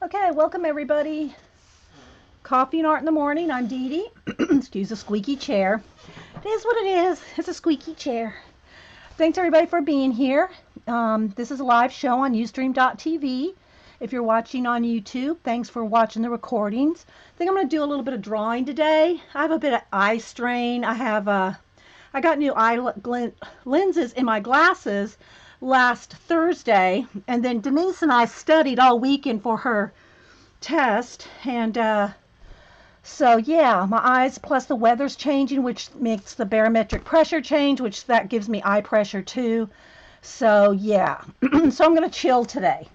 Okay, welcome everybody. Coffee and Art in the Morning. I'm Dee Dee. Excuse the squeaky chair. It is what it is. It's a squeaky chair. Thanks everybody for being here. This is a live show on Ustream.tv. If you're watching on YouTube, thanks for watching the recordings. I think I'm going to do a little bit of drawing today. I have a bit of eye strain. I got new lenses in my glasses last Thursday, and then Denise and I studied all weekend for her test, and so yeah, my eyes, plus the weather's changing, which makes the barometric pressure change, which that gives me eye pressure too. So yeah, so I'm gonna chill today.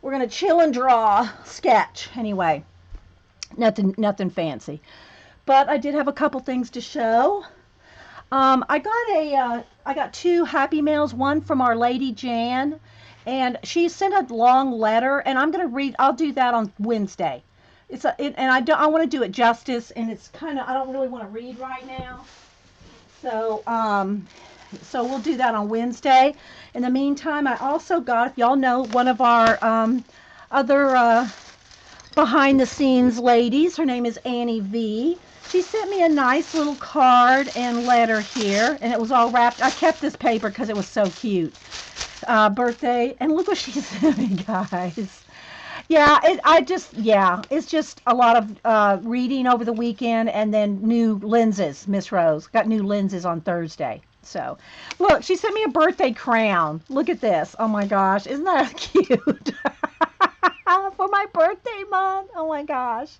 We're gonna chill and draw, sketch anyway. Nothing fancy, but I did have a couple things to show. I got two happy mails, one from Our Lady Jan, and she sent a long letter, and I'm gonna read. I'll do that on Wednesday. And I want to do it justice, and it's kind of, I don't really want to read right now, so we'll do that on Wednesday. In the meantime, I also got, if y'all know, one of our other behind the scenes ladies. Her name is Annie V. She sent me a nice little card and letter here, and it was all wrapped. I kept this paper because it was so cute. Birthday, and look what she sent me, guys. Yeah, it's just a lot of reading over the weekend, and then new lenses. Miss Rose got new lenses on Thursday. So, look, she sent me a birthday crown. Look at this. Oh my gosh, isn't that cute? For my birthday month. Oh my gosh.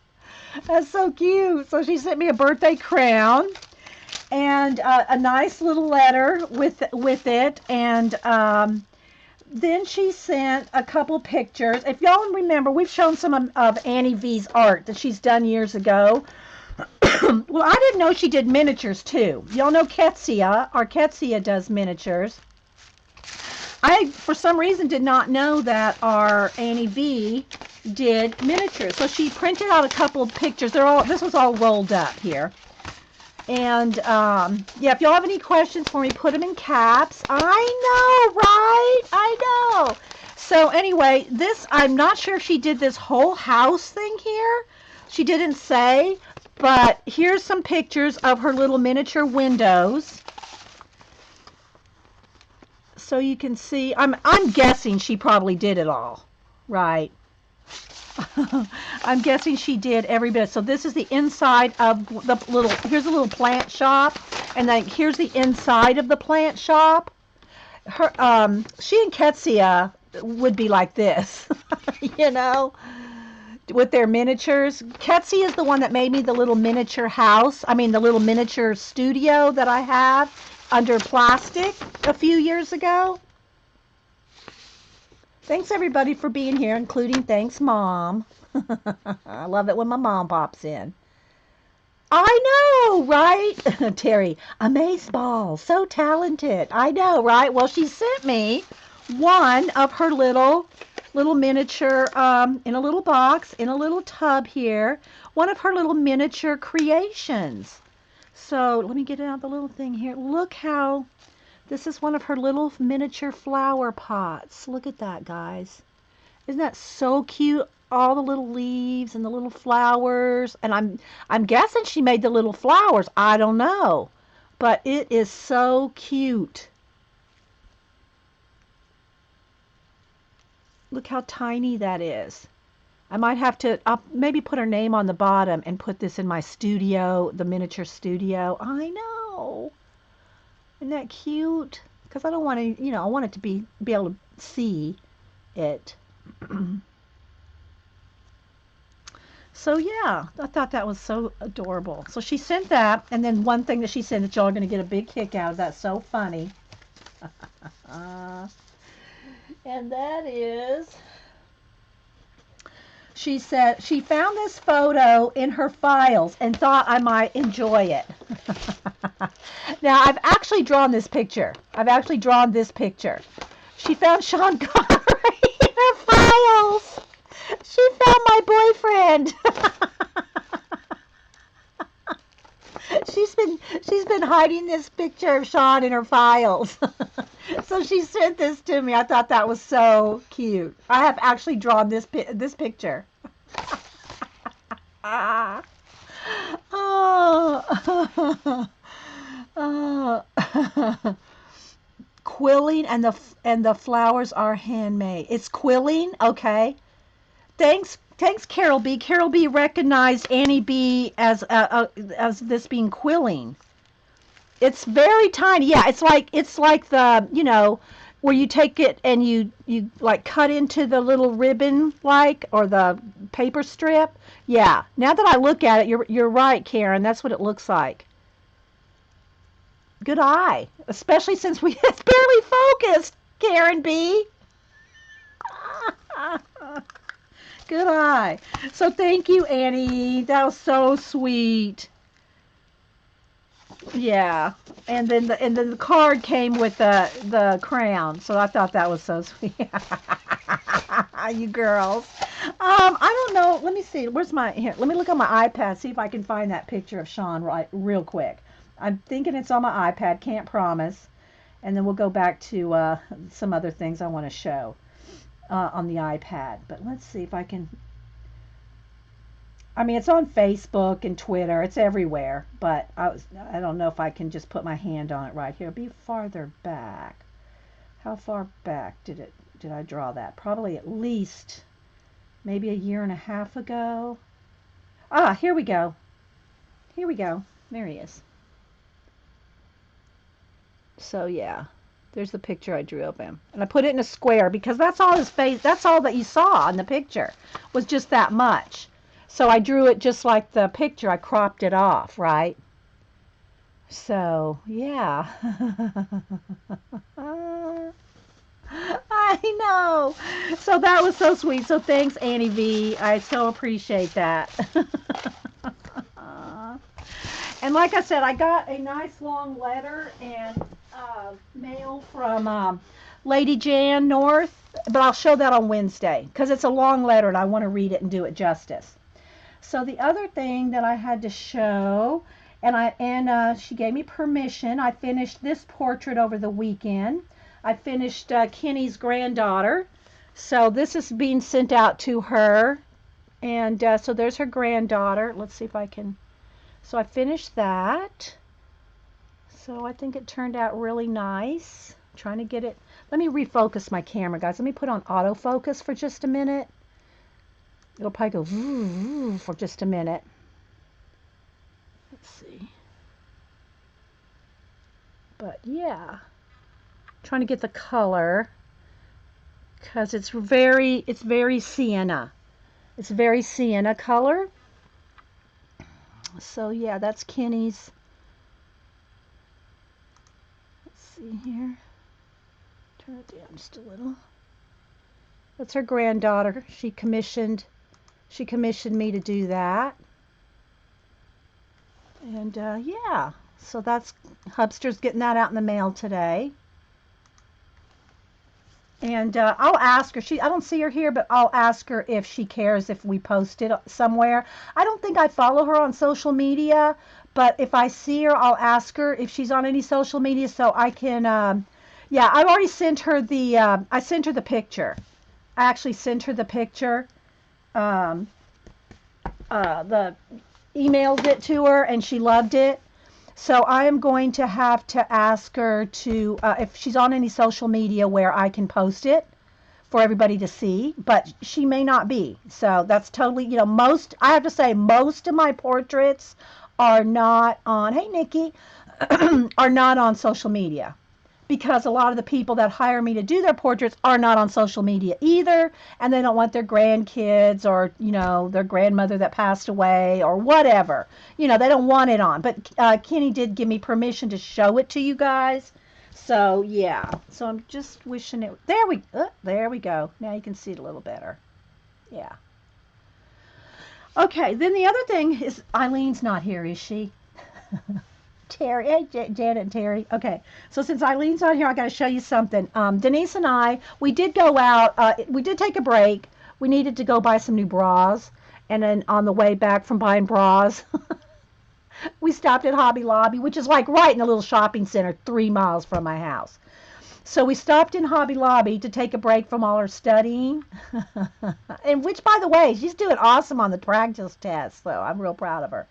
That's so cute. So she sent me a birthday crown and a nice little letter with it, and then she sent a couple pictures. If y'all remember, we've shown some of Annie V's art that she's done years ago. Well, I didn't know she did miniatures too. Y'all know Ketsia. Our Ketsia does miniatures. I, for some reason, did not know that our Annie V did miniatures. So she printed out a couple of pictures. This was all rolled up here. And yeah, if y'all have any questions for me, put them in caps. I know, right? I know. So anyway, I'm not sure if she did this whole house thing here. She didn't say, but here's some pictures of her little miniature windows. So you can see, I'm guessing she probably did it all, right? I'm guessing she did every bit. So this is the inside of the here's a little plant shop, and then here's the inside of the plant shop. She and Ketsia would be like this, you know, with their miniatures. Ketsia is the one that made me the little miniature house. I mean, the little miniature studio that I have under plastic a few years ago. Thanks everybody for being here, including thanks Mom. I love it when my mom pops in. I know, right? Terry, amazeball, so talented. I know, right? Well, she sent me one of her little miniature, in a little box, in a little tub here, one of her little miniature creations. So let me get out the little thing here. Look how, this is one of her little miniature flower pots. Look at that, guys. Isn't that so cute? All the little leaves and the little flowers. And I'm guessing she made the little flowers. I don't know. But it is so cute. Look how tiny that is. I might have to, I'll maybe put her name on the bottom and put this in my studio, the miniature studio. I know. Isn't that cute? Because I don't want to, I want it to be able to see it. So yeah, I thought that was so adorable. So she sent that, and then one thing that she sent that y'all are going to get a big kick out of. That's so funny. And that is, she said she found this photo in her files and thought I might enjoy it. Now, I've actually drawn this picture. She found Sean Connery in her files. She found my boyfriend. She's been hiding this picture of Sean in her files. So she sent this to me. I thought that was so cute. I have actually drawn this picture. Ah. Oh. Oh. Quilling and the flowers are handmade. It's quilling, okay. Thanks, Carol B. Carol B. recognized Annie B. As this being quilling. It's very tiny. Yeah, it's like the where you take it and you like cut into the little ribbon like or the paper strip. Yeah. Now that I look at it, you're right, Karen. That's what it looks like. Good eye, especially since we it's barely focused, Karen B. Good eye. So thank you, Annie. That was so sweet. Yeah. And then the card came with the crown. So I thought that was so sweet. You girls. I don't know. Let me see. Where's my here? Let me look on my iPad, see if I can find that picture of Sean right real quick. I'm thinking it's on my iPad, can't promise. And then we'll go back to some other things I want to show on the iPad. But let's see if I can. I mean, it's on Facebook and Twitter. It's everywhere. But I don't know if I can just put my hand on it right here. Be farther back. How far back did I draw that? Probably at least maybe a year and a half ago. Ah, here we go. Here we go. There he is. So yeah, there's the picture I drew of him. And I put it in a square because that's all his face, that's all that you saw in the picture was just that much. So I drew it just like the picture. I cropped it off, right? So, yeah. I know. So that was so sweet. So thanks, Annie V. I so appreciate that. And like I said, I got a nice long letter and mail from Lady Jan North, but I'll show that on Wednesday because it's a long letter and I want to read it and do it justice. So the other thing that I had to show, and she gave me permission. I finished this portrait over the weekend. I finished Kenny's granddaughter. So this is being sent out to her. And so there's her granddaughter. Let's see if I can. So I finished that. So I think it turned out really nice. I'm trying to get it. Let me refocus my camera, guys. Let me put on autofocus for just a minute. It'll probably go for just a minute. Let's see. But yeah, trying to get the color because it's very sienna. It's very sienna color. So yeah, that's Kenny's. Let's see here. Turn it down just a little. That's her granddaughter. She commissioned me to do that. And yeah, so that's Hubster's getting that out in the mail today. And I'll ask her. I don't see her here, but I'll ask her if she cares if we post it somewhere. I don't think I follow her on social media, but if I see her, I'll ask her if she's on any social media so I can. Yeah, I've already sent her the. I sent her the picture. I actually sent her the picture. The emailed it to her, and she loved it. So I am going to have to ask her to if she's on any social media where I can post it for everybody to see, but she may not be. So that's totally, I have to say most of my portraits are not on, hey Nikki, are not on social media because a lot of the people that hire me to do their portraits are not on social media either, and they don't want their grandkids or their grandmother that passed away or whatever, they don't want it on. But Kenny did give me permission to show it to you guys, so yeah. So I'm just wishing it. There we go. Now you can see it a little better. Yeah. Okay, then the other thing is Eileen's not here, is she? Terry, hey, Janet and Terry. Okay, so since Eileen's on here, I got to show you something. Denise and I, we did go out. We did take a break. We needed to go buy some new bras, and then on the way back from buying bras, we stopped at Hobby Lobby, which is like right in a little shopping center 3 miles from my house. So we stopped in Hobby Lobby to take a break from all her studying. And which, by the way, she's doing awesome on the practice test, so I'm real proud of her.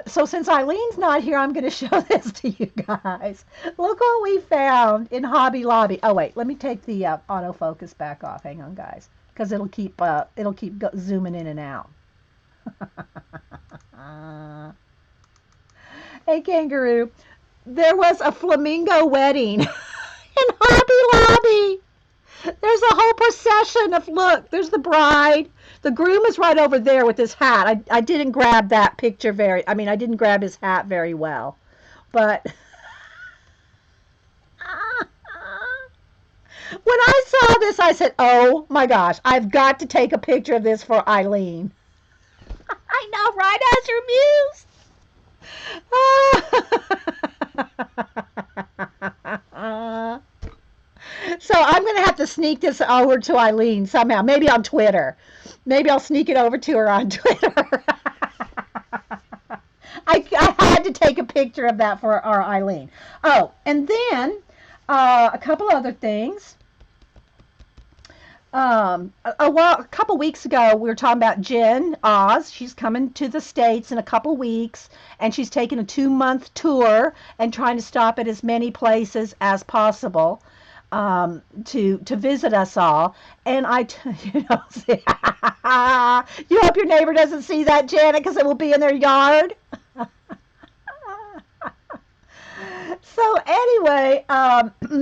So since Eileen's not here, I'm going to show this to you guys. Look what we found in Hobby Lobby. Oh wait, let me take the autofocus back off. Hang on, guys, because it'll keep zooming in and out. Hey, kangaroo. There was a flamingo wedding in Hobby Lobby. There's a whole procession of, look, there's the bride. The groom is right over there with his hat. I didn't grab that picture I didn't grab his hat very well. But when I saw this, I said, oh my gosh, I've got to take a picture of this for Eileen. I know, right, as your muse? So I'm going to have to sneak this over to Eileen somehow, maybe on Twitter. Maybe I'll sneak it over to her on Twitter. I had to take a picture of that for our Eileen. Oh, and then a couple other things. A couple weeks ago, we were talking about Jen Oz. She's coming to the States in a couple weeks, and she's taking a 2-month tour and trying to stop at as many places as possible to visit us all. And you hope your neighbor doesn't see that, Janet, because it will be in their yard. So anyway,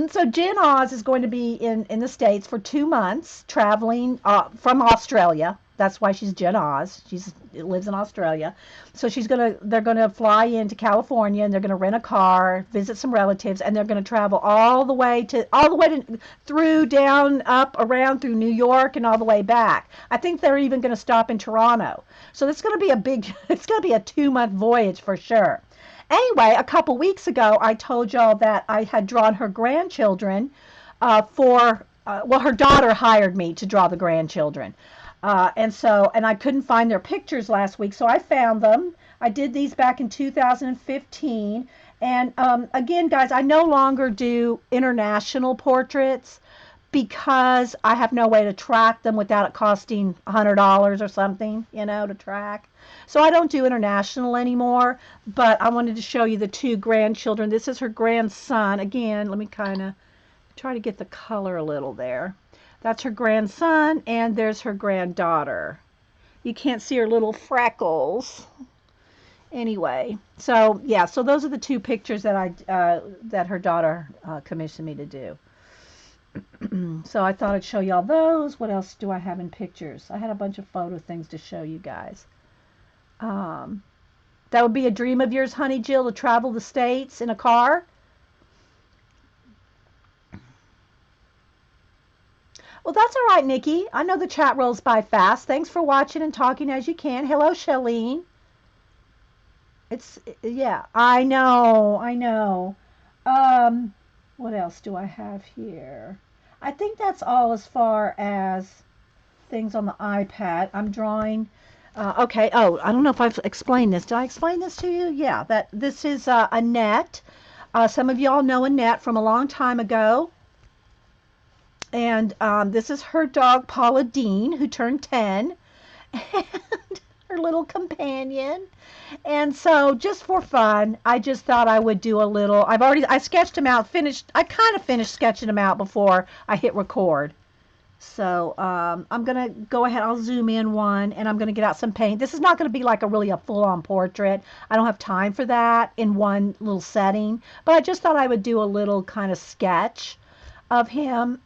so Jen Oz is going to be in the States for 2 months, traveling from Australia. That's why she's Jen Oz. She lives in Australia. So they're gonna fly into California, and they're gonna rent a car, visit some relatives, and they're gonna travel all the way through, down, up, around through New York, and all the way back. I think they're even gonna stop in Toronto. So it's gonna be it's gonna be a 2-month voyage for sure. Anyway, a couple weeks ago, I told y'all that I had drawn her grandchildren her daughter hired me to draw the grandchildren. And I couldn't find their pictures last week, so I found them. I did these back in 2015. And again, guys, I no longer do international portraits because I have no way to track them without it costing $100 or something, to track. So I don't do international anymore, but I wanted to show you the 2 grandchildren. This is her grandson. Again, let me kind of try to get the color a little there. That's her grandson, and there's her granddaughter. You can't see her little freckles. Anyway, so yeah, so those are the 2 pictures that that her daughter commissioned me to do. So I thought I'd show y'all those. What else do I have in pictures? I had a bunch of photo things to show you guys. That would be a dream of yours, Honey Jill, to travel the States in a car? Well, that's all right, Nikki. I know the chat rolls by fast. Thanks for watching and talking as you can. Hello, Shalene. Yeah, I know. What else do I have here? I think that's all as far as things on the iPad. I'm drawing. Okay. Oh, I don't know if I've explained this. Did I explain this to you? Yeah. That this is Annette. Some of y'all know Annette from a long time ago. And this is her dog, Paula Dean, who turned 10. And her little companion. And so just for fun, I just thought I would do a little. I sketched them out, I kind of finished sketching them out before I hit record. So I'm going to go ahead, I'll zoom in one, and I'm going to get out some paint. This is not going to be like a full-on portrait. I don't have time for that in one little setting, but I just thought I would do a little kind of sketch of him.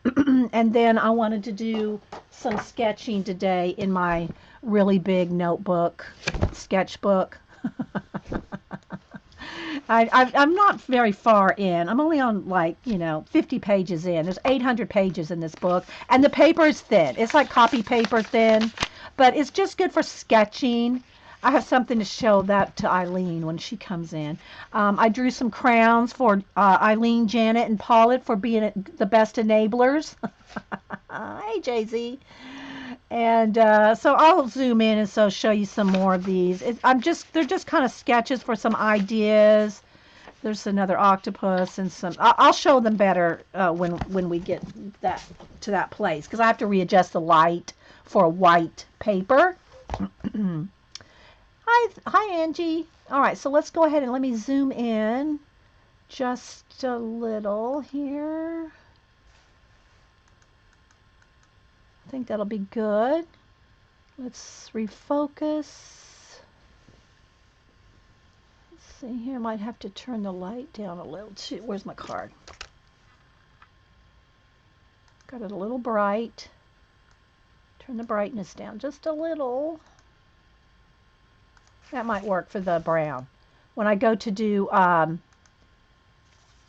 And then I wanted to do some sketching today in my really big notebook, sketchbook. I'm not very far in. I'm only on 50 pages in. There's 800 pages in this book, and the paper is thin. It's like copy paper thin, but it's just good for sketching. I have something to show that to Eileen when she comes in. I drew some crowns for Eileen, Janet, and Paulette for being the best enablers. Hey, Jay-Z. And so I'll zoom in and show you some more of these. They're just kind of sketches for some ideas. There's another octopus and some. I'll show them better when we get that to that place because I have to readjust the light for a white paper. Hi, Angie. All right, so let's go ahead and let me zoom in just a little here. I think that'll be good. Let's refocus. See here, I might have to turn the light down a little too. Where's my card? Got it a little bright. Turn the brightness down just a little. That might work for the brown. When I go to do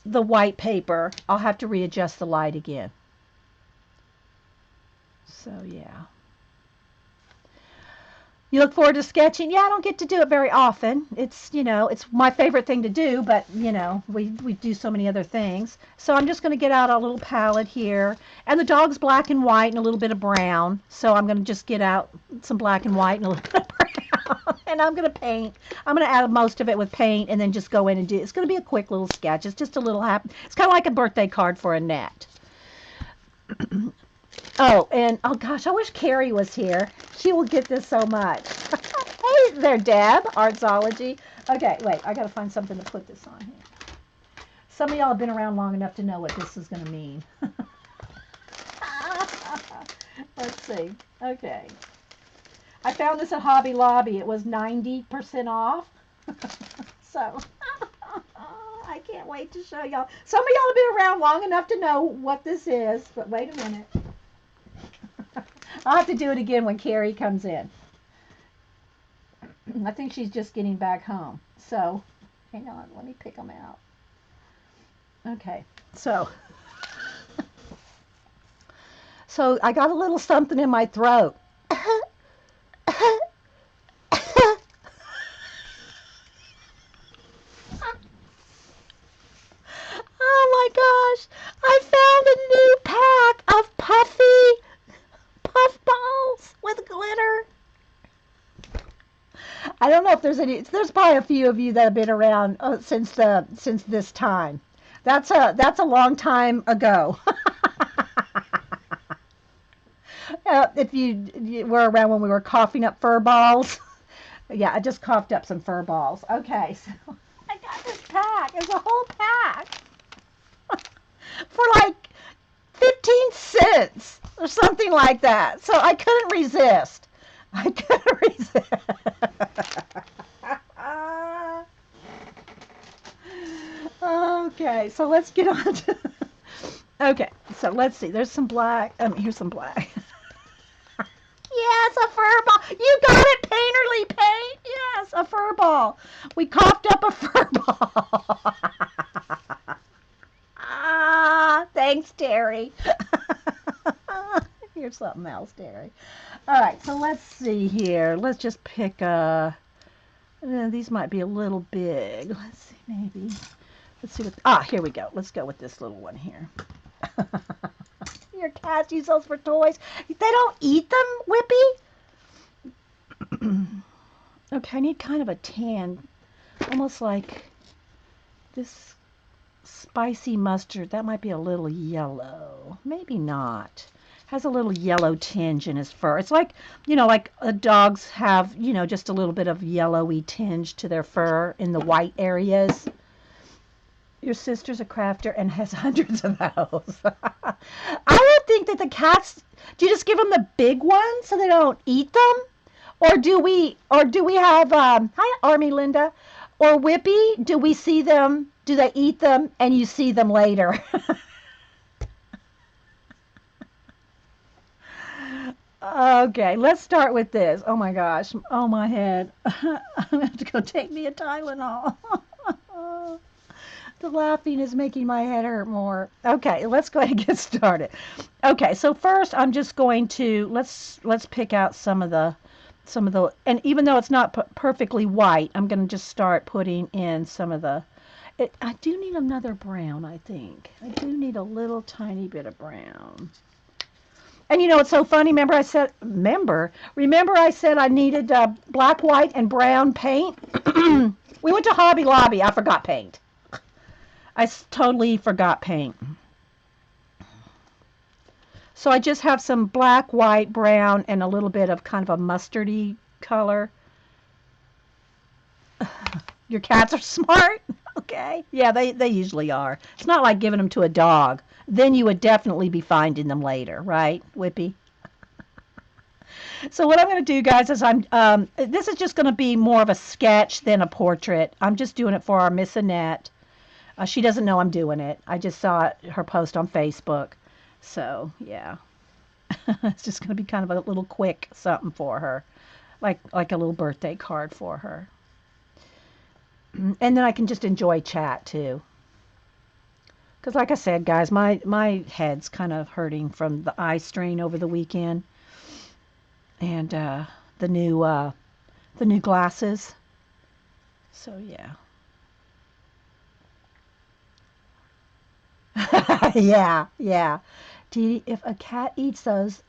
the white paper, I'll have to readjust the light again. So yeah. You look forward to sketching? Yeah, I don't get to do it very often. It's, it's my favorite thing to do, but, we do so many other things. So I'm just going to get out a little palette here. And the dog's black and white and a little bit of brown. So I'm going to just get out some black and white and a little bit of brown. And I'm going to paint. I'm going to add most of it with paint and then just go in and do it. It's going to be a quick little sketch. It's just a little happy. It's kind of like a birthday card for Annette. Oh, and oh gosh, I wish Carrie was here. She will get this so much. Hey there, Deb, Artsology. Okay, wait, I gotta find something to put this on here. Some of y'all have been around long enough to know what this is gonna mean. Let's see. Okay. I found this at Hobby Lobby. It was 90% off. So I can't wait to show y'all. Some of y'all have been around long enough to know what this is, but wait a minute. I'll have to do it again when Carrie comes in. I think she's just getting back home. So, hang on, let me pick them out. Okay, so I got a little something in my throat. Oh my gosh, I found a new pack of puffy puffballs with glitter. I don't know if there's any. There's probably a few of you that have been around since this time. That's a long time ago. If you were around when we were coughing up fur balls, yeah, I just coughed up some fur balls. Okay, so I got this pack. It's a whole pack for like 15 cents or something like that. So I couldn't resist. Okay, so let's get on to... Okay, so let's see. There's some black. Here's some black. Yes, a fur ball. You got it, Painterly Paint. Yes, a fur ball. We coughed up a fur ball. Thanks, Terry. Here's something else, Terry. All right, so let's see here. Let's just pick these might be a little big. Let's see, maybe. Let's see what... here we go. Let's go with this little one here. Your cats use those for toys. They don't eat them, Whippy? Okay, I need kind of a tan. Almost like this spicy mustard. That might be a little yellow. Maybe not. Has a little yellow tinge in his fur. It's like, like dogs have, just a little bit of yellowy tinge to their fur in the white areas. Your sister's a crafter and has hundreds of those. I would think that the cats, do you just give them the big ones so they don't eat them? Or do we have, hi Army Linda, or Whippy, do we see them, do they eat them and you see them later? Okay, let's start with this. Oh my gosh. Oh, my head. I'm going to have to go take me a Tylenol. The laughing is making my head hurt more. Okay, let's go ahead and get started. Okay, so first I'm just going to, let's pick out some of the, and even though it's not perfectly white, I'm going to just start putting in some of the, I do need another brown, I think. I do need a little tiny bit of brown. And it's so funny. Remember I said I needed black, white, and brown paint? We went to Hobby Lobby. I forgot paint. totally forgot paint. So I just have some black, white, brown, and a little bit of kind of a mustardy color. Your cats are smart? Okay. Yeah, they usually are. It's not like giving them to a dog. Then you would definitely be finding them later, right, Whippy? So what I'm going to do, guys, is this is just going to be more of a sketch than a portrait. I'm just doing it for our Miss Annette. She doesn't know I'm doing it. I just saw her post on Facebook. So, yeah. It's just going to be kind of a little quick something for her. Like a little birthday card for her. And then I can just enjoy chat too. Because like I said, guys, my head's kind of hurting from the eye strain over the weekend. And the new glasses. So, yeah. Yeah, yeah. If a cat eats those.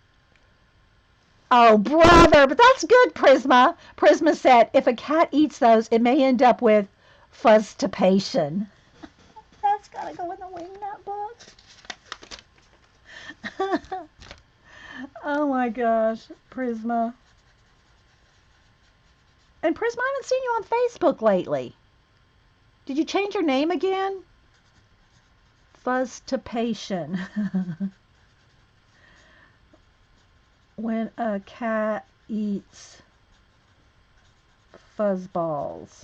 Oh, brother, but that's good, Prisma. Prisma said, if a cat eats those, it may end up with fuzztipation. That's got to go in the wingnut book. Oh, my gosh, Prisma. And Prisma, I haven't seen you on Facebook lately. Did you change your name again? Fuzztipation. When a cat eats fuzzballs.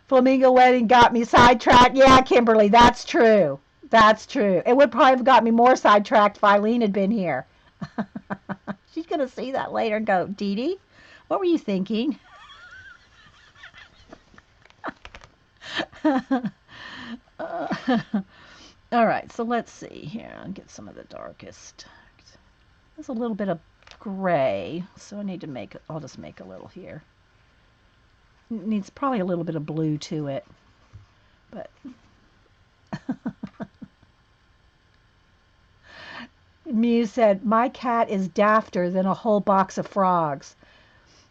Flamingo wedding got me sidetracked. Yeah, Kimberly, that's true. That's true. It would probably have got me more sidetracked if Eileen had been here. She's going to see that later and go, Dee Dee, what were you thinking? All right, so let's see here. I'll get some of the darkest. There's a little bit of gray, so I need to I'll just make a little here. It needs probably a little bit of blue to it, but Mew said, my cat is dafter than a whole box of frogs.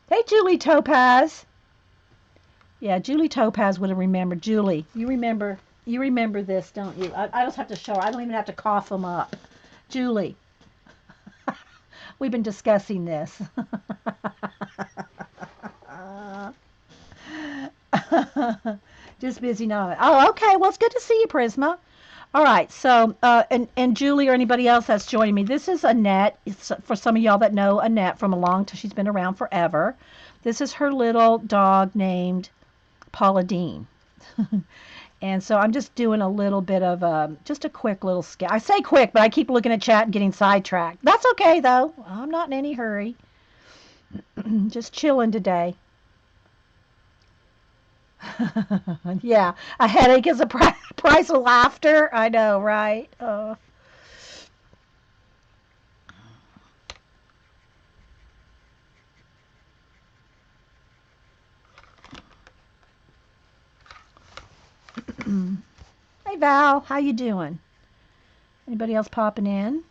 Hey, Julie Topaz. Yeah, Julie Topaz would have remembered. Julie, you remember this, don't you? I just have to show her. I don't even have to cough them up. Julie, we've been discussing this. Just busy now. Oh, okay. Well, it's good to see you, Prisma. All right. So, and Julie or anybody else that's joining me, this is Annette. It's for some of y'all that know Annette from a long time. She's been around forever. This is her little dog named Paula Dean. And so I'm just doing a little bit of just a quick little sketch. I say quick, but I keep looking at chat and getting sidetracked. That's okay, though. I'm not in any hurry. Just chilling today. Yeah, a headache is a price of laughter. I know, right? Hey, Val, how you doing? Anybody else popping in?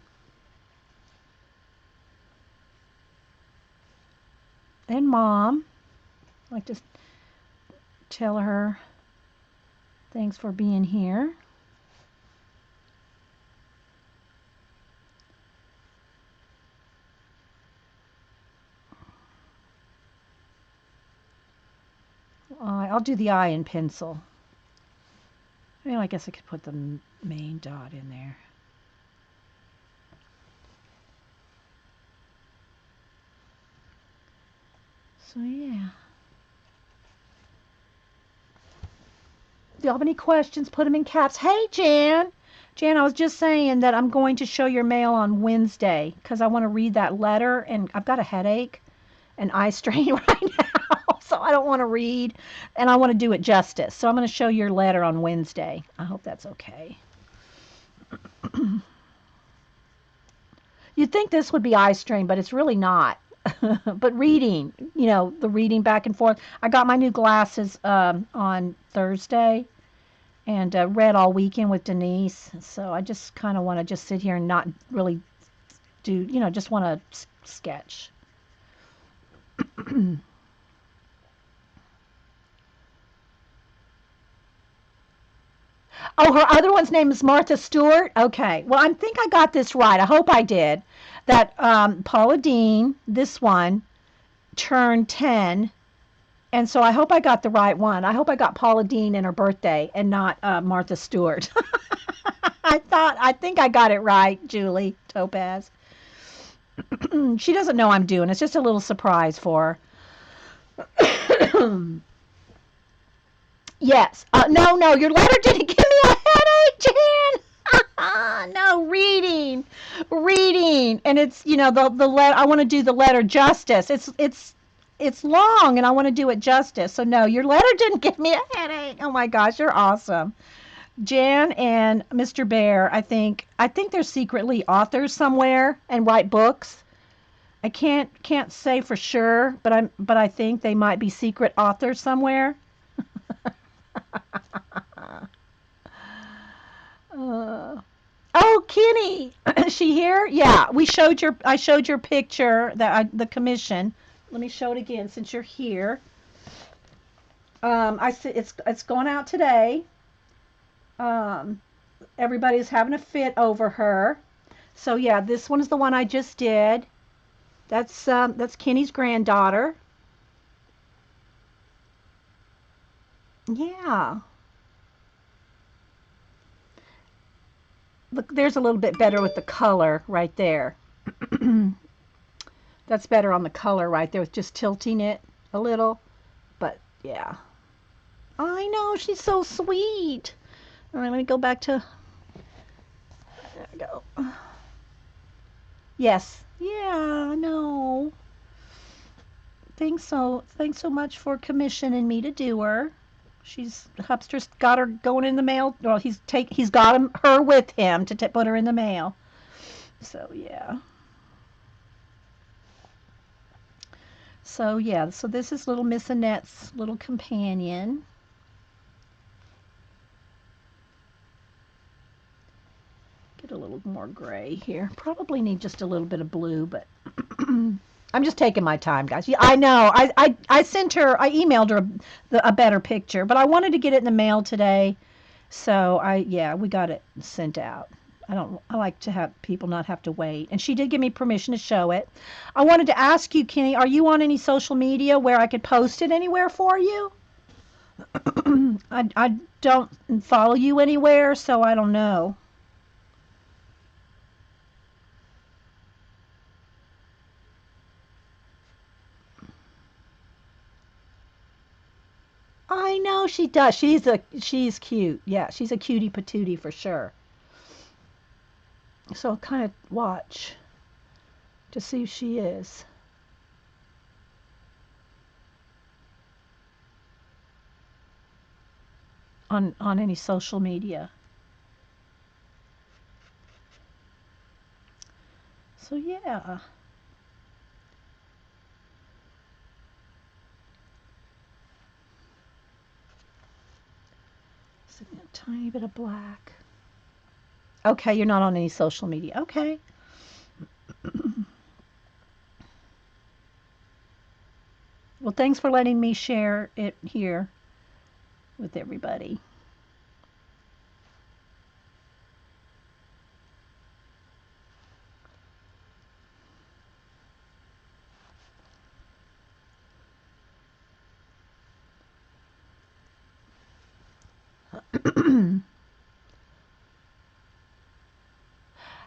And Mom. I'd like to tell her thanks for being here. I'll do the eye in pencil. Well, I guess I could put the main dot in there. So, yeah. Do you have any questions? Put them in caps. Hey, Jan. Jan, I was just saying that I'm going to show your mail on Wednesday because I want to read that letter, and I've got a headache and eye strain right now, so I don't want to read, and I want to do it justice. So I'm going to show your letter on Wednesday. I hope that's okay. You'd think this would be eye strain, but it's really not. But reading, the reading back and forth. I got my new glasses on Thursday and read all weekend with Denise. So I just kind of want to just sit here and not really do, just want to sketch. Oh, her other one's name is Martha Stewart. Okay. Well, I think I got this right. I hope I did. That Paula Deen, this one, turned 10. And so I hope I got the right one. I hope I got Paula Deen and her birthday and not Martha Stewart. I think I got it right, Julie Topaz. She doesn't know I'm doing it. It's just a little surprise for her. Yes. No, your letter didn't give me a headache, Jan. No, reading, and it's the letter. I want to do the letter justice. It's long, and I want to do it justice. So no, your letter didn't give me a headache. Oh my gosh, you're awesome, Jan and Mr. Bear. I think they're secretly authors somewhere and write books. I can't say for sure, but I think they might be secret authors somewhere. Uh, oh, Kenny, is she here? Yeah, I showed your picture the commission. Let me show it again since you're here. I see it's going out today. Um, Everybody's having a fit over her. So yeah, this one is the one I just did. That's Kenny's granddaughter. Yeah. Look, there's a little bit better with the color right there. That's better on the color right there with just tilting it a little. But yeah. I know, she's so sweet. All right, let me go back to. There we go. Yes. Yeah, no. Thanks so much for commissioning me to do her. Hupster's got her going in the mail. Well, he's got her with him to put her in the mail. So yeah. So yeah. So this is little Miss Annette's little companion. Get a little more gray here. Probably need just a little bit of blue, but I'm just taking my time, guys. Yeah, I know. I sent her. I emailed her a better picture, but I wanted to get it in the mail today. So we got it sent out. I like to have people not have to wait. And she did give me permission to show it. I wanted to ask you, Kenny, are you on any social media where I could post it anywhere for you? I don't follow you anywhere, so I don't know. I know she does. She's cute. Yeah, she's a cutie patootie for sure. So I'll kind of watch to see if she is on any social media. So yeah. So a tiny bit of black. Okay, you're not on any social media. Okay. Well, thanks for letting me share it here with everybody.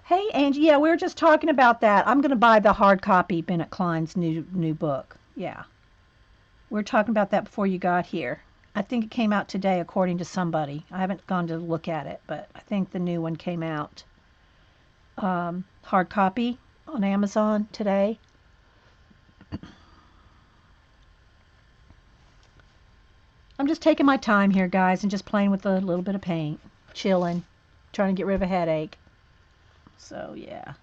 Hey, Angie. Yeah, we were just talking about that. I'm going to buy the hard copy Bennett Klein's new book. Yeah, we were talking about that before you got here. I think it came out today, according to somebody. I haven't gone to look at it, but I think the new one came out hard copy on Amazon today. I'm just taking my time here, guys, and just playing with a little bit of paint, chilling, trying to get rid of a headache. So yeah.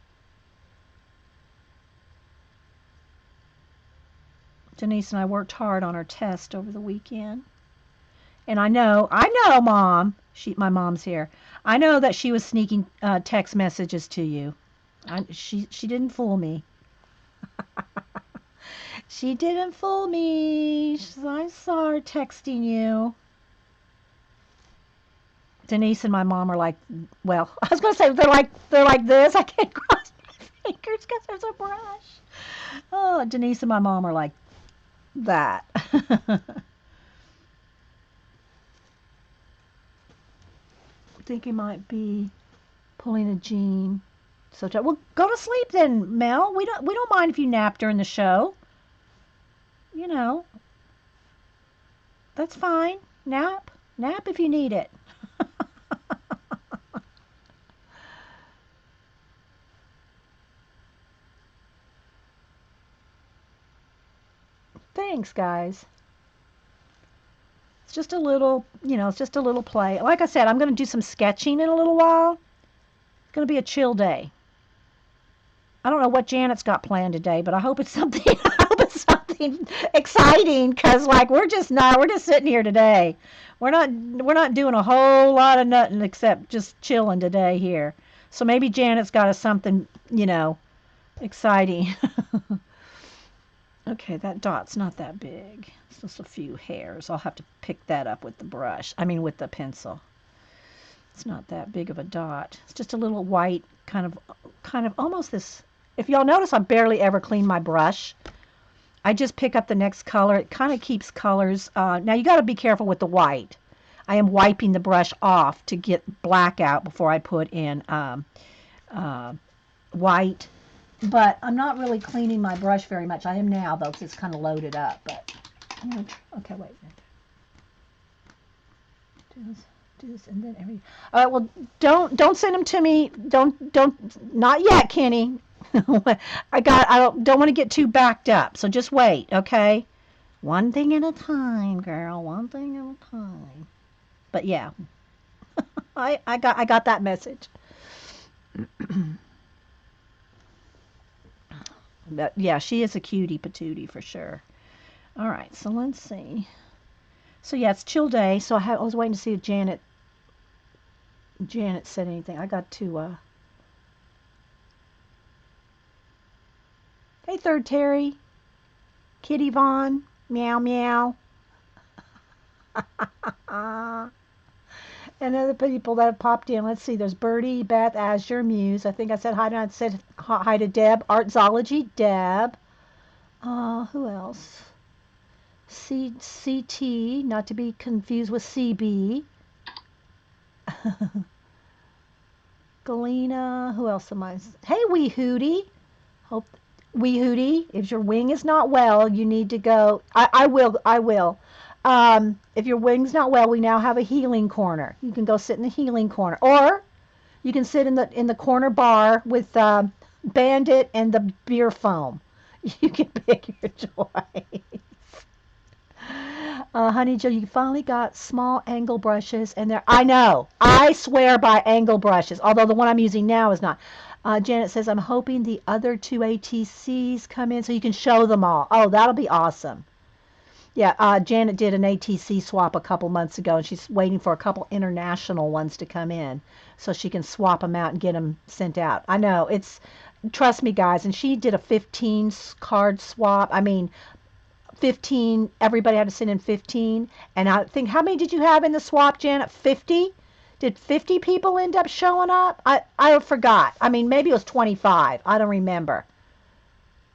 Denise and I worked hard on our test over the weekend. And I know, Mom. My mom's here. I know that she was sneaking text messages to you. She didn't fool me. She didn't fool me. I saw her texting you. Denise and my mom are like, well, I was gonna say they're like this. I can't cross my fingers because there's a brush. Oh, Denise and my mom are like that. I think he might be pulling a gene. So well, go to sleep then, Mel. We don't mind if you nap during the show. You know, that's fine. Nap if you need it. Thanks, guys. It's just a little, it's just a little play. Like I said, I'm going to do some sketching in a little while. It's going to be a chill day. I don't know what Janet's got planned today, but I hope it's something. I hope it's something exciting because, like, we're just not. We're just sitting here today. We're not doing a whole lot of nothing except just chilling today here. So maybe Janet's got us something, exciting. Okay, that dot's not that big. It's just a few hairs. I'll have to pick that up with the brush. I mean, with the pencil. It's not that big of a dot. It's just a little white, kind of almost this. If y'all notice, I barely ever clean my brush. I just pick up the next color. It kind of keeps colors. Now you got to be careful with the white. I am wiping the brush off to get black out before I put in uh, white. But I'm not really cleaning my brush very much. I am now, though, because it's kind of loaded up. But okay, wait. Do this, and then every. All right. Well, don't send them to me. Don't. Not yet, Kenny. I don't want to get too backed up. So just wait, okay? One thing at a time, girl. One thing at a time. But yeah, I got that message. But yeah, she is a cutie patootie for sure. All right, so let's see. So yeah, it's chill day. So I was waiting to see if Janet said anything. I got to. Hey, Third Terry, Kitty Vaughn, meow meow. And other people that have popped in. Let's see. There's Birdie, Beth, Azure, Muse. I think I said hi to. I said hi to Deb. Artzology, Deb. Who else? CT, not to be confused with CB. Galena. Who else am I? Hey, Wee Hootie. Hope Wee Hootie. If your wing is not well, you need to go. I will. I will. If your wing's not well, we now have a healing corner. You can go sit in the healing corner, or you can sit in the corner bar with Bandit and the beer foam. You can pick your choice. Honey Joe, you finally got small angle brushes, and they're. I know. I swear by angle brushes, although the one I'm using now is not. Janet says, I'm hoping the other two ATCs come in so you can show them all. Oh, that'll be awesome. Yeah, Janet did an ATC swap a couple months ago, and she's waiting for a couple international ones to come in so she can swap them out and get them sent out. I know, trust me, guys, and she did a 15 card swap. I mean, 15, everybody had to send in 15. And I think, how many did you have in the swap, Janet? 50? Did 50 people end up showing up? I forgot. I mean, maybe it was 25. I don't remember.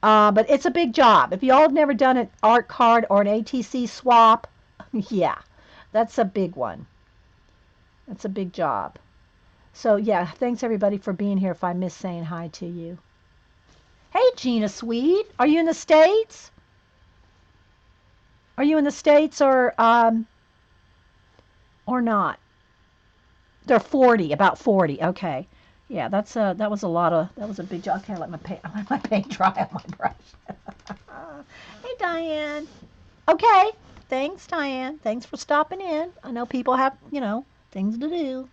But it's a big job. If y'all have never done an art card or an ATC swap, yeah, that's a big one. That's a big job. So, yeah, thanks everybody for being here if I miss saying hi to you. Hey, Gina Swede, are you in the States? Are you in the States or not? They're 40, about 40. Okay. Yeah, that was a big job. Okay, I let my paint dry on my brush. Hey, Diane. Okay. Thanks, Diane. Thanks for stopping in. I know people have, things to do.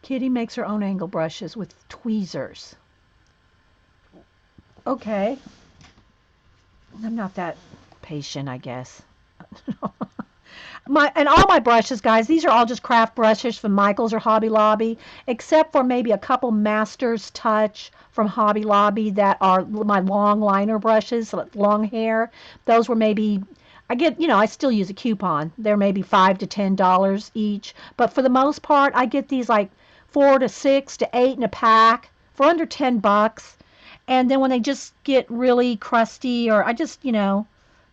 Kitty makes her own angle brushes with tweezers. Okay. I'm not that patient, I guess. And all my brushes, guys, these are all just craft brushes from Michaels or Hobby Lobby, except for maybe a couple Master's Touch from Hobby Lobby that are my long liner brushes, long hair. Those were maybe, I still use a coupon. They're maybe $5 to $10 each, but for the most part, I get these like 4 to 6 to 8 in a pack for under $10. And then when they just get really crusty, or I just,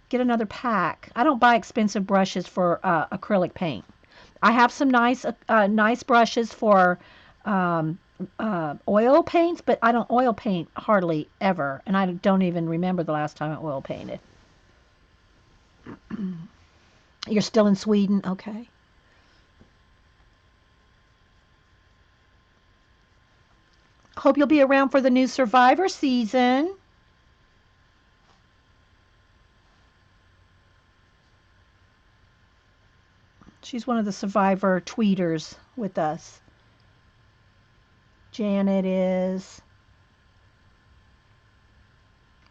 get another pack. I don't buy expensive brushes for acrylic paint. I have some nice brushes for oil paints, but I don't oil paint hardly ever, and I don't even remember the last time I oil painted. You're still in Sweden? Okay. Hope you'll be around for the new Survivor season. She's one of the Survivor tweeters with us. Janet is.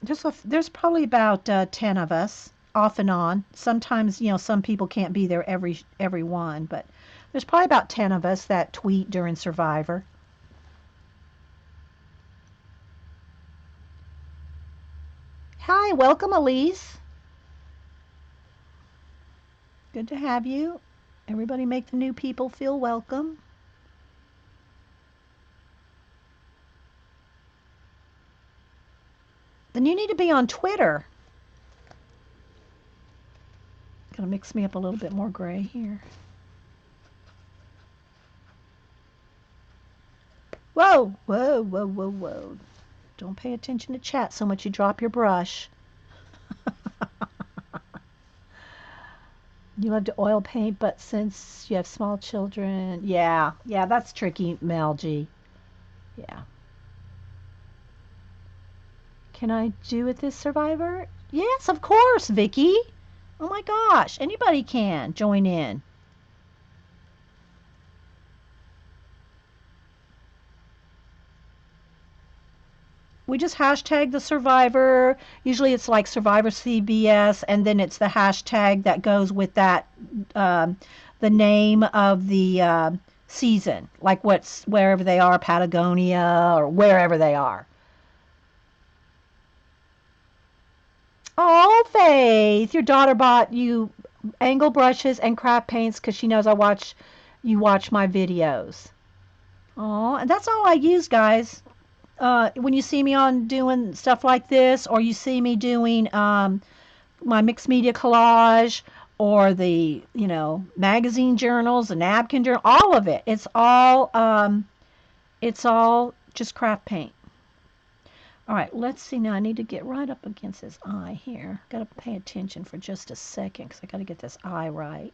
There's probably about 10 of us off and on. Sometimes, some people can't be there every one, but there's probably about 10 of us that tweet during Survivor. Hi, welcome, Elise. Good to have you. Everybody make the new people feel welcome. Then you need to be on Twitter. Gonna mix me up a little bit more gray here. Whoa, whoa, whoa, whoa, whoa. Don't pay attention to chat so much you drop your brush. You love to oil paint, but since you have small children, yeah, that's tricky, Melgy. Yeah. Can I do it this Survivor? Yes, of course, Vicky. Oh my gosh, anybody can join in. We just hashtag the Survivor. Usually it's like Survivor CBS, and then it's the hashtag that goes with that, um, the name of the season, like wherever they are, Patagonia or wherever they are. Oh, Faith, your daughter bought you angle brushes and craft paints because she knows you watch my videos. Oh, and that's all I use, guys. When you see me on doing stuff like this, or you see me doing my mixed media collage, or the magazine journals, the napkin journal, all of it. It's all just craft paint. All right, let's see now. I need to get right up against this eye here. Got to pay attention for just a second because I got to get this eye right.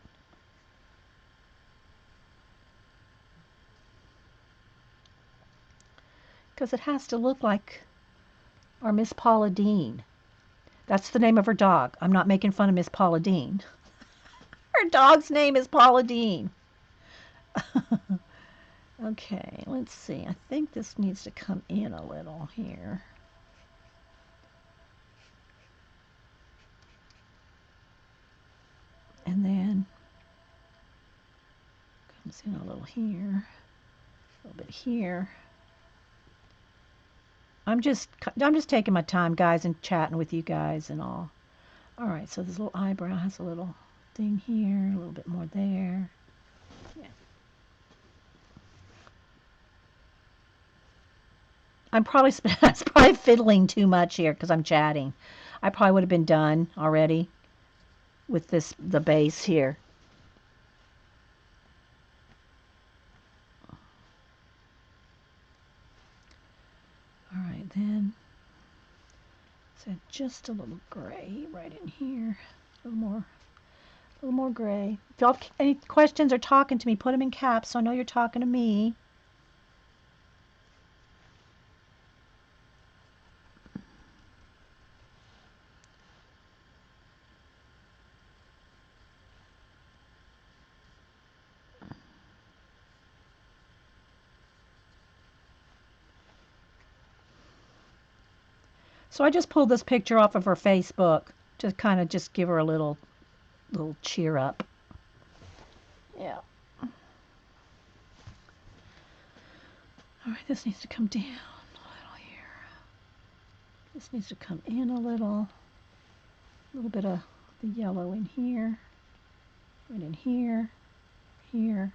Because it has to look like our Miss Paula Dean. That's the name of her dog. I'm not making fun of Miss Paula Dean. Her dog's name is Paula Dean. Okay, let's see. I think this needs to come in a little here. And then comes in a little here, a little bit here. I'm just taking my time, guys, and chatting with you guys and all. All right, so this little eyebrow has a little thing here, a little bit more there. Yeah. I'm probably that's probably fiddling too much here because I'm chatting. I probably would have been done already with the base here. All right, then. So just a little gray right in here. A little more gray. If y'all have any questions or talking to me, put them in caps so I know you're talking to me. So I just pulled this picture off of her Facebook to kind of just give her a little cheer up. Yeah. All right, this needs to come down a little here. This needs to come in a little bit of the yellow in here, right in here, here.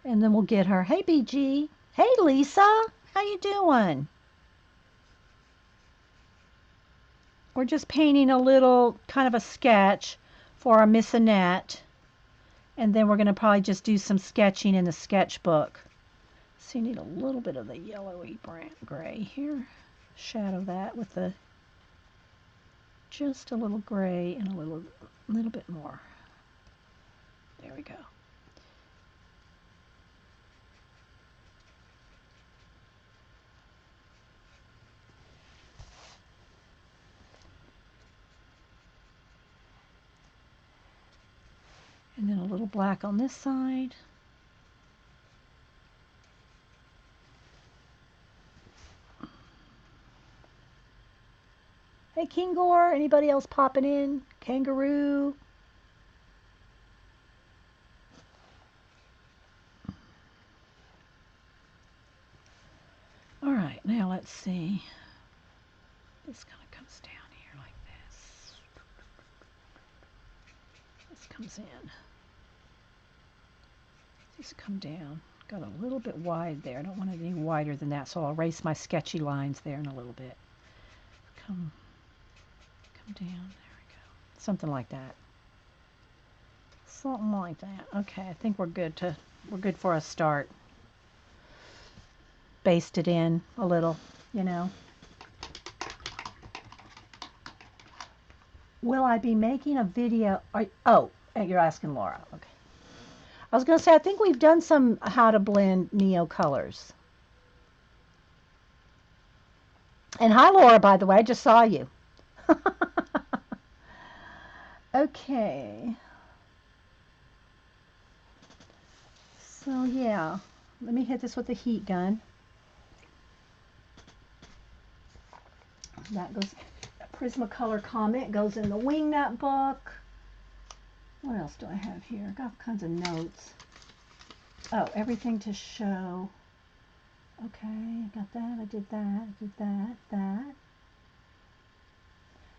And then we'll get her. Hey, BG. Hey, Lisa. How you doing? We're just painting a little kind of a sketch for our Miss Annette. And then we're going to probably just do some sketching in the sketchbook. So you need a little bit of the yellowy gray here. Shadow that with the just a little gray and a little bit more. There we go. And then a little black on this side. Hey, Kingor, anybody else popping in? Kangaroo. All right, now let's see. This kind of comes down here like this. This comes in. This come down. Got a little bit wide there. I don't want it any wider than that, so I'll erase my sketchy lines there in a little bit. Come down. There we go. Something like that. Something like that. Okay, I think we're good for a start. Baste it in a little, you know. Will I be making a video? Oh, you're asking Laura. Okay. I was going to say, I think we've done some how to blend Neo colors. And hi, Laura, by the way. I just saw you. Okay. So, yeah. Let me hit this with the heat gun. That goes, Prismacolor Comet goes in the Wingnut book. What else do I have here? I got all kinds of notes. Oh, everything to show. Okay, I got that, I did that.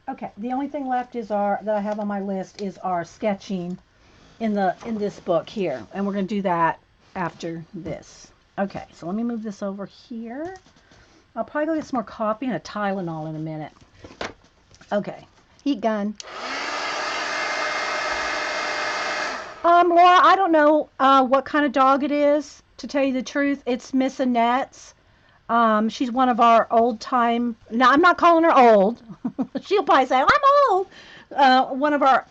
Okay, the only thing left is that I have on my list is our sketching in this book here. And we're going to do that after this. Okay, so let me move this over here. I'll probably go get some more coffee and a Tylenol in a minute. Okay, heat gun. Laura, I don't know what kind of dog it is, to tell you the truth. It's Miss Annette's. She's one of our old time. Now, I'm not calling her old. She'll probably say, I'm old. One of our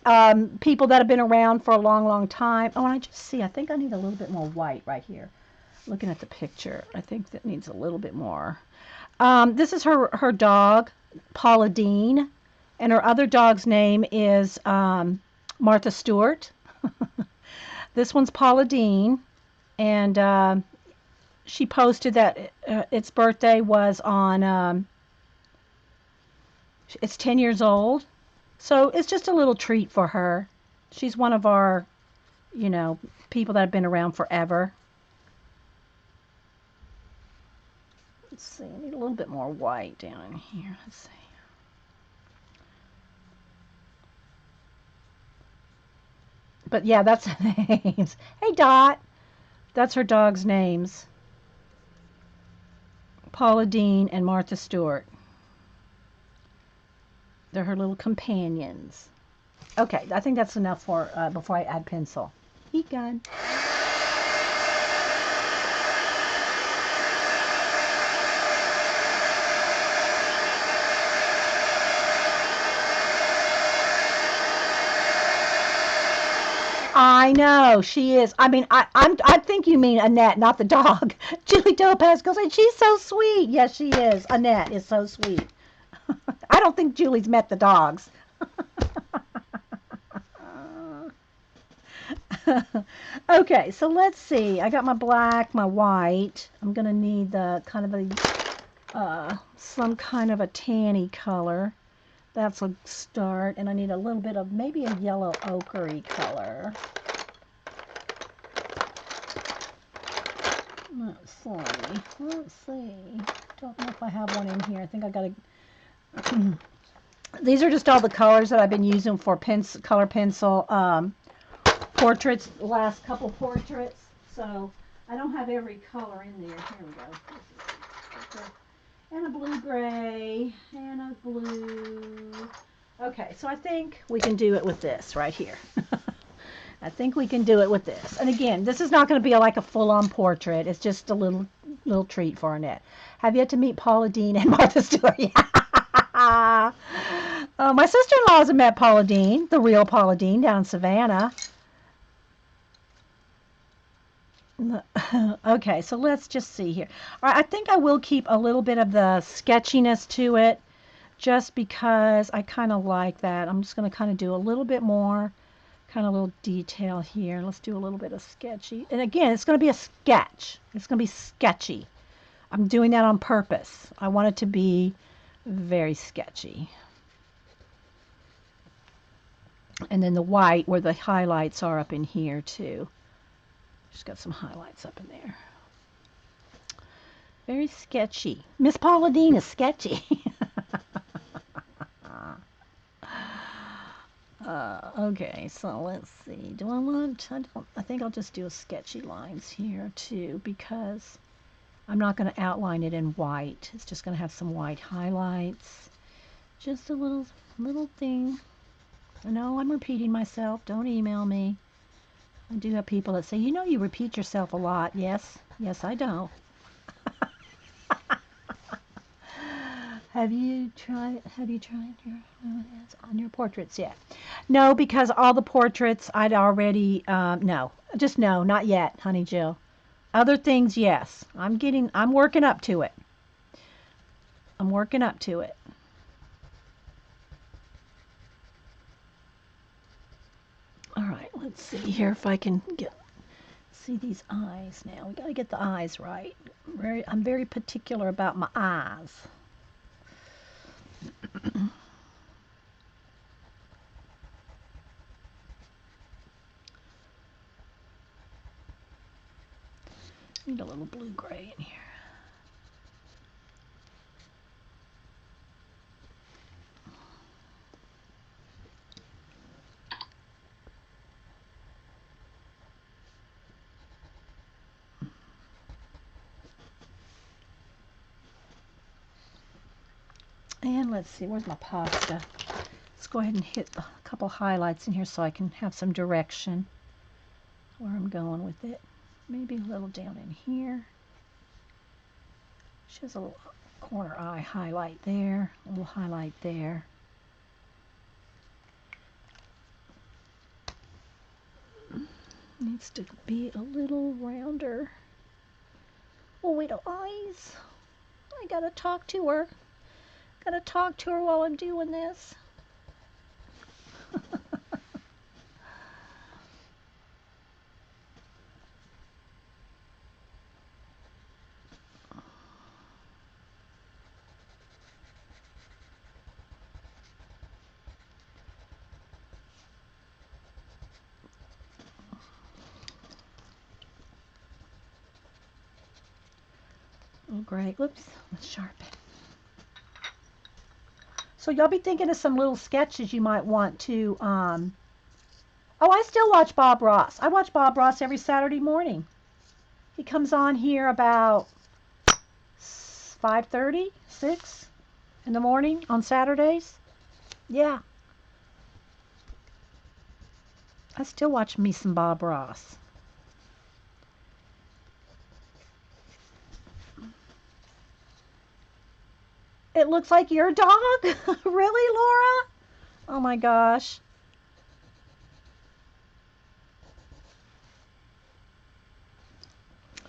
people that have been around for a long, long time. Oh, and I just see, I think I need a little bit more white right here. Looking at the picture, I think that needs a little bit more. This is her dog, Paula Dean. And her other dog's name is Martha Stewart. This one's Paula Dean. And she posted that its birthday was on, it's 10 years old. So it's just a little treat for her. She's one of our, people that have been around forever. Let's see, I need a little bit more white down in here. Let's see. But yeah, that's the names. Hey, Dot. That's her dog's names. Paula Dean and Martha Stewart. They're her little companions. Okay, I think that's enough for before I add pencil. Heat gun. I know she is. I mean, I think you mean Annette, not the dog. Julie Topaz goes, and she's so sweet. Yes, she is. Annette is so sweet. I don't think Julie's met the dogs. Okay, so let's see. I got my black, my white. I'm gonna need the kind of some kind of a tanny color. That's a start, and I need a little bit of maybe a yellow ochre color. Let's see. Let's see. Don't know if I have one in here. I think I got to. These are just all the colors that I've been using for color pencil portraits. The last couple portraits. So I don't have every color in there. Here we go. And a blue gray and a blue. Okay, so I think we can do it with this right here. I think we can do it with this. And again, this is not going to be like a full-on portrait. It's just a little treat for Annette. Have yet to meet Paula Deen and Martha Stewart. My sister-in-law has met Paula Deen, the real Paula Deen, down in Savannah. Okay, so let's just see here. All right, I think I will keep a little bit of the sketchiness to it just because I kind of like that. I'm just going to kind of do a little bit more, kind of little detail here. Let's do a little bit of sketchy. And again, it's going to be a sketch. It's going to be sketchy. I'm doing that on purpose. I want it to be very sketchy. And then the white where the highlights are up in here too. Just got some highlights up in there. Very sketchy. Miss Paula Deen is sketchy. Okay, so let's see. Do I want? I think I'll just do a sketchy lines here too because I'm not going to outline it in white. It's just going to have some white highlights. Just a little thing. I know I'm repeating myself. Don't email me. I do have people that say, you know, you repeat yourself a lot. Yes, I do. Have you tried your on your portraits yet? No, because all the portraits I'd already no. Just no, not yet, honey Jill. Other things, yes. I'm working up to it. I'm working up to it. All right, let's see here if I can see these eyes now. We got to get the eyes right. I'm very particular about my eyes. Need a little blue gray in here. And let's see, where's my pasta? Let's go ahead and hit a couple highlights in here so I can have some direction where I'm going with it. Maybe a little down in here. She has a little corner eye highlight there, a little highlight there. Needs to be a little rounder. Oh, wait, eyes. I gotta talk to her. Gotta talk to her while I'm doing this. Oh, great. Whoops. Let's sharpen. So y'all be thinking of some little sketches you might want to, oh, I still watch Bob Ross. I watch Bob Ross every Saturday morning. He comes on here about 5:30, 6 in the morning on Saturdays. Yeah. I still watch me some Bob Ross. It looks like your dog? Really, Laura? Oh my gosh.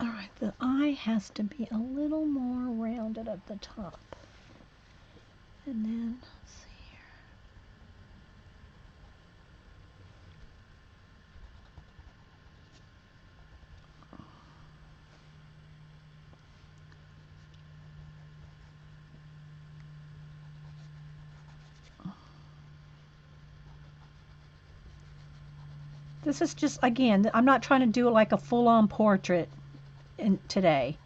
Alright, the eye has to be a little more rounded at the top. And then, let's see here. This is just, again, I'm not trying to do it like a full-on portrait today.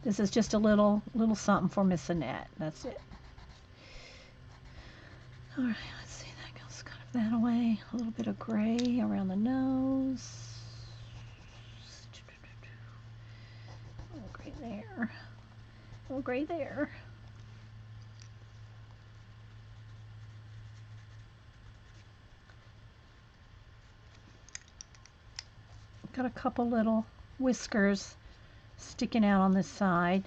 This is just a little something for Miss Annette. That's it. All right, let's see. That goes kind of that way. A little bit of gray around the nose. A little gray there. A little gray there. Got a couple little whiskers sticking out on this side.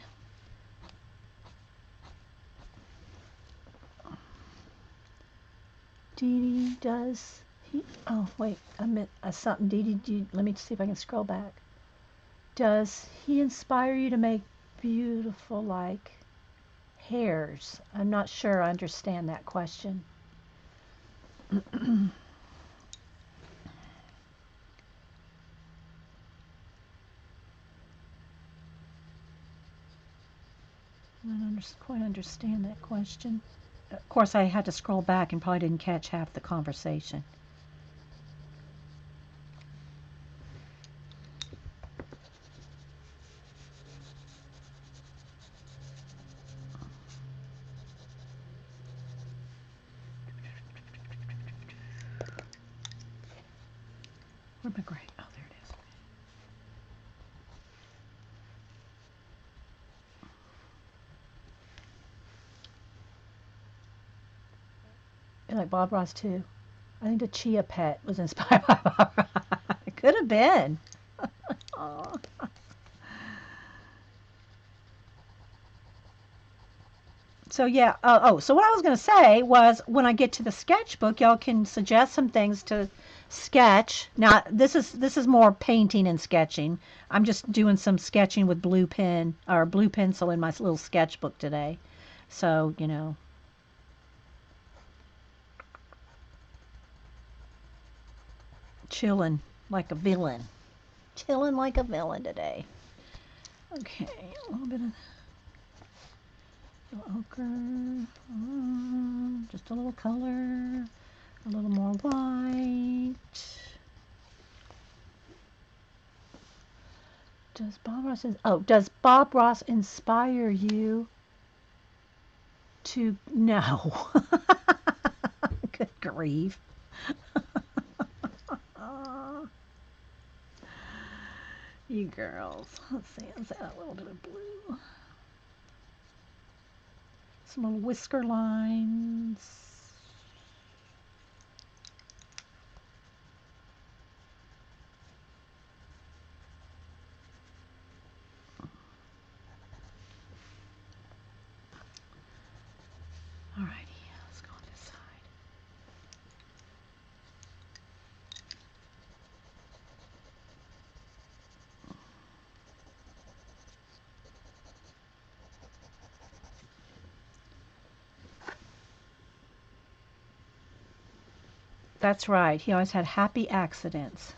Dee Dee, does he? Oh wait, I meant something. Dee Dee, let me see if I can scroll back. Does he inspire you to make beautiful like hairs? I'm not sure I understand that question. I don't quite understand that question. Of course, I had to scroll back and probably didn't catch half the conversation. Where'd my gray? Oh, there it is. I like Bob Ross too. I think the Chia Pet was inspired by Bob Ross. It could have been. So yeah, so what I was going to say was when I get to the sketchbook, y'all can suggest some things to sketch. Now, this is more painting and sketching. I'm just doing some sketching with blue pen or blue pencil in my little sketchbook today. So, you know, chilling like a villain. Chilling like a villain today. Okay, a little bit of ochre, just a little color, a little more white. Does Bob Ross inspire you to no? Good grief. You girls. Let's see, let's add a little bit of blue. Some little whisker lines. Alrighty, let's go on this side. That's right. He always had happy accidents.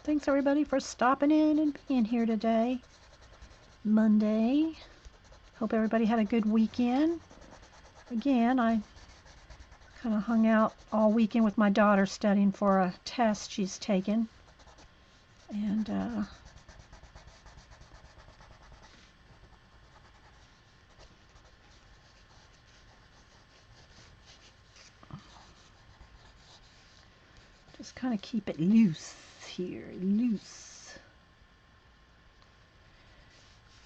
Thanks everybody for stopping in and being here today. Monday. Hope everybody had a good weekend. Again, I kind of hung out all weekend with my daughter studying for a test she's taken. And just kind of keep it loose here, loose.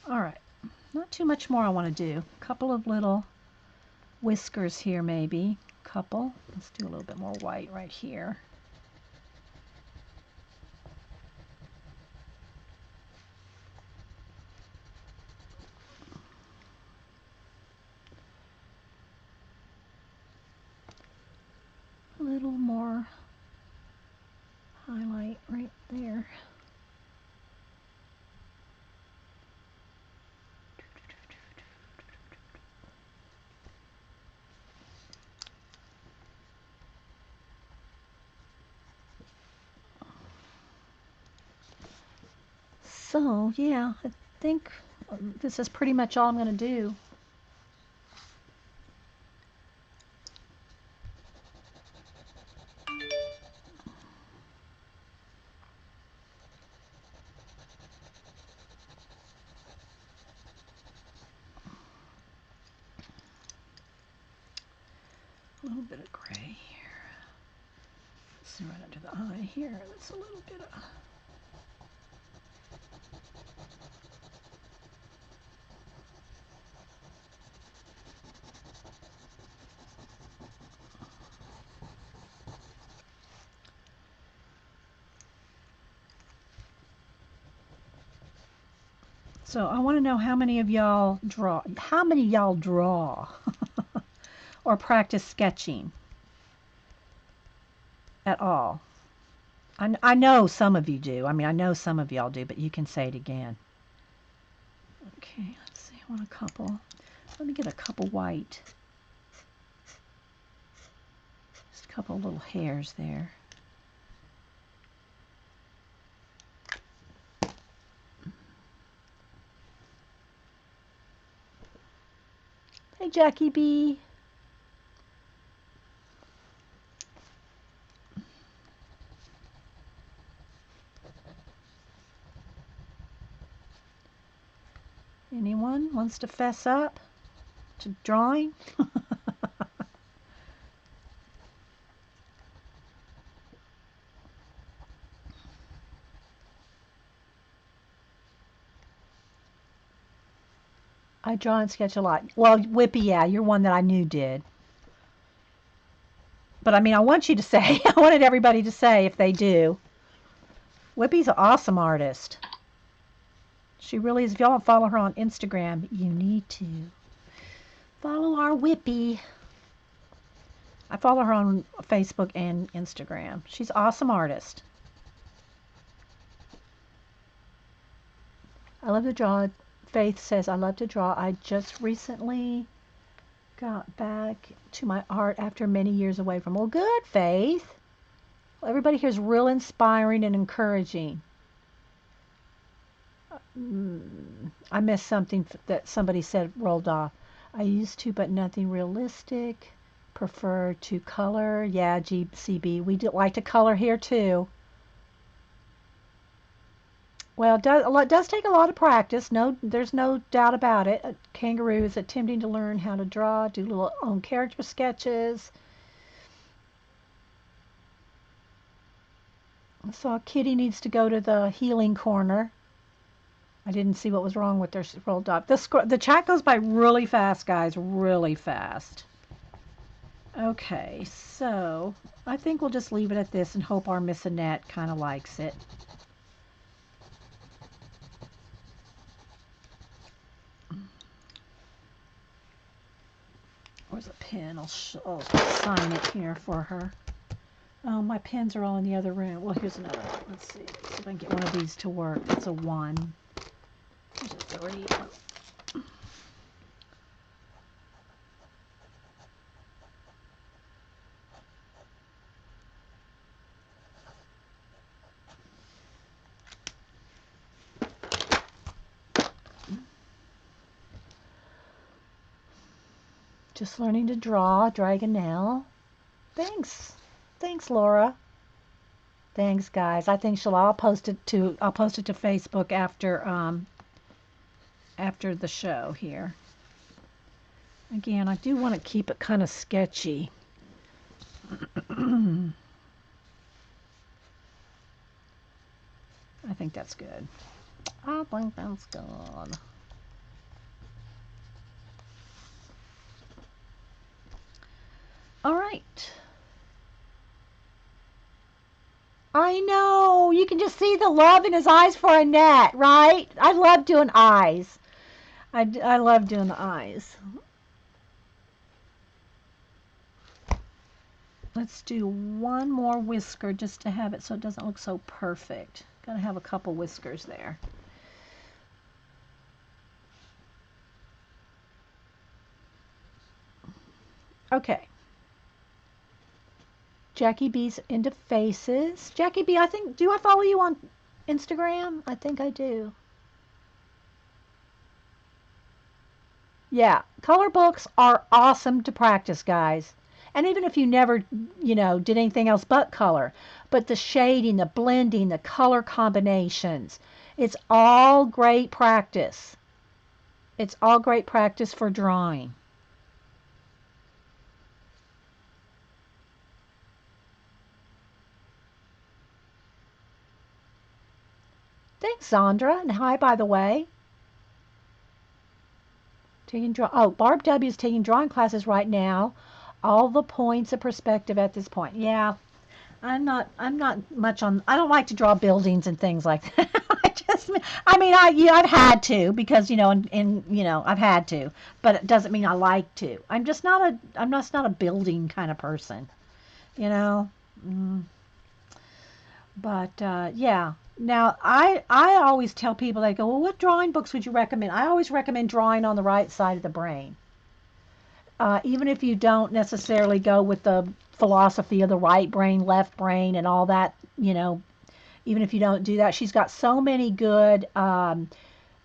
All right, not too much more I want to do. A couple of little whiskers here maybe, couple. Let's do a little bit more white right here. A little more highlight right there. So, yeah, I think this is pretty much all I'm going to do. A little bit of gray here. Let's see right under the eye here. That's a little bit of... So I want to know how many of y'all draw. How many y'all draw or practice sketching at all? I know some of you do. I mean, I know some of y'all do, but you can say it again. Okay, let's see. I want a couple. Let me get a couple white. Just a couple little hairs there. Hey, Jackie B. Anyone wants to fess up to drawing? I draw and sketch a lot. Well, Whippy, yeah, you're one that I knew did. But I mean, I want you to say, I wanted everybody to say if they do. Whippy's an awesome artist. She really is. If y'all don't follow her on Instagram, you need to. Follow our Whippy. I follow her on Facebook and Instagram. She's an awesome artist. I love to draw. Faith says, I love to draw. I just recently got back to my art after many years away from. Well, good, Faith. Well, everybody here is real inspiring and encouraging. I missed something that somebody said rolled off. I used to, but nothing realistic. Prefer to color. Yeah, GCB. We do like to color here too. Well, it does take a lot of practice. No, there's no doubt about it. Kangaroo is attempting to learn how to draw, do little own character sketches. I saw Kitty needs to go to the healing corner. I didn't see what was wrong with their rolled up. The chat goes by really fast, guys, really fast. Okay, so I think we'll just leave it at this and hope our Miss Annette kind of likes it. Where's a pen? I'll sign it here for her. Oh, my pens are all in the other room. Well, here's another one. Let's see if I can get one of these to work. That's a 1. There's a 3. Just learning to draw Dragonelle. Thanks. Thanks, Laura. Thanks, guys. I think I'll post it to Facebook after the show here. Again, I do want to keep it kind of sketchy. I think that's good. I think that's good. All right. I know. You can just see the love in his eyes for Annette, right? I love doing eyes. I love doing the eyes. Let's do one more whisker just to have it so it doesn't look so perfect. Gotta have a couple whiskers there. Okay. Jackie B's into faces. Jackie B, do I follow you on Instagram? I think I do. Yeah, color books are awesome to practice, guys. And even if you never, did anything else but color, but the shading, the blending, the color combinations, it's all great practice. It's all great practice for drawing. Thanks, Zandra. And hi, by the way. Barb W is taking drawing classes right now. All the points of perspective at this point. Yeah, I'm not much on. I don't like to draw buildings and things like that. I've had to because I've had to, but it doesn't mean I like to. I'm just not a building kind of person, you know. Mm. But yeah. Now I always tell people, they go, well, what drawing books would you recommend? I always recommend drawing on the right side of the brain. Even if you don't necessarily go with the philosophy of the right brain, left brain, and all that, even if you don't do that, she's got so many good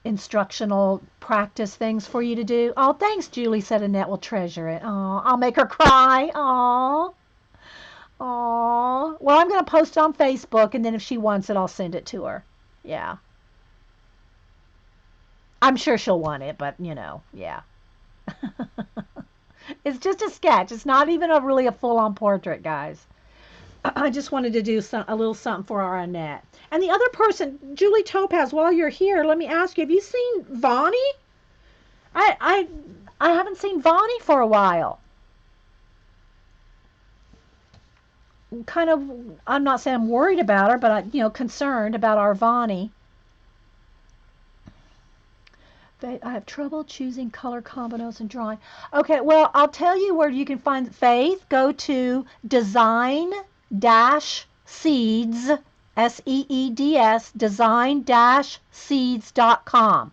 instructional practice things for you to do. Oh, thanks, Julie, said Annette will treasure it. Oh, I'll make her cry. Oh, oh. Well, I'm going to post it on Facebook, and then if she wants it, I'll send it to her. Yeah. I'm sure she'll want it, but, yeah. It's just a sketch. It's not even really a full-on portrait, guys. I just wanted to do a little something for our Annette. And the other person, Julie Topaz, while you're here, let me ask you, have you seen Vonnie? I haven't seen Vonnie for a while. Kind of, I'm not saying I'm worried about her, but concerned about our Vonnie. I have trouble choosing color combos and drawing. Okay, well, I'll tell you where you can find Faith. Go to design-seeds, SEEDS, design-seeds.com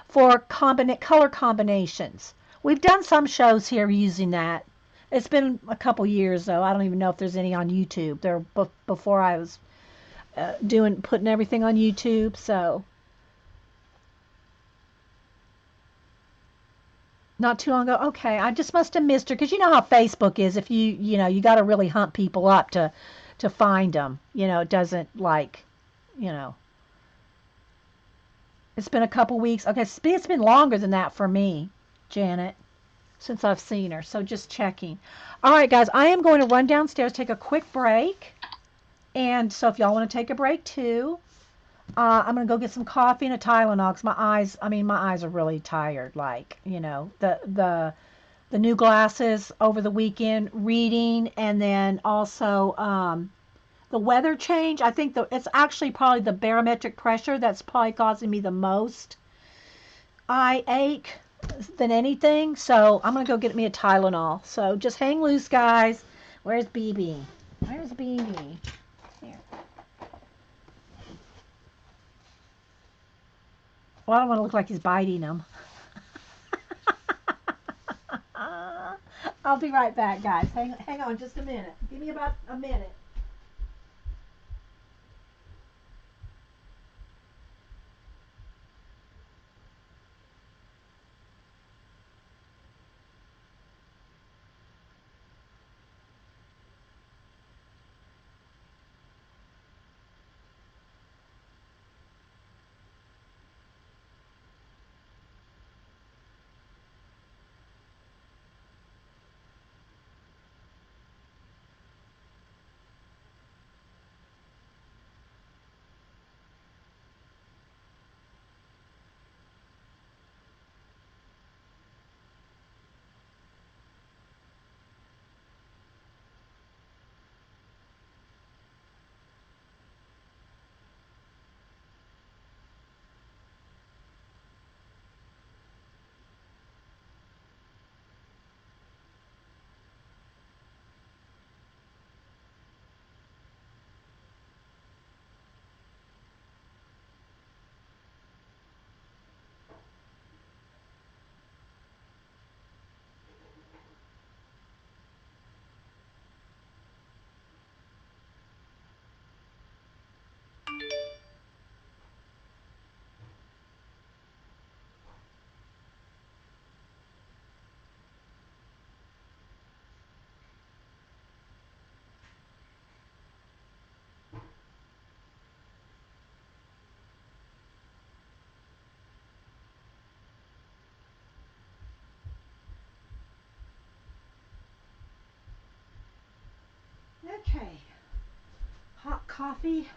for color combinations. We've done some shows here using that. It's been a couple years, though. I don't even know if there's any on YouTube. They're before I was putting everything on YouTube, so... Not too long ago. Okay, I just must have missed her because you know how Facebook is. If you got to really hunt people up to find them. It doesn't you know. It's been a couple weeks. Okay, it's been longer than that for me, Janet, since I've seen her. So just checking. All right, guys, I am going to run downstairs, take a quick break, and so if y'all want to take a break too, I'm gonna go get some coffee and a Tylenol because my eyes are really tired. The new glasses over the weekend, reading, and then also the weather change. I think it's actually probably the barometric pressure that's probably causing me the most eye ache than anything. So I'm gonna go get me a Tylenol. So just hang loose, guys. Where's BB? Where's BB? Here. Well, I don't want to look like he's biting him. I'll be right back, guys. Hang on just a minute. Give me about a minute. coffee.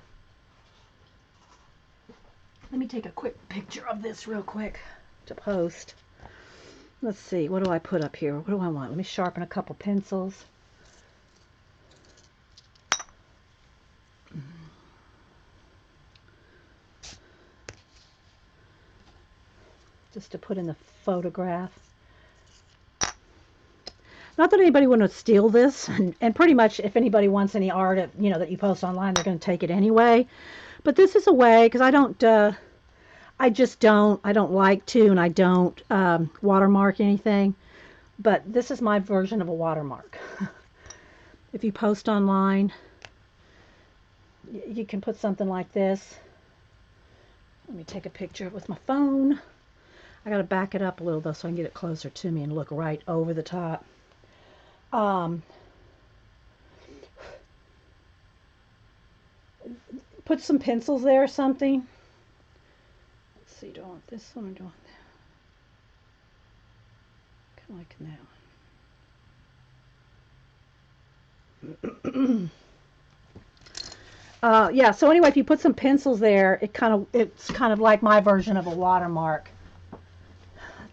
Let me take a quick picture of this real quick to post. Let's see, what do I put up here? What do I want? Let me sharpen a couple pencils. Just to put in the photograph. Not that anybody would steal this, and pretty much if anybody wants any art, that you post online, they're going to take it anyway. But this is a way, because I don't like to, and I don't watermark anything. But this is my version of a watermark. If you post online, you can put something like this. Let me take a picture with my phone. I got to back it up a little though so I can get it closer to me and look right over the top. Put some pencils there or something. Let's see, do I want this one or do I want that? Kind of like that. Yeah, so anyway, if you put some pencils there, it's kind of like my version of a watermark.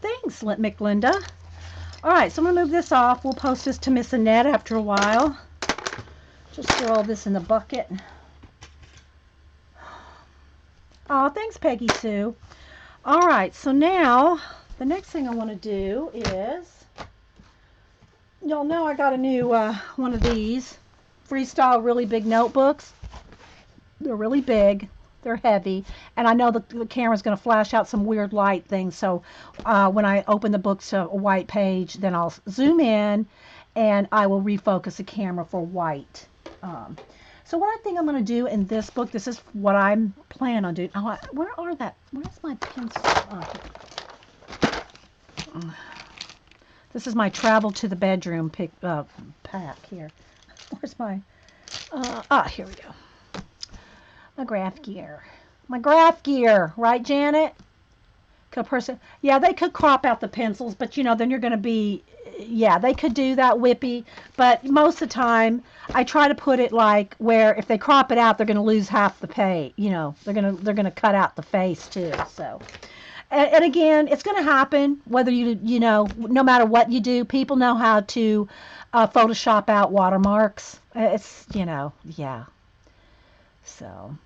Thanks, McLinda. All right, so I'm going to move this off. We'll post this to Miss Annette after a while. Just throw all this in the bucket. Oh, thanks, Peggy Sue. All right, so now the next thing I want to do is, y'all know I got a new one of these freestyle really big notebooks. They're really big. They're heavy, and I know the camera's going to flash out some weird light things, so when I open the book to a white page, then I'll zoom in, and I will refocus the camera for white. So what I think I'm going to do in this book, this is what I'm planning on doing. Oh, where's my pencil? This is my travel to the bedroom pack here. Where's my, here we go. My graph gear. Right, Janet? Yeah, they could crop out the pencils, but then you're going to be, yeah, they could do that, Whippy. But most of the time, I try to put it like where if they crop it out, they're going to lose half the pay. They're going to cut out the face too. So, and again, it's going to happen whether no matter what you do. People know how to Photoshop out watermarks. It's yeah. So.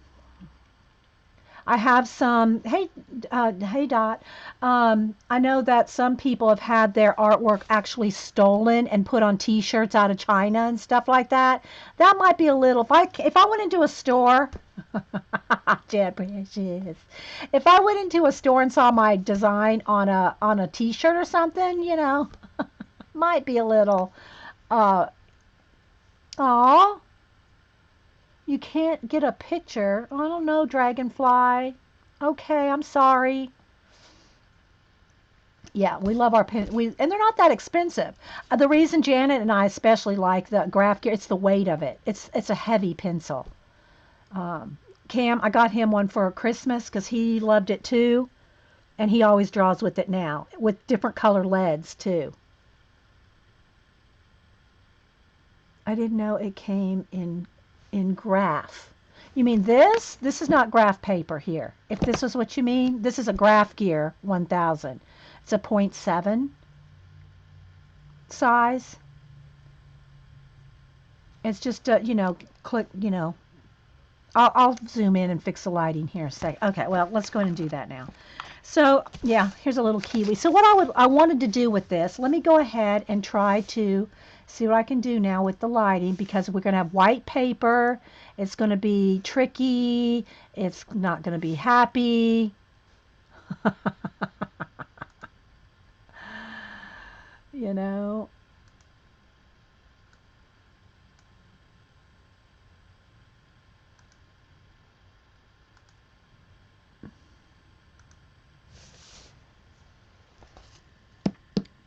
I have some, hey Dot, I know that some people have had their artwork actually stolen and put on t-shirts out of China and stuff like that. That might be a little, if I went into a store, Jan Precious, if I went into a store and saw my design on a t-shirt or something, might be a little, aw. You can't get a picture. I don't know, Dragonfly. Okay, I'm sorry. Yeah, we love our pen. And they're not that expensive. The reason Janet and I especially like the graph gear, it's the weight of it. It's a heavy pencil. Cam, I got him one for Christmas because he loved it too, and he always draws with it now, with different color leads too. I didn't know it came in graph. You mean this? This is not graph paper here. If this is what you mean, this is a graph gear 1000. It's a 0.7 size. It's just click, I'll zoom in and fix the lighting here a second. Okay, well, let's go ahead and do that now. So, yeah, here's a little kiwi. So what I wanted to do with this, let me go ahead and try to see what I can do now with the lighting, because we're going to have white paper. It's going to be tricky. It's not going to be happy.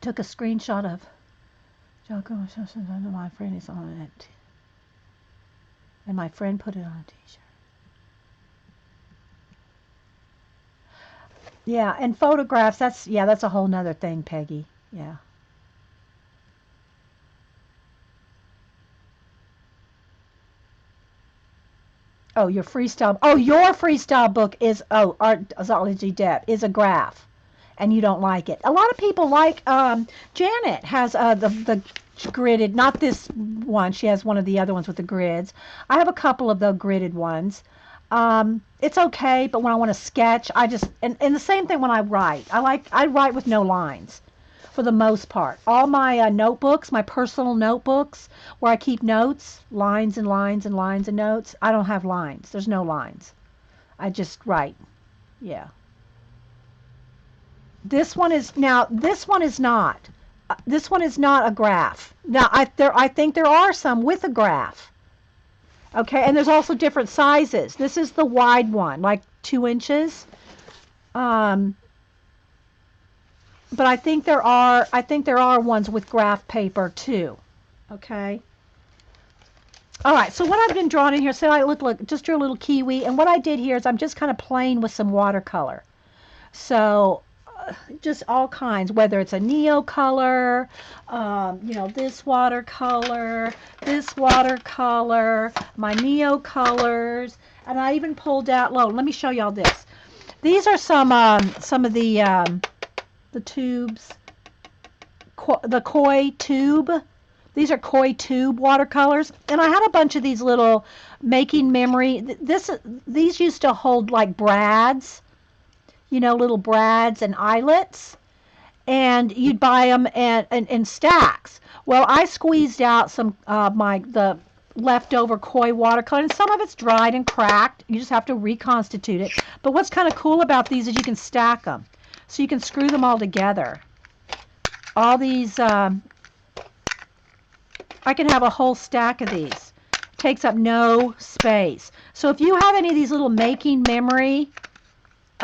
Took a screenshot of Jocko, my friend is on it. And my friend put it on a t-shirt. Yeah, and photographs, that's a whole nother thing, Peggy. Yeah. Oh, your freestyle. Oh, your freestyle book is, oh, Artology Depth is a graph, and you don't like it. A lot of people like, Janet has the gridded, not this one. She has one of the other ones with the grids. I have a couple of the gridded ones. It's okay, but when I want to sketch, and the same thing when I write. I write with no lines for the most part. All my notebooks, my personal notebooks, where I keep notes, lines and lines and lines and notes, I don't have lines. There's no lines. I just write. Yeah. This one is now. This one is not. This one is not a graph. Now, I think there are some with a graph. Okay, and there's also different sizes. This is the wide one, like 2 inches. Um, but I think there are ones with graph paper too. Okay. All right. So what I've been drawing in here, so I look, just drew a little kiwi, and what I did here is I'm just kind of playing with some watercolor. So just all kinds, whether it's a neo color, this watercolor, my neo colors, and I even pulled out. Let me show y'all this. These are some of the tubes, the koi tube. These are koi tube watercolors, and I had a bunch of these little making memory. These used to hold like brads, little brads and eyelets, and you'd buy them in stacks. Well, I squeezed out some the leftover koi watercolor, and some of it's dried and cracked. You just have to reconstitute it. But what's kind of cool about these is you can stack them, so you can screw them all together. All these, I can have a whole stack of these. Takes up no space. So if you have any of these little making memory,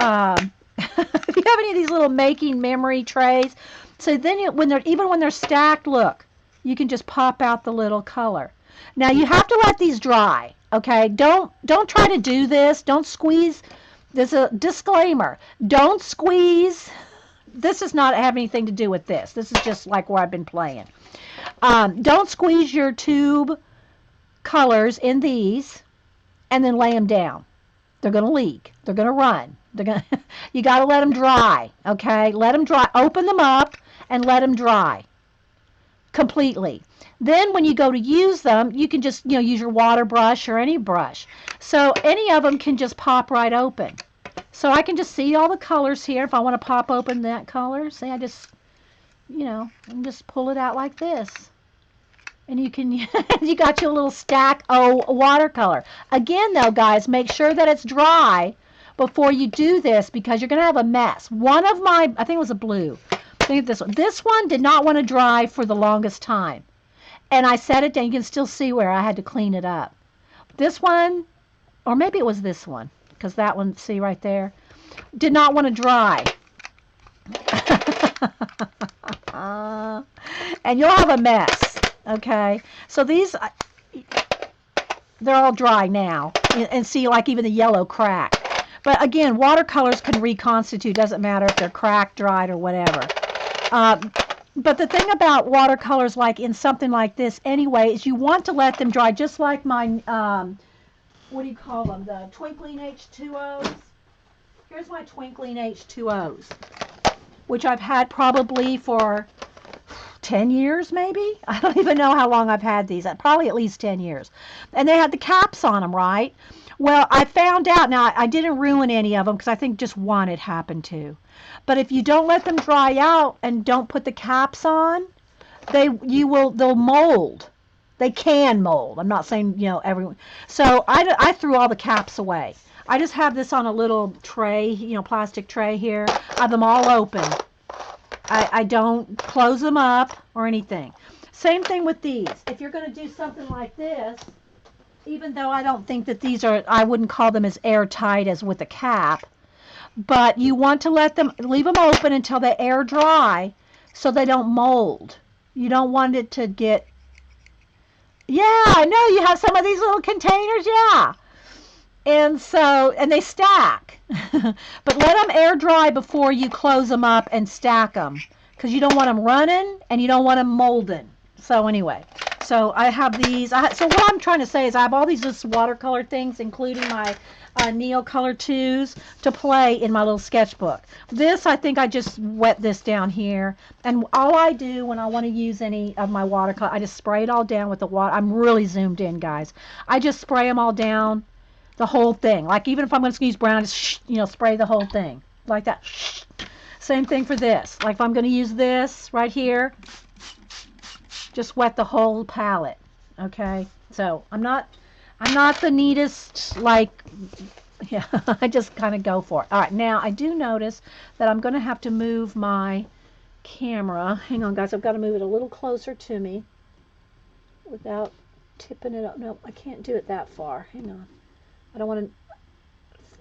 if you have any of these little making memory trays, so then even when they're stacked, look, you can just pop out the little color. Now you have to let these dry. Okay, don't try to do this. Don't squeeze. There's a disclaimer. Don't squeeze. This does not have anything to do with this. This is just like where I've been playing. Don't squeeze your tube colors in these and then lay them down. They're going to leak. They're going to run. You got to let them dry, okay? Let them dry. Open them up and let them dry completely. Then when you go to use them, you can just, use your water brush or any brush. So any of them can just pop right open. So I can just see all the colors here. If I want to pop open that color, see, I just, and just pull it out like this. And you can, you got your little stack of watercolor. Again, though, guys, make sure that it's dry before you do this, because you're going to have a mess. One of my, I think it was a blue. I think this one. This one did not want to dry for the longest time. And I set it down. You can still see where I had to clean it up. This one, or maybe it was this one, because that one, see right there, did not want to dry. And you'll have a mess. Okay, so these, they're all dry now, and see, like even the yellow crack. But again, watercolors can reconstitute. Doesn't matter if they're cracked, dried, or whatever. But the thing about watercolors, like in something like this anyway, is you want to let them dry, just like my, what do you call them, the twinkling H2Os. Here's my twinkling H2Os, which I've had probably for 10 years maybe. I don't even know how long I've had these. Probably at least 10 years. And they had the caps on them, right? Well, I found out, now I didn't ruin any of them because I think just one had happened to. But if you don't let them dry out and don't put the caps on, they'll mold. They can mold. I'm not saying, everyone. So I threw all the caps away. I just have this on a little tray, plastic tray here. I have them all open. I don't close them up or anything. Same thing with these. If you're going to do something like this, even though I don't think that these are, I wouldn't call them as airtight as with a cap, but you want to leave them open until the air dry so they don't mold. You don't want it to get, yeah, I know you have some of these little containers, yeah. And they stack. But let them air dry before you close them up and stack them, because you don't want them running and you don't want them molding. So anyway, So I have these. So what I'm trying to say is I have all these just watercolor things, including my Neocolor 2s to play in my little sketchbook. This, I think I just wet this down here. And all I do when I want to use any of my watercolor, I just spray it all down with the water. I'm really zoomed in, guys. I just spray them all down, the whole thing. Like even if I'm going to use brown, just, spray the whole thing. Like that. Same thing for this. Like if I'm going to use this right here, just wet the whole palette. Okay? So I'm not the neatest, like, yeah, I just kind of go for it. All right, now I do notice that I'm going to have to move my camera. Hang on, guys. I've got to move it a little closer to me without tipping it up. No, I can't do it that far. Hang on. I don't want to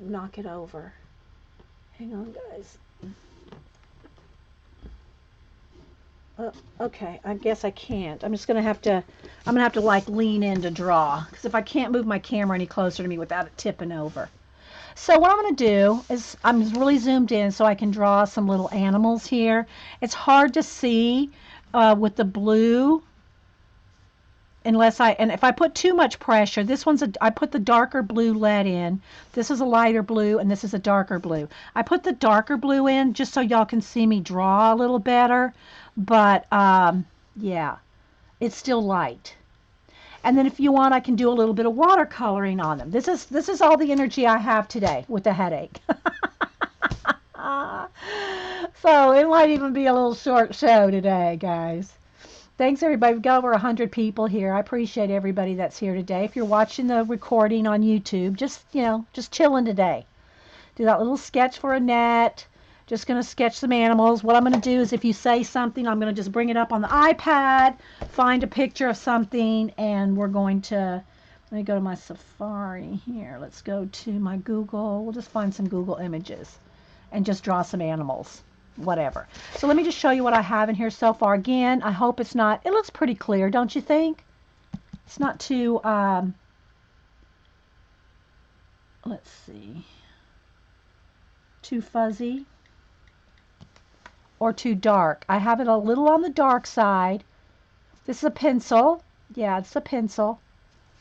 knock it over. Hang on, guys. Okay, I guess I can't. I'm going to have to like lean in to draw, because if I can't move my camera any closer to me without it tipping over. So what I'm going to do is I'm really zoomed in so I can draw some little animals here. It's hard to see with the blue and if I put too much pressure, I put the darker blue lead in. This is a lighter blue and this is a darker blue. I put the darker blue in just so y'all can see me draw a little better, but yeah, it's still light. And then if you want, I can do a little bit of watercoloring on them. This is all the energy I have today with the headache. So it might even be a little short show today, guys. Thanks, everybody. We've got over 100 people here. I appreciate everybody that's here today. If you're watching the recording on YouTube, just chilling today. Do that little sketch for Annette. Just going to sketch some animals. What I'm going to do is if you say something, I'm going to just bring it up on the iPad, find a picture of something, and we're going to, let me go to my Safari here. Let's go to my Google. We'll just find some Google images and just draw some animals. Whatever. So let me just show you what I have in here so far. Again, I hope it looks pretty clear, don't you think? It's not too, let's see, too fuzzy or too dark. I have it a little on the dark side. This is a pencil. Yeah, it's a pencil.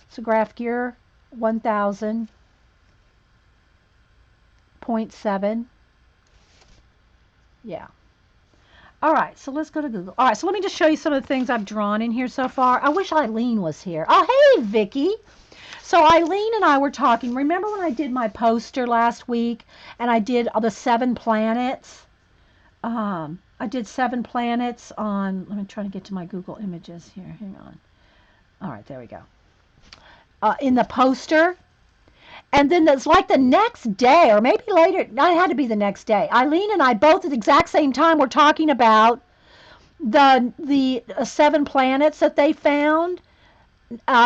It's a Graph Gear 1000.7. Yeah. All right, so let's go to Google. All right, so let me just show you some of the things I've drawn in here so far. I wish Eileen was here. Oh, hey, Vicky. So Eileen and I were talking. Remember when I did my poster last week and I did the 7 planets? I did 7 planets on, let me try to get to my Google images here. Hang on. All right, there we go. In the poster. And then it's like the next day, or maybe later, it had to be the next day. Eileen and I both at the exact same time were talking about the 7 planets that they found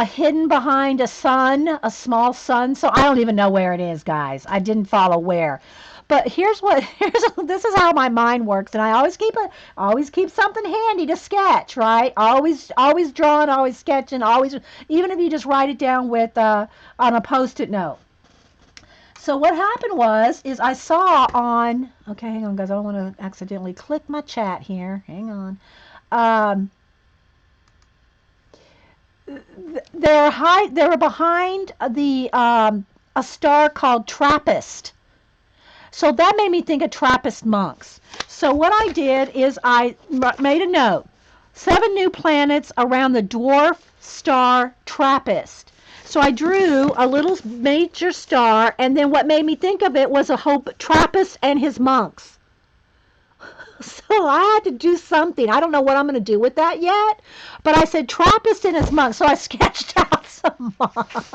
hidden behind a sun, a small sun. So I don't even know where it is, guys. I didn't follow where. But this is how my mind works, and I always keep something handy to sketch, right? Always drawing, always sketching, even if you just write it down with on a Post-it note. So what happened is I saw on, okay, hang on, guys, I don't want to accidentally click my chat here. Hang on. They were behind a star called Trappist. So that made me think of Trappist monks. So what I did is I made a note. 7 new planets around the dwarf star Trappist. So I drew a little major star, and then what made me think of it was a whole Trappist and his monks. So I had to do something. I don't know what I'm going to do with that yet, but I said Trappist and his monks, so I sketched out some monks.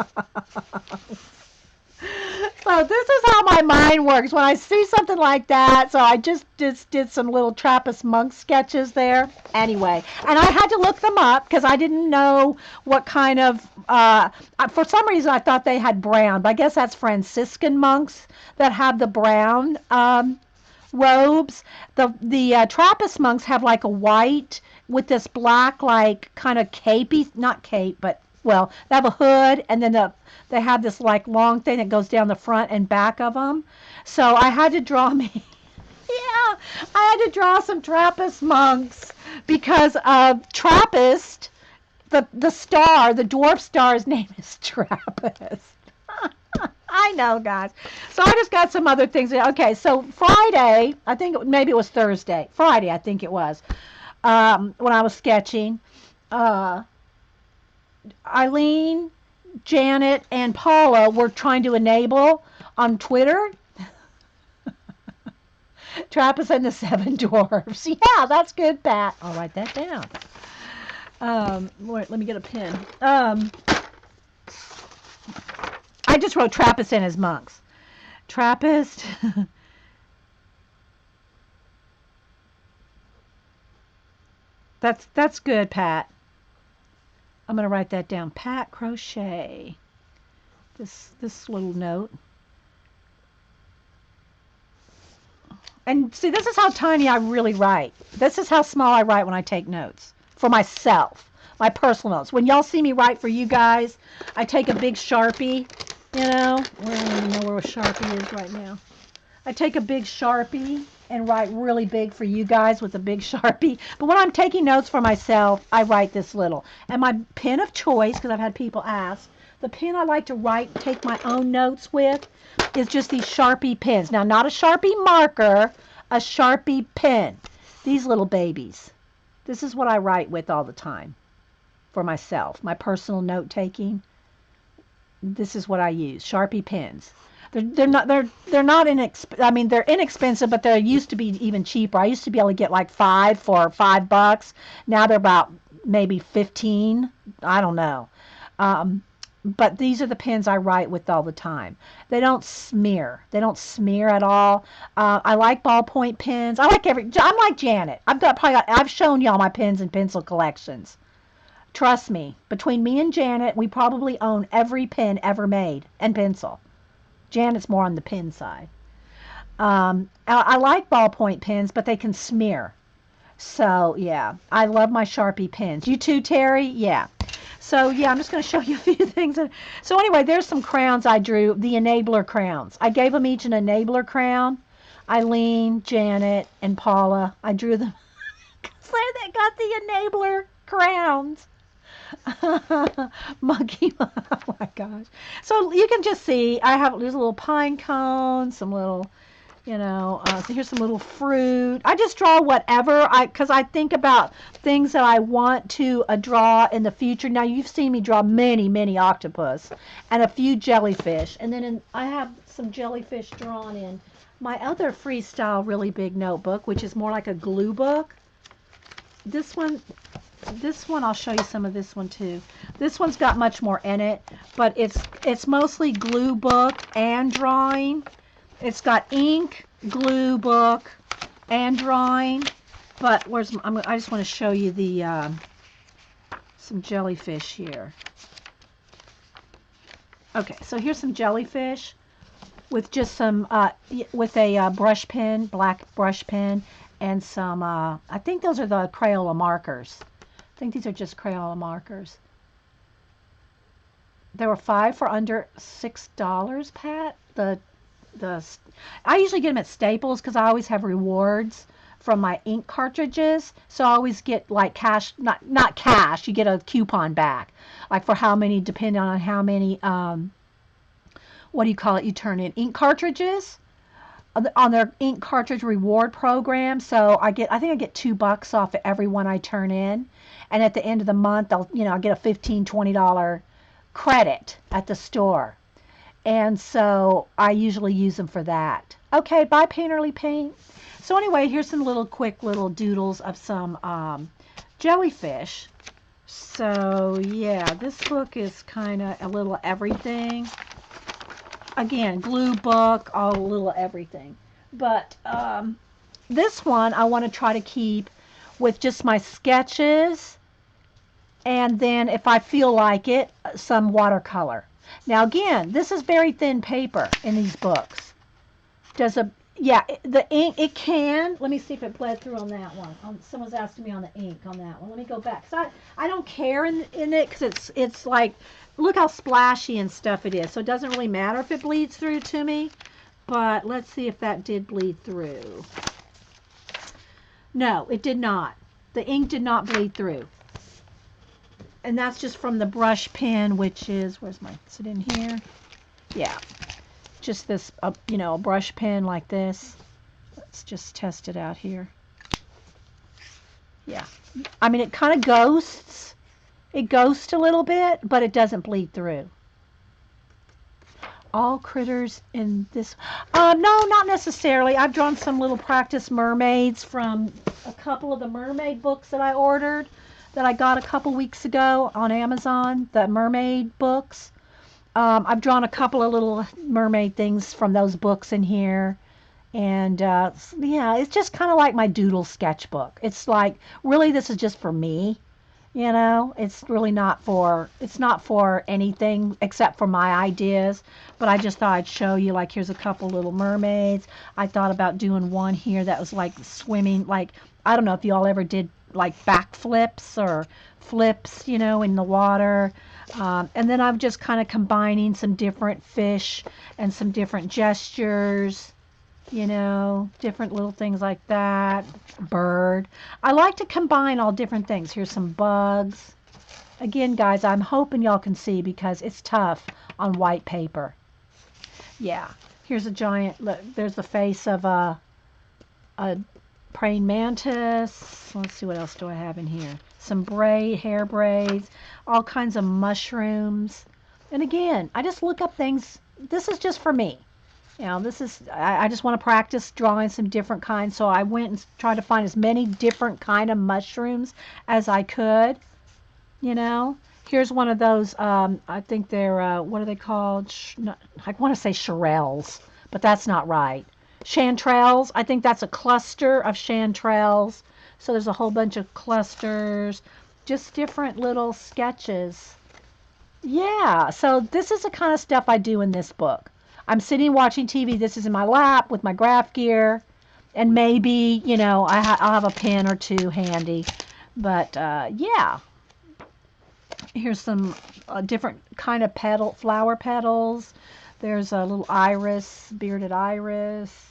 So this is how my mind works when I see something like that. So I just did some little Trappist monk sketches there. Anyway, and I had to look them up because I didn't know what kind of, for some reason I thought they had brown, but I guess that's Franciscan monks that have the brown robes. The Trappist monks have like a white with this black, like kind of capey, not cape, but well, they have a hood, and then they have this like long thing that goes down the front and back of them. So I had to draw me, yeah, I had to draw some Trappist monks because Trappist, the star, the dwarf star's name is Trappist. I know, guys. So I just got some other things. Okay, so Friday, I think maybe it was Thursday. Friday, I think it was. When I was sketching, uh, Eileen, Janet, and Paula were trying to enable on Twitter Trappist and the Seven Dwarfs. Yeah, that's good, Pat. I'll write that down. Wait, let me get a pen. I just wrote Trappist and his monks. Trappist. That's good, Pat. I'm gonna write that down. Pat Crochet. This little note. And see, this is how tiny I really write. This is how small I write when I take notes for myself, my personal notes. When y'all see me write for you guys, I take a big Sharpie, you know. I don't even know where a Sharpie is right now. I take a big Sharpie and write really big for you guys with a big Sharpie. But when I'm taking notes for myself, I write this little. And my pen of choice, because I've had people ask, the pen I like to take my own notes with is just these Sharpie pens. Now, not a Sharpie marker, a Sharpie pen. These little babies. This is what I write with all the time for myself. My personal note taking. This is what I use. Sharpie pens. They're not I mean, they're inexpensive, but they used to be even cheaper. I used to be able to get like 5 for $5. Now they're about maybe 15. I don't know. But these are the pens I write with all the time. They don't smear. They don't smear at all. I like ballpoint pens. I'm like Janet. I've shown y'all my pens and pencil collections. Trust me, between me and Janet, we probably own every pen ever made and pencil. Janet's more on the pen side. I like ballpoint pens, but they can smear. So, yeah, I love my Sharpie pens. You too, Terry? Yeah. So, yeah, I'm just going to show you a few things. So, anyway, there's some crowns I drew, the enabler crowns. I gave them each an enabler crown. Eileen, Janet, and Paula. I drew them because they got the enabler crowns. Monkey, oh my gosh. So you can just see, there's a little pine cone, some little, so here's some little fruit. I just draw whatever, because I think about things that I want to draw in the future. Now, you've seen me draw many, many octopus and a few jellyfish. And then I have some jellyfish drawn in my other freestyle really big notebook, which is more like a glue book. This one, I'll show you some of this one too. This one's got much more in it, but it's mostly glue book and drawing. It's got ink, glue book, and drawing. But I just want to show you the some jellyfish here. Okay, so here's some jellyfish with just some with a brush pen, black brush pen, and some I think those are the Crayola markers. I think these are just Crayola markers. There were 5 for under $6, Pat. I usually get them at Staples because I always have rewards from my ink cartridges. So I always get like cash, not cash. You get a coupon back, like for how many, depending on how many. What do you call it? You turn in ink cartridges on their ink cartridge reward program. So I think I get $2 off of every one I turn in. And at the end of the month, I'll get a $15, $20 credit at the store. And so I usually use them for that. Okay, bye Painterly Paint. So anyway, here's some quick little doodles of some jellyfish. So yeah, this book is kind of a little everything. Again, glue book, a little everything. But this one I want to try to keep with just my sketches, and then if I feel like it, some watercolor. Now again, this is very thin paper in these books. The ink, it can, let me see if it bled through on that one. Someone's asking me on the ink on that one. Let me go back. So I don't care in it because it's like, look how splashy and stuff it is. So it doesn't really matter if it bleeds through to me. But let's see if that did bleed through. No, it did not. The ink did not bleed through. And that's just from the brush pen, which is, is it in here? Yeah, just this, you know, a brush pen like this. Let's just test it out here. Yeah, I mean, it kind of ghosts. It ghosts a little bit, but it doesn't bleed through. All critters in this. No, not necessarily. I've drawn some little practice mermaids from a couple of the mermaid books that I ordered that I got a couple weeks ago on Amazon, the mermaid books. I've drawn a couple of little mermaid things from those books in here. And yeah, it's just kind of like my doodle sketchbook. It's like, really, this is just for me. You know, it's really it's not for anything except for my ideas. But I just thought I'd show you, like, here's a couple little mermaids. I thought about doing one here that was like swimming, like, I don't know if you all ever did like backflips or flips, you know, in the water. And then I'm just kind of combining some different fish and some different gestures, you know, different little things like that. Bird. I like to combine all different things. Here's some bugs. Again, guys, I'm hoping y'all can see because it's tough on white paper. Yeah. Here's a giant, look, there's the face of a praying mantis. Let's see, what else do I have in here? Some hair braids, all kinds of mushrooms. And again, I just look up things. This is just for me. You know, I just want to practice drawing some different kinds. So I went and tried to find as many different kind of mushrooms as I could, you know. Here's one of those, I think they're, what are they called? I want to say chorelles, but that's not right. Chanterelles, I think that's a cluster of chanterelles. So there's a whole bunch of clusters, just different little sketches. Yeah, so this is the kind of stuff I do in this book. I'm sitting watching TV. This is in my lap with my graph gear, and maybe, you know, I'll have a pen or two handy. But yeah, here's some different kind of flower petals. There's a little iris, bearded iris.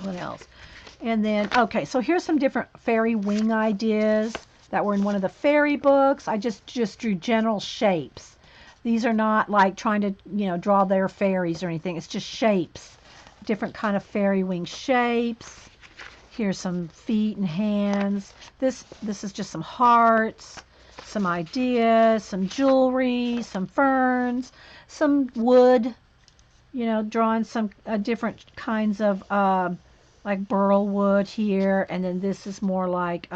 What else? And then, okay, so here's some different fairy wing ideas that were in one of the fairy books. I just drew general shapes. These are not like trying to, you know, draw their fairies or anything. It's just shapes, different kind of fairy wing shapes. Here's some feet and hands. This is just some hearts, some ideas, some jewelry, some ferns, some wood, you know, drawing some different kinds of like burl wood here, and then this is more like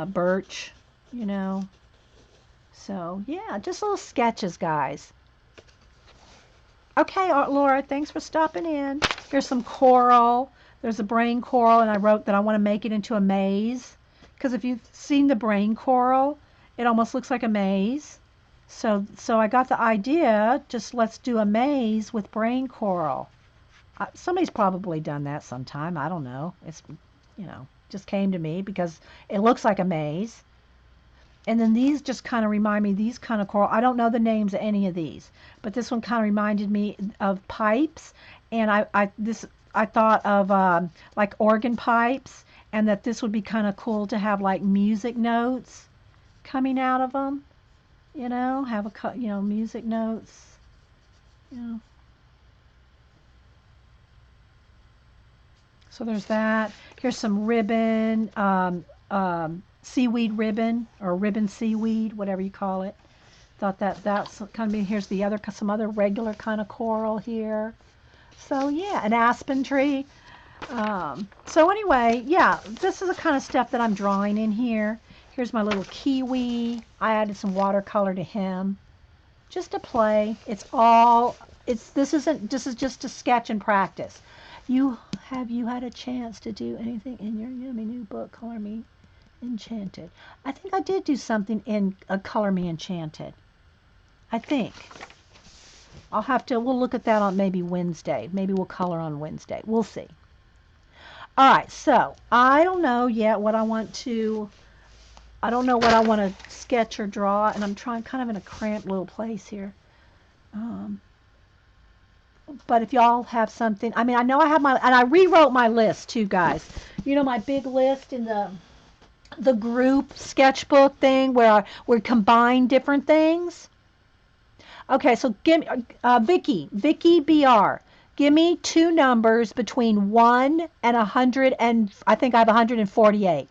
birch, you know. So yeah, just little sketches, guys. Okay, Laura, thanks for stopping in. Here's some coral. There's a brain coral, and I wrote that I want to make it into a maze. Because if you've seen the brain coral, it almost looks like a maze. So I got the idea, just let's do a maze with brain coral. Somebody's probably done that sometime. I don't know. It's, you know, just came to me because it looks like a maze. And then these just kind of remind me, these kind of coral, I don't know the names of any of these, but this one kind of reminded me of pipes. And I thought of like organ pipes, and that this would be kind of cool to have like music notes coming out of them, you know, have you know, music notes, you know. So there's that. Here's some ribbon, seaweed ribbon, or ribbon seaweed, whatever you call it. Thought that's kind of, here's some other regular kind of coral here. So yeah, an aspen tree. So anyway, yeah, this is the kind of stuff that I'm drawing in here. Here's my little kiwi. I added some watercolor to him, just to play. This is just a sketch and practice. Have you had a chance to do anything in your yummy new book, Color Me Enchanted? I think I did do something in Color Me Enchanted. I think. We'll look at that on maybe Wednesday. Maybe we'll color on Wednesday. We'll see. All right, so I don't know yet what I want to sketch or draw, and I'm trying kind of in a cramped little place here. But if y'all have something, I mean, I know I have and I rewrote my list too, guys. You know, my big list in the the group sketchbook thing where we combine different things? Okay, so give me, Vicky BR. Give me two numbers between 1 and 100, and I think I have 148.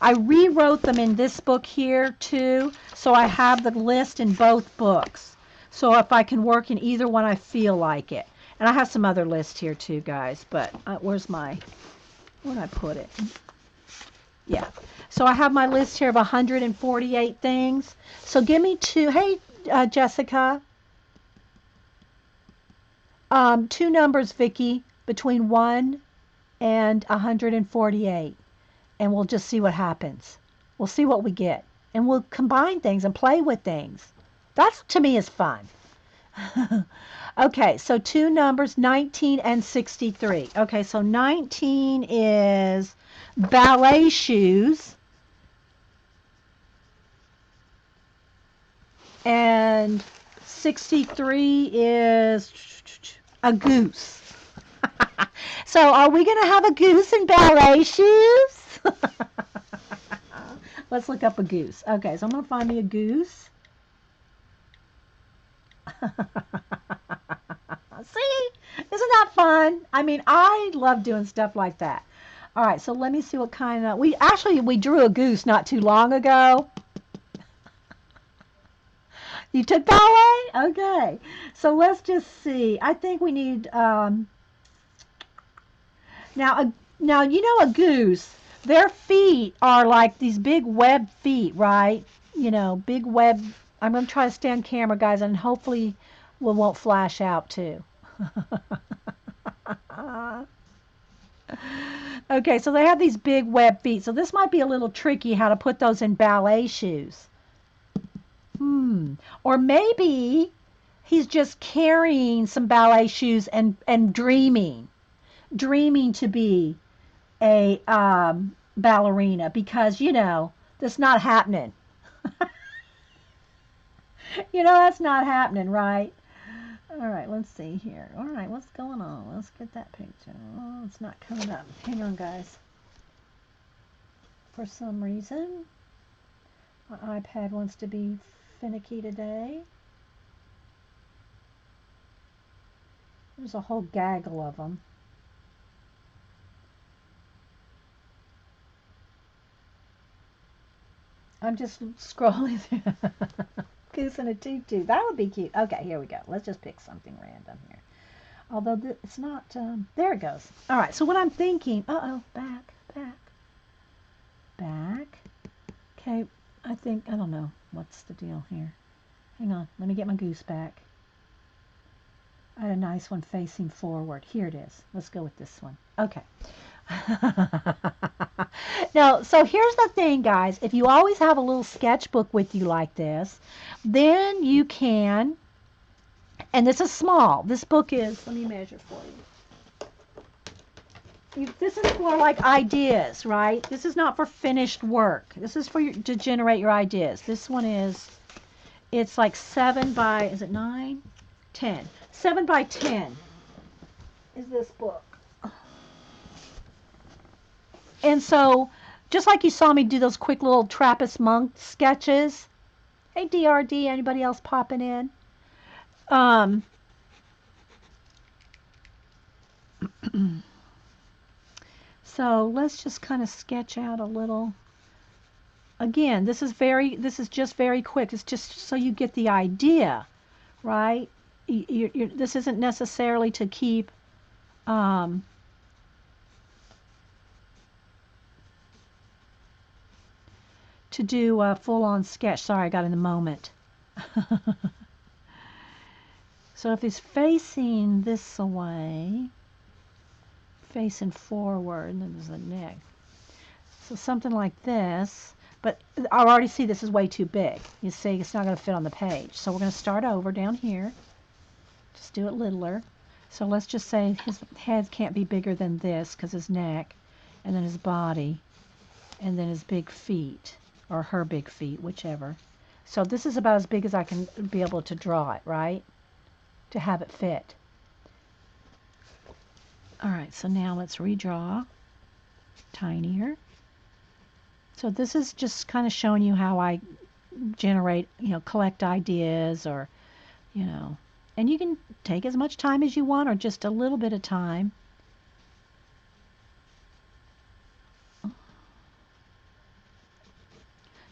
I rewrote them in this book here too, so I have the list in both books. So if I can work in either one, I feel like it. And I have some other lists here too, guys, but where'd I put it? Yeah. So I have my list here of 148 things. So give me two. Hey, Jessica. Two numbers, Vicky, between 1 and 148. And we'll just see what happens. We'll see what we get. And we'll combine things and play with things. That, to me, is fun. Okay, so two numbers, 19 and 63. Okay, so 19 is ballet shoes. And 63 is a goose. So are we going to have a goose in ballet shoes? Let's look up a goose. Okay, so I'm going to find me a goose. See? Isn't that fun? I mean, I love doing stuff like that. All right, so let me see what kind of... we drew a goose not too long ago. You took ballet? Okay. So let's just see. I think we need... Now, you know a goose, their feet are like these big web feet, right? You know, big web. I'm going to try to stay on camera, guys, and hopefully we won't flash out too. Okay, so they have these big web feet. So this might be a little tricky how to put those in ballet shoes. Or maybe he's just carrying some ballet shoes and dreaming to be a ballerina because, that's not happening. That's not happening, right? All right, let's see here. All right, what's going on? Let's get that picture. Oh, it's not coming up. Hang on, guys. For some reason, my iPad wants to be finicky today. There's a whole gaggle of them. I'm just scrolling through. Goose and a tutu. That would be cute. Okay, here we go. Let's just pick something random here. Although it's not, there it goes. All right, so what I'm thinking, back. Okay, I don't know. What's the deal here? Hang on, let me get my goose back. I had a nice one facing forward. Here it is. Let's go with this one. Okay. Now, so here's the thing, guys. If you always have a little sketchbook with you like this, then you can, and this is small. This book is, let me measure for you. This is for like ideas, right? This is not for finished work. This is for to generate your ideas. This one it's like 7 by, is it 9? 10. 7 by 10 is this book. And so, just like you saw me do those quick little Trappist monk sketches. Hey, DRD, anybody else popping in? So let's just kind of sketch out a little. Again, this is just very quick. It's just so you get the idea, right? This isn't necessarily to keep to do a full-on sketch. Sorry, I got in the moment. So if he's facing this away, facing forward, and then there's the neck. So something like this, but I already see this is way too big. You see, it's not going to fit on the page. So we're going to start over down here. Just do it littler. So let's just say his head can't be bigger than this because his neck, and then his body, and then his big feet, or her big feet, whichever. So this is about as big as I can be able to draw it, right? To have it fit. All right, so now let's redraw tinier. So this is just kind of showing you how I generate, collect ideas, or, and you can take as much time as you want or just a little bit of time.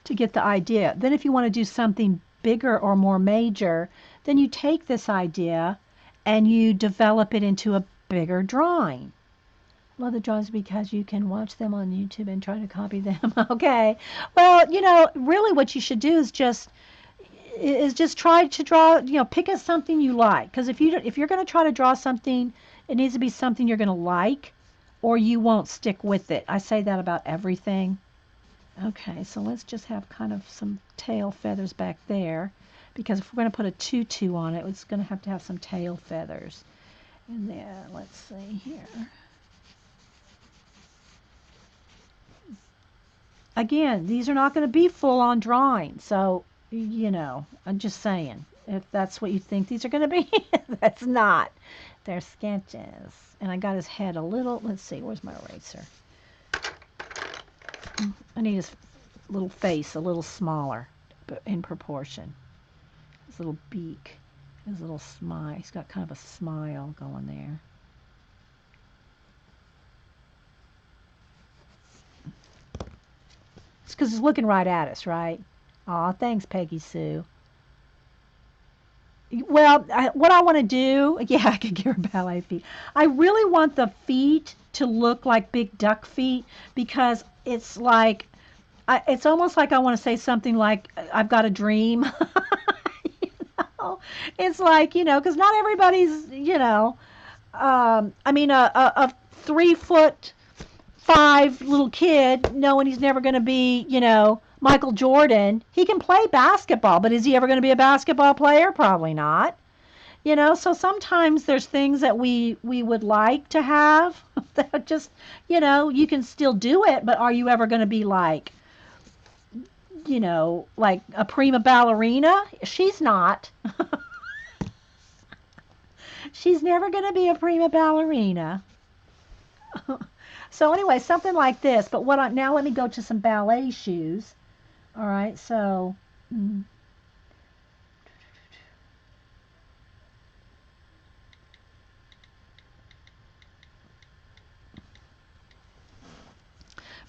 To get the idea. Then if you want to do something bigger or more major, then you take this idea and you develop it into a bigger drawing. Love the drawings because you can watch them on YouTube and try to copy them. Okay. Well, really what you should do is just try to draw, pick up something you like. Because if you're going to try to draw something, it needs to be something you're going to like, or you won't stick with it. I say that about everything. Okay, so let's just have kind of some tail feathers back there, because if we're going to put a tutu on it, it's going to have some tail feathers. And then, let's see here. Again, these are not going to be full-on drawings, so, I'm just saying, if that's what you think these are going to be, that's not. They're sketches. And I got his head a little, let's see, where's my eraser? I need his little face a little smaller in proportion. His little beak, his little smile. He's got kind of a smile going there. It's because he's looking right at us, right? Aw, thanks, Peggy Sue. Well, what I want to do, yeah, I could give her ballet feet. I really want the feet to look like big duck feet, because it's like, it's almost like I want to say something like, I've got a dream. It's like, because not everybody's, I mean, a 3'5" little kid, knowing he's never going to be, Michael Jordan. He can play basketball, but is he ever going to be a basketball player? Probably not. So sometimes there's things that we would like to have that just, you can still do it, but are you ever going to be like, like a prima ballerina? She's not. She's never going to be a prima ballerina. So anyway, something like this. But now let me go to some ballet shoes. All right, so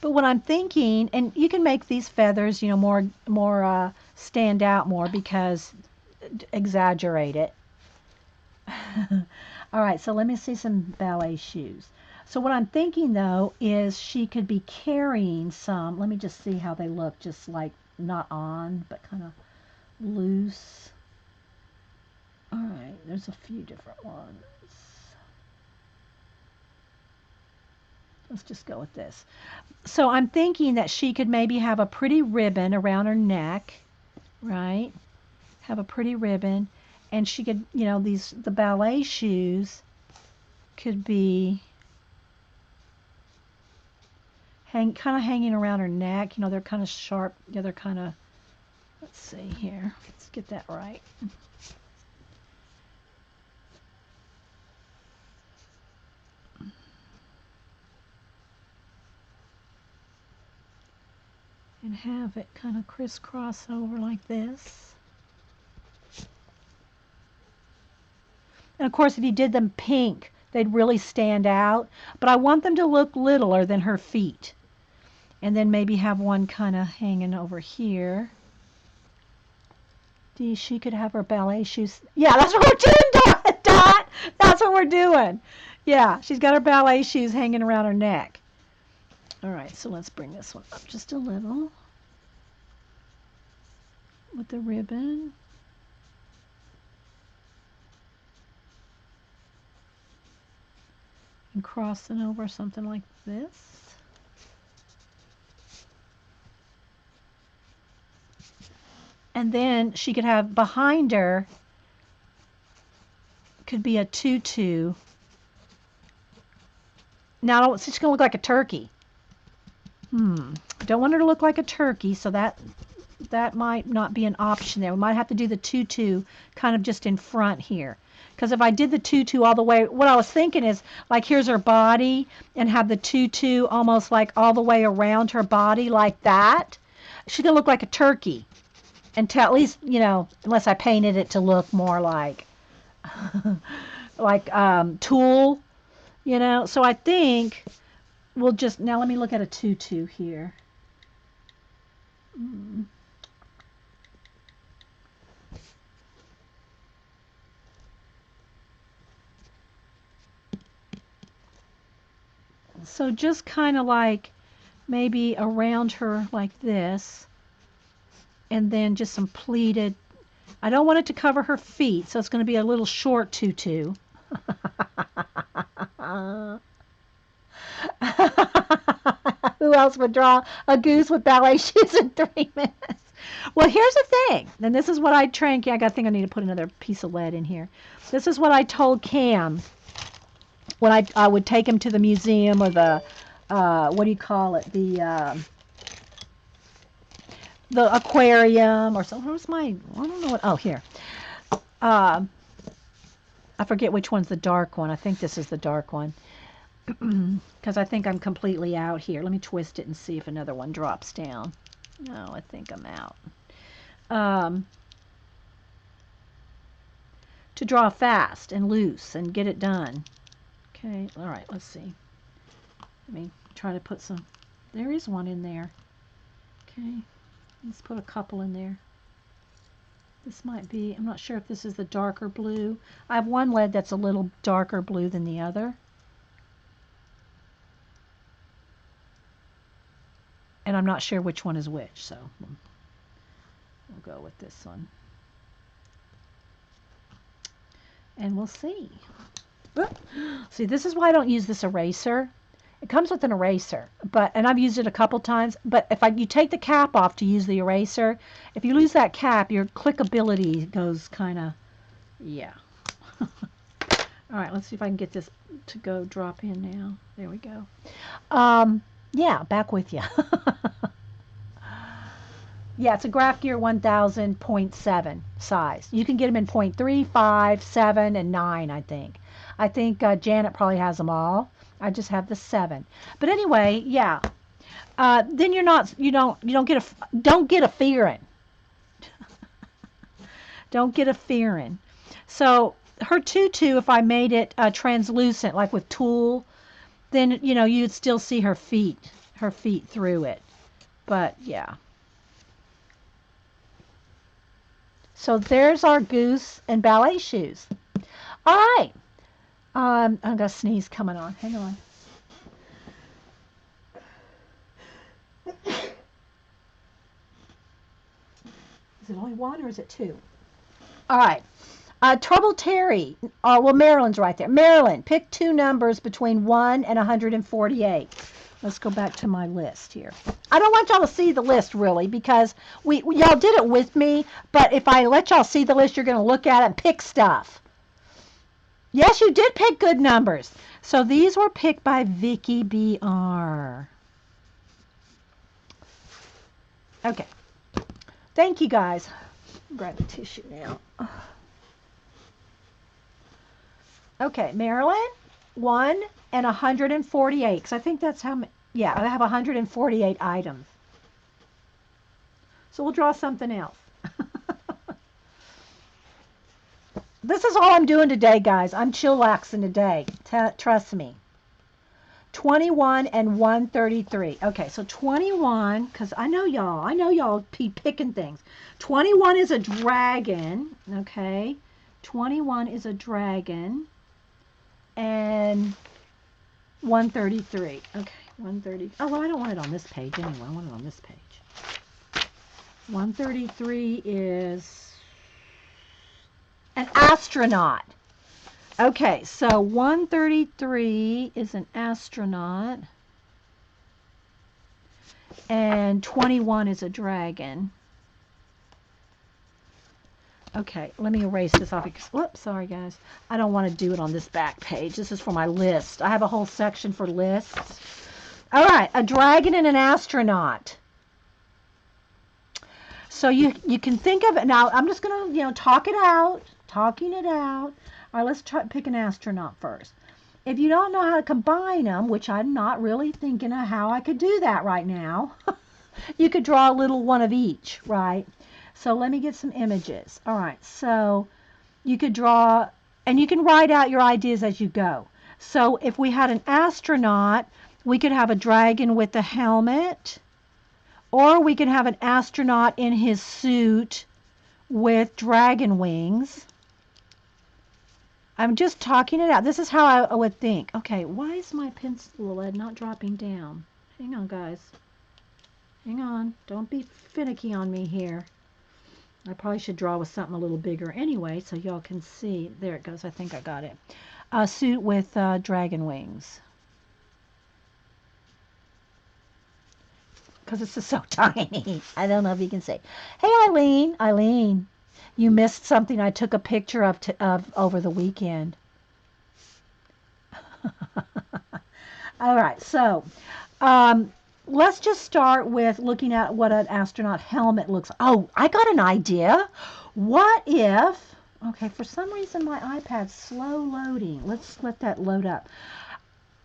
but what I'm thinking, and you can make these feathers, more stand out more, because exaggerate it. All right, so let me see some ballet shoes. So what I'm thinking, though, is she could be carrying some. Let me just see how they look, just like not on, but kind of loose. All right, there's a few different ones. Let's just go with this. So I'm thinking that she could maybe have a pretty ribbon around her neck, right? Have a pretty ribbon, and she could, the ballet shoes could be kind of hanging around her neck. They're kind of sharp. They're kind of, let's see here. Let's get that right. And have it kind of crisscross over like this. And of course, if you did them pink, they'd really stand out. But I want them to look littler than her feet. And then maybe have one kind of hanging over here. She could have her ballet shoes. Yeah, that's what we're doing, Dot. That's what we're doing. Yeah, she's got her ballet shoes hanging around her neck. All right, so let's bring this one up just a little with the ribbon. And crossing over something like this. And then she could have behind her, could be a tutu. Now it's just going to look like a turkey. Don't want her to look like a turkey, so that might not be an option there. We might have to do the tutu kind of just in front here, Because if I did the tutu all the way, what I was thinking is, like, here's her body, and have the tutu almost like all the way around her body like that. She's going to look like a turkey. Until at least, you know, unless I painted it to look more like, like tulle, you know. So I think we'll just, now let me look at a tutu here. So just kind of like maybe around her like this, and then just some pleated. I don't want it to cover her feet, so it's going to be a little short tutu. Who else would draw a goose with ballet shoes in 3 minutes? Well, here's the thing, and this is what I trained. I think I need to put another piece of lead in here. This is what I told Cam when I would take him to the museum or the what do you call it, the aquarium or something. Where's my, I don't know what, oh, here. I forget which one's the dark one. I think this is the dark one. Because I think I'm completely out here. Let me twist it and see if another one drops down. No, I think I'm out. To draw fast and loose and get it done. Okay, all right, let's see. Let me try to put some, there is one in there. Okay, let's put a couple in there. This might be, I'm not sure if this is the darker blue. I have one lead that's a little darker blue than the other. And I'm not sure which one is which, so we'll go with this one. And we'll see. See, this is why I don't use this eraser. It comes with an eraser, and I've used it a couple times, but if you take the cap off to use the eraser, if you lose that cap, your clickability goes kind of, yeah. All right, let's see if I can get this to go drop in now. There we go. Yeah, back with you. Yeah, it's a Graph Gear 1000.7 size. You can get them in 0.3, 5, 7, and 9, I think. I think Janet probably has them all. I just have the 7. But anyway, yeah. Then you don't get a fearing. Don't get a fearing. So her tutu, if I made it translucent, like with tulle, then you'd still see her feet through it. But yeah. So there's our goose and ballet shoes. All right. I'm gonna sneeze coming on. Hang on. Is it only one or is it two? All right. Trouble Terry. Well, Marilyn's right there. Marilyn, pick 2 numbers between 1 and 148. Let's go back to my list here. I don't want y'all to see the list, really, because y'all did it with me, but if I let y'all see the list, you're going to look at it and pick stuff. Yes, you did pick good numbers. So these were picked by Vicky BR. Okay. Thank you, guys. Grab the tissue now. Okay, Marilyn, 1 and 148, because I think that's how many, yeah, I have 148 items. So we'll draw something else. This is all I'm doing today, guys. I'm chillaxing today. Trust me. 21 and 133. Okay, so 21, because I know y'all be picking things. 21 is a dragon, okay? 21 is a dragon. And 133. Okay, 130. Oh, well, I don't want it on this page anyway. I want it on this page. 133 is an astronaut. Okay, so 133 is an astronaut. And 21 is a dragon. Okay, let me erase this off because, whoops, sorry guys. I don't want to do it on this back page. This is for my list. I have a whole section for lists. All right, a dragon and an astronaut. So you can think of it. Now, I'm just going to, talking it out. All right, let's try pick an astronaut first. If you don't know how to combine them, which I'm not really thinking of how I could do that right now, you could draw a little one of each, right? So let me get some images. All right, so you could draw, and you can write out your ideas as you go. So if we had an astronaut, we could have a dragon with a helmet, or we could have an astronaut in his suit with dragon wings. I'm just talking it out. This is how I would think. Okay, why is my pencil lead not dropping down? Hang on, guys. Hang on. Don't be finicky on me here. I probably should draw with something a little bigger anyway, so y'all can see. There it goes. I think I got it. A suit with dragon wings. Because this is so tiny. I don't know if you can see. Hey, Eileen. Eileen, you missed something I took a picture of over the weekend. All right, so let's just start with looking at what an astronaut helmet looks like. Oh, I got an idea. What if, okay, for some reason my iPad's slow loading. Let's let that load up.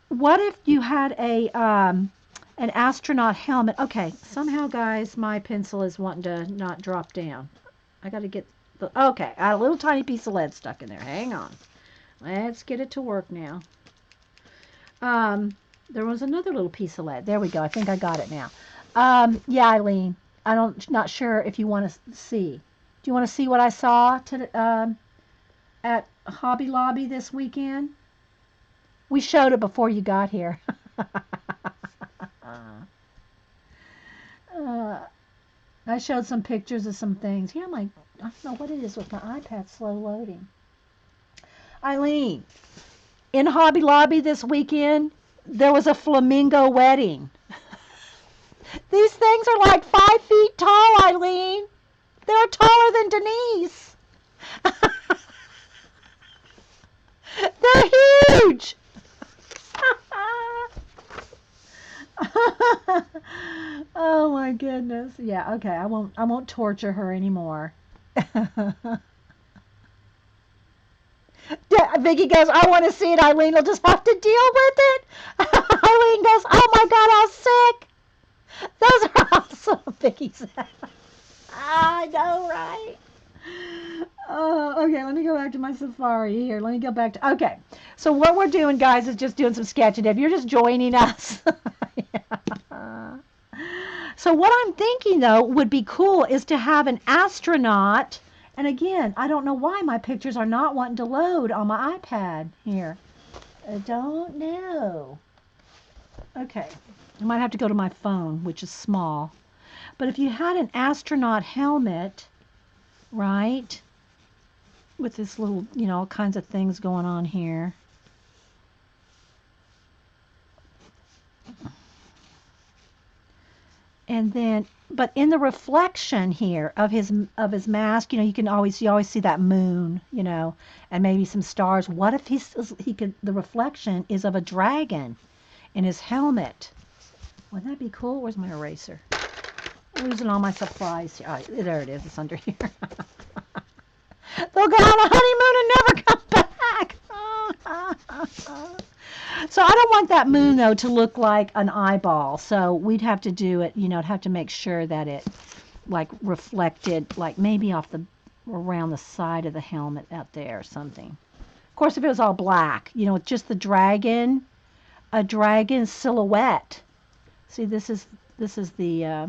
What if you had an astronaut helmet? Okay, somehow, guys, my pencil is wanting to not drop down. I got to get the, okay, I had a little tiny piece of lead stuck in there. Hang on. Let's get it to work now. There was another little piece of lead. There we go. I think I got it now. Yeah, Eileen, not sure if you want to see. Do you want to see what I saw at Hobby Lobby this weekend? We showed it before you got here. I showed some pictures of some things. Yeah, I don't know what it is with my iPad slow loading. Eileen, in Hobby Lobby this weekend, there was a flamingo wedding. These things are like 5 feet tall, Eileen. They're taller than Denise. They're huge. Oh my goodness. Yeah, okay. I won't torture her anymore. Vicky goes, I want to see it, Eileen. You'll just have to deal with it. Eileen goes, oh my God, how sick. Those are awesome, Vicky said. I know, right? Okay, let me go back to my Safari here. Let me go back to, okay. So what we're doing, guys, is just doing some sketching. If you're just joining us. Yeah. So what I'm thinking, though, would be cool is to have an astronaut. And again, I don't know why my pictures are not wanting to load on my iPad here. I don't know. Okay. I might have to go to my phone, which is small. But if you had an astronaut helmet, right, with this little, all kinds of things going on here. And then, but in the reflection here of his mask, you always see that moon, and maybe some stars. What if the reflection is of a dragon in his helmet? Wouldn't that be cool? Where's my eraser? I'm losing all my supplies here. Oh, there it is. It's under here. They'll go on a honeymoon and never come back. So I don't want that moon, though, to look like an eyeball. So we'd have to do it, I'd have to make sure that it, like, reflected, like, maybe around the side of the helmet out there or something. Of course, if it was all black, with just a dragon silhouette. See, this is the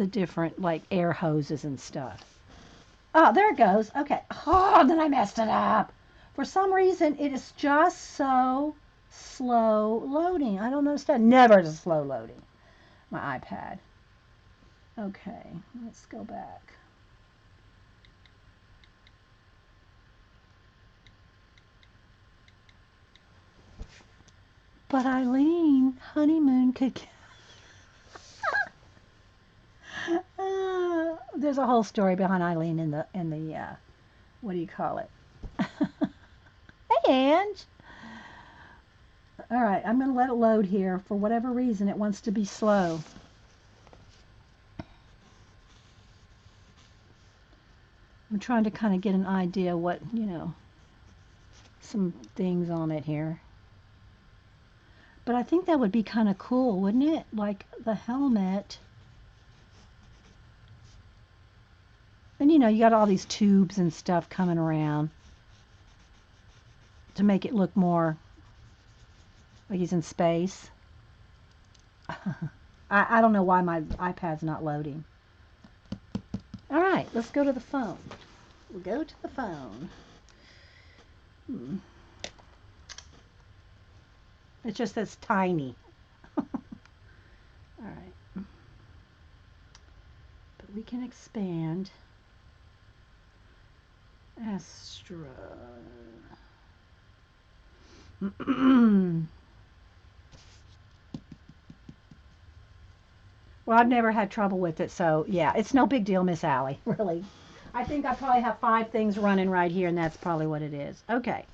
different, like, air hoses and stuff. Oh, there it goes. Okay. Oh, then I messed it up. For some reason, it is just so slow loading. I don't understand. Never is slow loading. My iPad. Okay, let's go back. But Eileen, honeymoon could. There's a whole story behind Eileen in the what do you call it? Hey, Ange. All right, I'm going to let it load here. For whatever reason, it wants to be slow. I'm trying to kind of get an idea what, some things on it here. But I think that would be kind of cool, wouldn't it? Like the helmet. And you got all these tubes and stuff coming around to make it look more like he's in space. I don't know why my iPad's not loading. All right, let's go to the phone. We'll go to the phone. It's just that's tiny. All right. But we can expand. Astra. Well, I've never had trouble with it, so yeah, it's no big deal, Miss Allie, really. I think I probably have 5 things running right here, and that's probably what it is. Okay,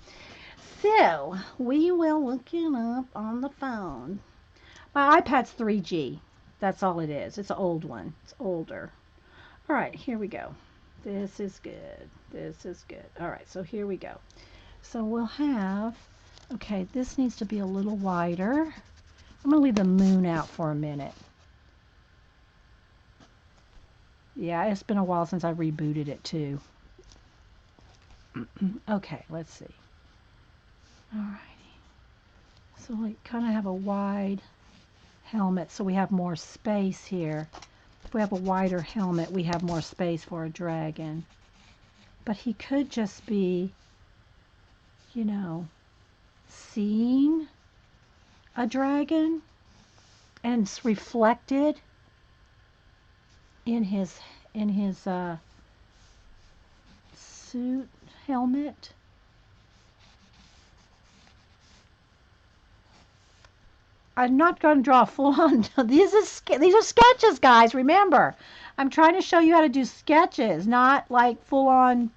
so we will look it up on the phone. My iPad's 3G. That's all it is. It's an old one. It's older. All right, here we go. This is good. This is good. All right, so here we go. So we'll have, okay, this needs to be a little wider. I'm going to leave the moon out for a minute. Yeah, it's been a while since I rebooted it too. Okay, let's see. Alrighty. So we kind of have a wide helmet, so we have more space here. If we have a wider helmet, we have more space for a dragon. But he could just be, seeing a dragon, and it's reflected in his suit helmet. I'm not going to draw full on. These are sketches, guys. Remember, I'm trying to show you how to do sketches, not like full on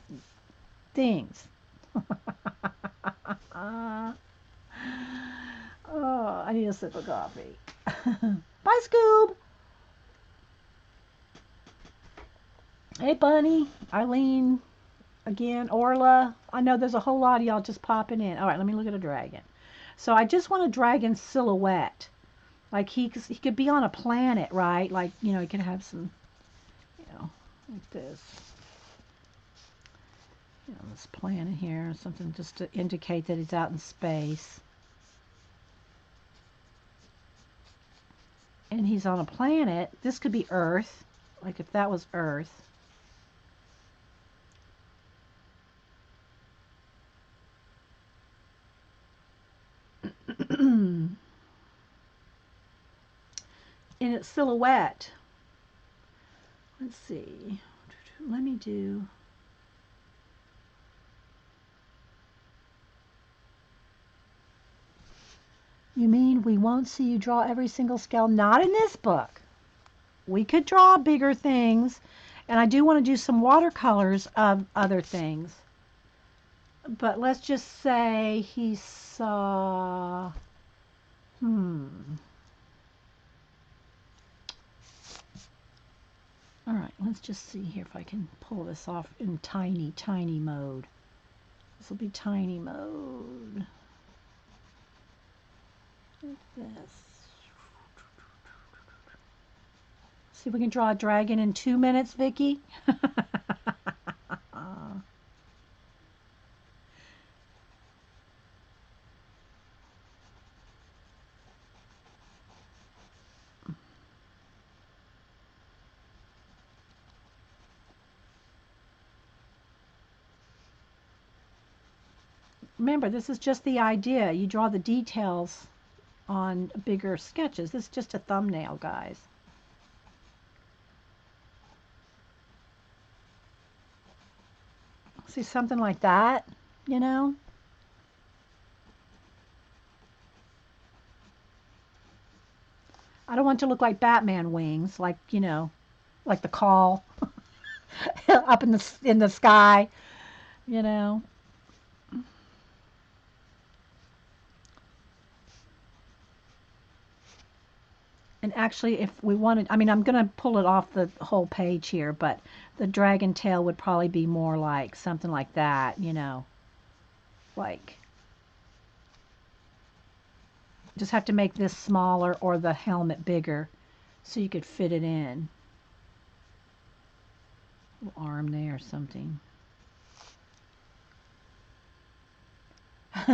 things. Oh, I need a sip of coffee. Bye, Scoob. Hey, Bunny, Eileen, again, Orla. I know there's a whole lot of y'all just popping in. All right, let me look at a dragon. So I just want a dragon silhouette. Like he could be on a planet, right? Like, he could have some, like this. This planet here, something just to indicate that he's out in space. And he's on a planet. This could be Earth, like if that was Earth. In its silhouette. Let's see. Let me do. You mean we won't see you draw every single scale? Not in this book. We could draw bigger things, and I do want to do some watercolors of other things. But let's just say he saw, All right, let's just see here if I can pull this off in tiny, tiny mode. This will be tiny mode. Like this. See if we can draw a dragon in 2 minutes, Vicky. Remember, this is just the idea. You draw the details on bigger sketches. This is just a thumbnail, guys. See, something like that, I don't want it to look like Batman wings, like, like the call up in the sky, And actually, if we wanted, I mean, I'm going to pull it off the whole page here, but the dragon tail would probably be more like something like that, you know, like just have to make this smaller or the helmet bigger so you could fit it in. Little arm there or something.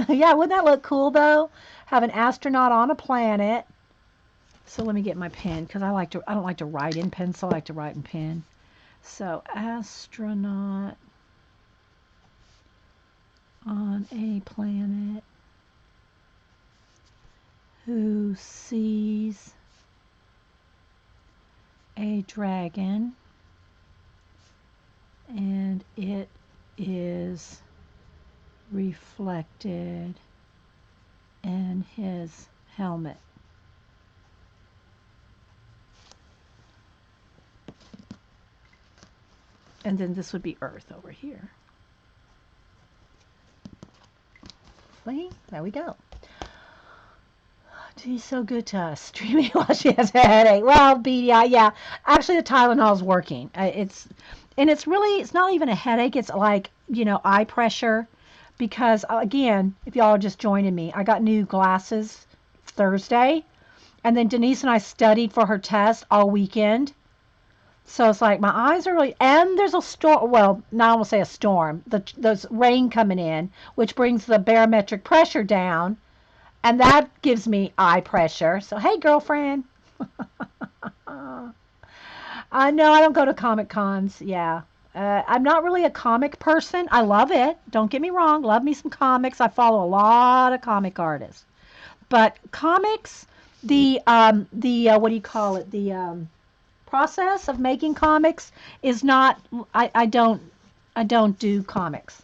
Yeah, wouldn't that look cool though? Have an astronaut on a planet. So let me get my pen because I don't like to write in pencil, I like to write in pen. So astronaut on a planet who sees a dragon and it is reflected in his helmet. And then this would be Earth over here. See? There we go. She's so good to us, streaming while she has a headache. Well, BDI, yeah. Actually, the Tylenol's working. It's not even a headache. It's like, you know, eye pressure. Because, again, if y'all are just joining me, I got new glasses Thursday. And then Denise and I studied for her test all weekend. So it's like my eyes are really, and there's a storm. Well, now I will say a storm. There's rain coming in, which brings the barometric pressure down, and that gives me eye pressure. So hey, girlfriend. I know I don't go to comic cons. Yeah, I'm not really a comic person. I love it. Don't get me wrong. Love me some comics. I follow a lot of comic artists, but comics, the what do you call it? The process of making comics is not. I don't do comics.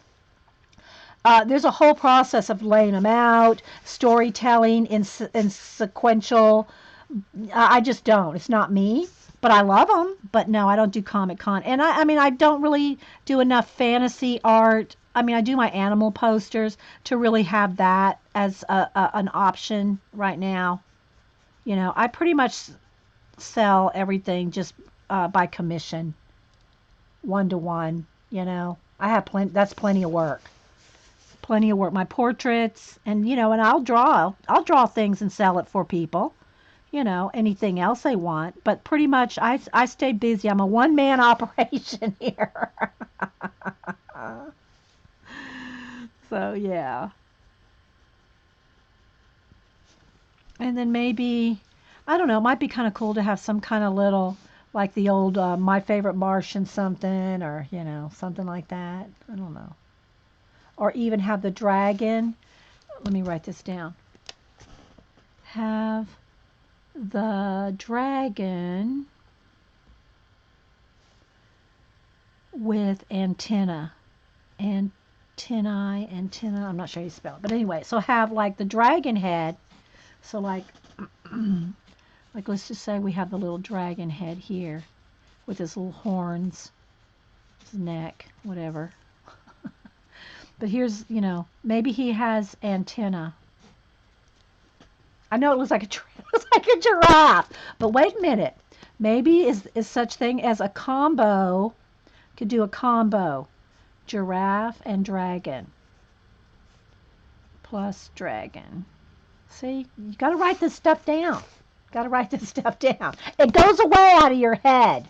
There's a whole process of laying them out, storytelling in sequential. I just don't. It's not me, but I love them. But no, I don't do Comic Con. And I mean, I don't really do enough fantasy art. I mean, I do my animal posters to really have that as an option right now. You know, I pretty much sell everything just by commission, 1-to-1. You know, I have plenty. That's plenty of work. Plenty of work. My portraits, and you know, and I'll draw things and sell it for people. You know, anything else they want. But pretty much, I stay busy. I'm a one-man operation here. So yeah. And then maybe, I don't know, it might be kind of cool to have some kind of little, like the old My Favorite Martian something, or, you know, something like that. I don't know. Or even have the dragon. Let me write this down. Have the dragon with antenna. Antenna. I'm not sure how you spell it. But anyway, so have like the dragon head. So like, like let's just say we have the little dragon head here with his little horns, his neck, whatever. But here's, you know, maybe he has antenna. I know it looks like it looks like a giraffe, but wait a minute. Maybe is such thing as a combo. Could do a combo, giraffe and dragon plus dragon. See, you got to write this stuff down. Got to write this stuff down. It goes away out of your head.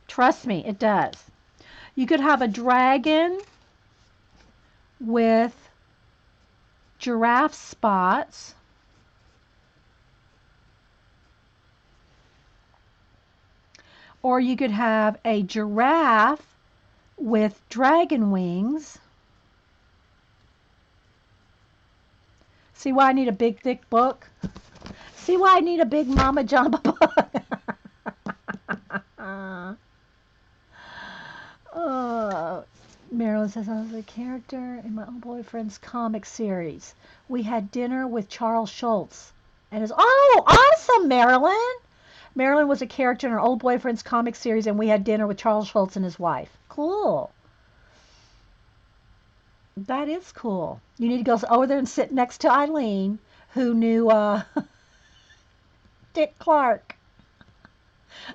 Trust me, it does. You could have a dragon with giraffe spots. Or you could have a giraffe with dragon wings. See why I need a big, thick book? See why I need a big Mama Jamba book? Marilyn says, I was a character in my old boyfriend's comic series. We had dinner with Charles Schultz. And his, oh, awesome, Marilyn! Marilyn was a character in her old boyfriend's comic series, and we had dinner with Charles Schultz and his wife. Cool. That is cool. You need to go over there and sit next to Eileen, who knew Dick Clark.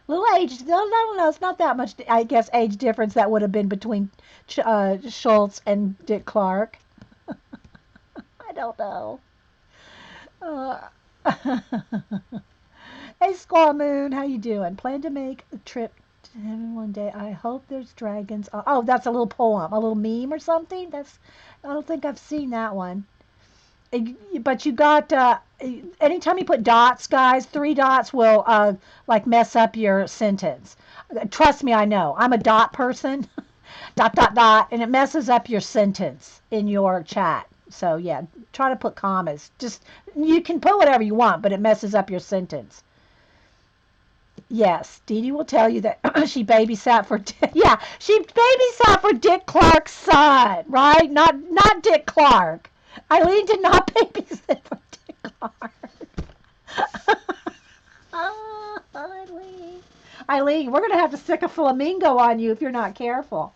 Little age, no, it's not that much, I guess, age difference that would have been between Schultz and Dick Clark. I don't know. Uh, hey, Squaw Moon, how you doing? Plan to make a trip to heaven one day. I hope there's dragons. Oh, that's a little poem, a little meme or something. I don't think I've seen that one. But you got anytime you put dots, guys, 3 dots will like mess up your sentence. Trust me, I know. I'm a dot person. Dot dot dot, and it messes up your sentence in your chat. So yeah, try to put commas. Just you can put whatever you want, but it messes up your sentence. Yes, Dee Dee will tell you that she babysat for yeah, she babysat for Dick Clark's son, right? Not Dick Clark. Eileen did not babysit for Dick Clark. Oh, Eileen. Eileen, we're gonna have to stick a flamingo on you if you're not careful.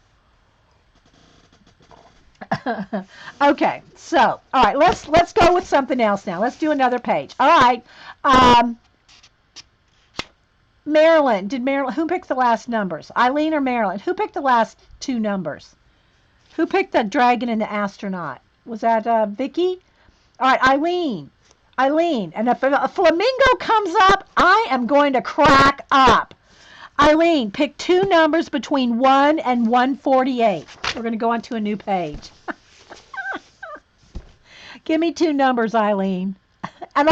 Okay, so all right, let's go with something else now. Let's do another page. All right, um, Marilyn. Who picked the last numbers? Eileen or Marilyn? Who picked the last 2 numbers? Who picked the dragon and the astronaut? Was that Vicky? All right, Eileen. Eileen, and if a flamingo comes up, I am going to crack up. Eileen, pick 2 numbers between 1 and 148. We're going to go on to a new page. Give me 2 numbers, Eileen. And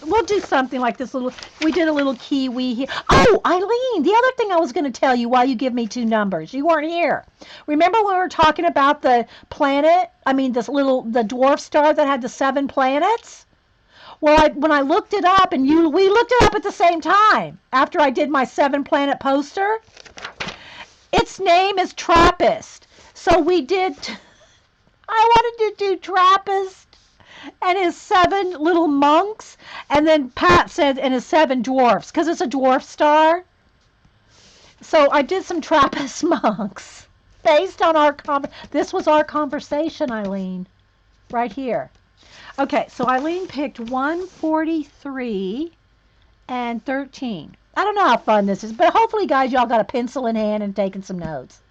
we'll do something like this little, we did a little kiwi here. Oh, Eileen, the other thing I was going to tell you while you give me 2 numbers. You weren't here. Remember when we were talking about the planet? I mean, the dwarf star that had the 7 planets? Well, when I looked it up, and we looked it up at the same time after I did my 7-planet poster. Its name is Trappist. So I wanted to do Trappist and his 7 little monks, and then Pat said and his 7 dwarfs, because it's a dwarf star. So I did some Trappist monks based on this was our conversation, Eileen, right here. Okay, so Eileen picked 143 and 13. I don't know how fun this is, but hopefully, guys, y'all got a pencil in hand and taking some notes.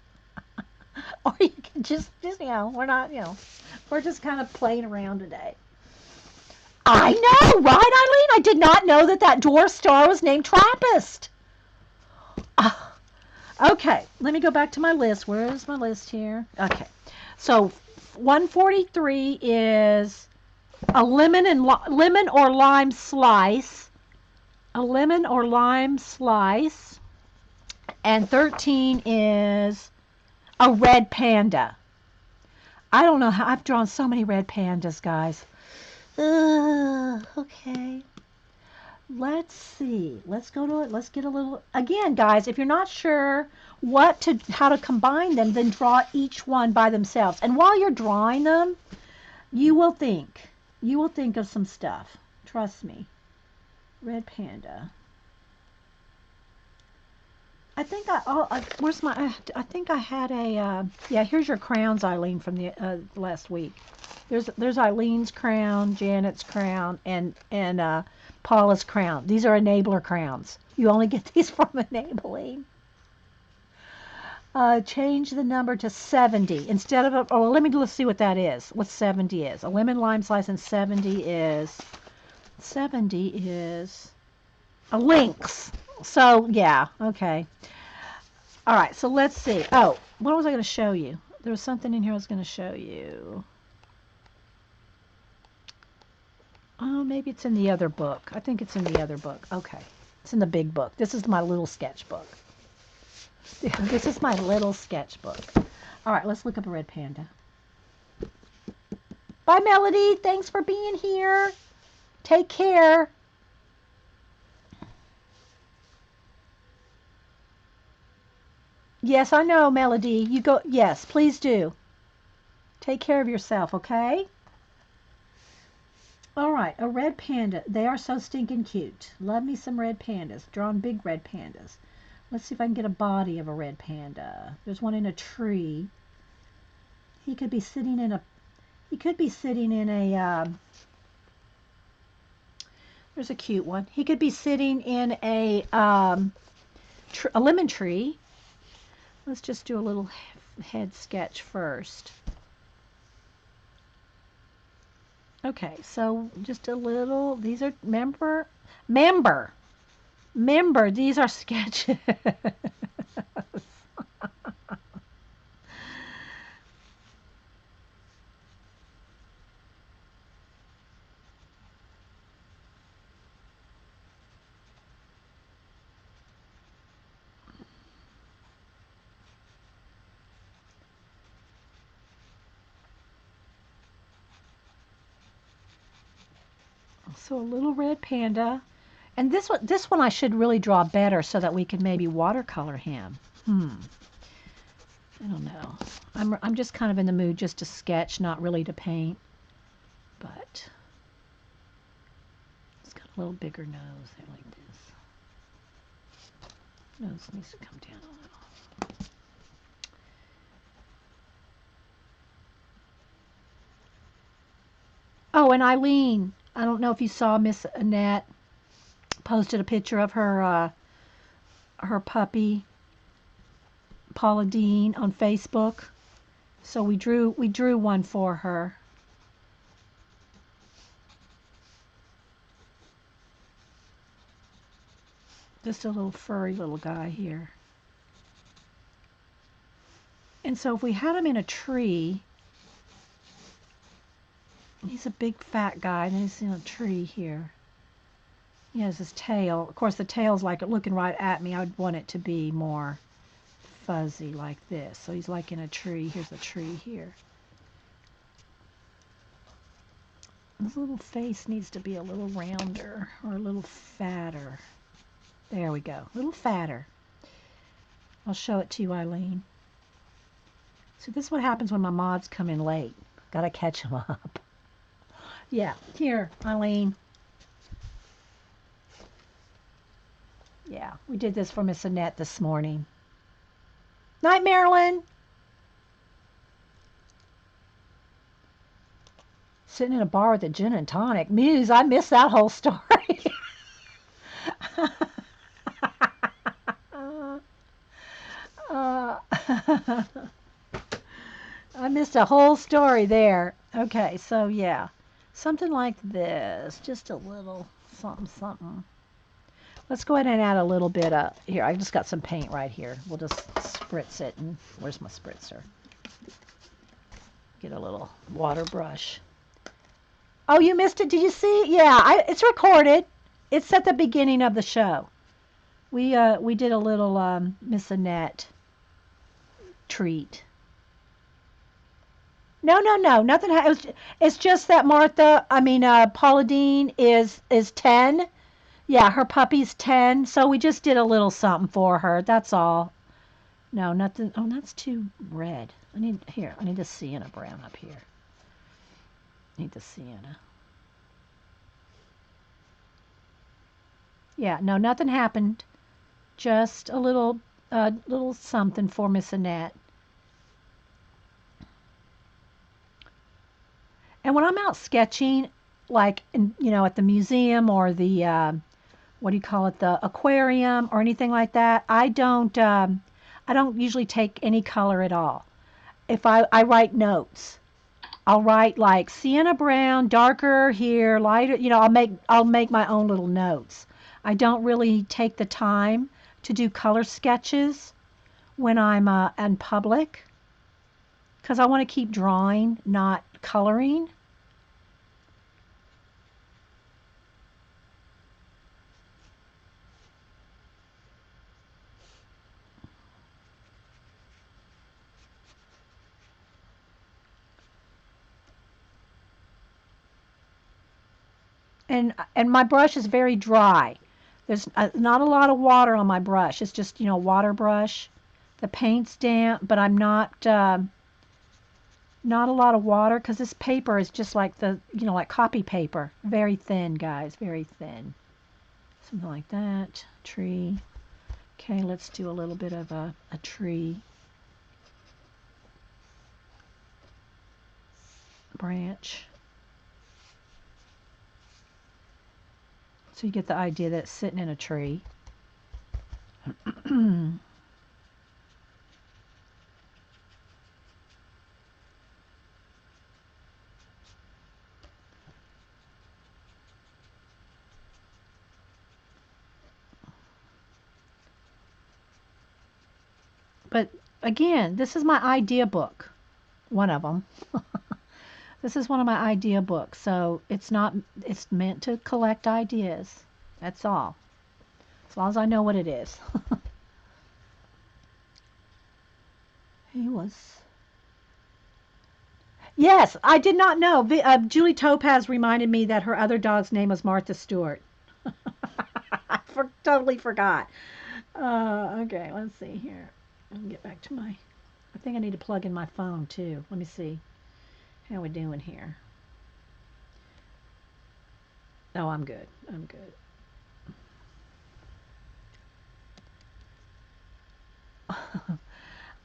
Or you can just we're not, we're just kind of playing around today. I know, right, Eileen? I did not know that dwarf star was named Trappist. Okay, let me go back to my list. Where is my list here? Okay, so 143 is a lemon or lime slice. A lemon or lime slice. And 13 is a red panda. I don't know how I've drawn so many red pandas, guys. Okay. Let's see. Let's go to it. Let's get a little. Again, guys, if you're not sure how to combine them, then draw each one by themselves. And while you're drawing them, you will think. You will think of some stuff. Trust me. Red panda. I think where's my, I think I had yeah, here's your crowns, Eileen, from the last week. There's Eileen's crown, Janet's crown, and Paula's crown. These are enabler crowns. You only get these from enabling. Change the number to 70 instead of let's see what that is. What 70 is. A lemon lime slice, and 70 is a lynx. So yeah, okay. All right, so let's see. Oh, what was I going to show you? There was something in here I was going to show you. Oh, maybe it's in the other book. I think it's in the other book. Okay. It's in the big book. This is my little sketchbook. This is my little sketchbook. All right, let's look up a red panda. Bye, Melody. Thanks for being here. Take care. Yes, I know, Melody. You go. Yes, please do. Take care of yourself, okay? All right, a red panda. They are so stinking cute. Love me some red pandas. Drawn big red pandas. Let's see if I can get a body of a red panda. There's one in a tree. He could be sitting in a There's a cute one. He could be sitting in a lemon tree. Let's just do a little head sketch first. Okay, so just a little, these are, remember, these are sketches. So a little red panda. And this one I should really draw better so that we can maybe watercolor him. I don't know. I'm just kind of in the mood just to sketch, not really to paint. But it's got a little bigger nose there like this. Nose needs to come down a little. Oh, and Eileen, I don't know if you saw Miss Annette posted a picture of her puppy Paula Dean on Facebook. So we drew one for her. Just a little furry little guy here. And so if we had him in a tree, he's a big fat guy, and he's in a tree here. He has his tail. Of course, the tail's like looking right at me. I would want it to be more fuzzy like this. So he's like in a tree. Here's a tree here. His little face needs to be a little rounder or a little fatter. There we go. A little fatter. I'll show it to you, Eileen. So this is what happens when my mods come in late. Gotta catch them up. Yeah, here, Eileen. Yeah, we did this for Miss Annette this morning. Night, Marilyn. Sitting in a bar with a gin and tonic. Muse, I missed that whole story. I missed a whole story there. Okay, so yeah, something like this. Just a little something, something. Let's go ahead and add a little bit of, here, I just got some paint right here. We'll just spritz it. And where's my spritzer? Get a little water brush. Oh, you missed it? Did you see? Yeah, it's recorded. It's at the beginning of the show. We did a little Miss Annette treat. No, nothing. It's just that Paula Dean is 10. Yeah, her puppy's 10. So we just did a little something for her. That's all. No, nothing. Oh, that's too red. I need the sienna brown up here. Need the sienna. Yeah, no, nothing happened. Just a little something for Miss Annette. And when I'm out sketching, like at the museum or the what do you call it, the aquarium or anything like that, I don't usually take any color at all. If I write notes, I'll write like sienna brown, darker here, lighter. I'll make my own little notes. I don't really take the time to do color sketches when I'm in public because I want to keep drawing, not coloring. And my brush is very dry. There's not a lot of water on my brush. It's just water brush. The paint's damp, but I'm not a lot of water because this paper is just like like copy paper. Very thin, guys, very thin. Something like that. Tree. Okay, let's do a little bit of a tree. Branch. So you get the idea that it's sitting in a tree. But again, this is my idea book, one of them. This is one of my idea books, so it's meant to collect ideas. That's all. As long as I know what it is. He was. Yes, I did not know. Julie Topaz reminded me that her other dog's name was Martha Stewart. I totally forgot. Okay, let's see here. Let me get back to my. I think I need to plug in my phone too. Let me see how we doing here. Oh, I'm good. I'm good.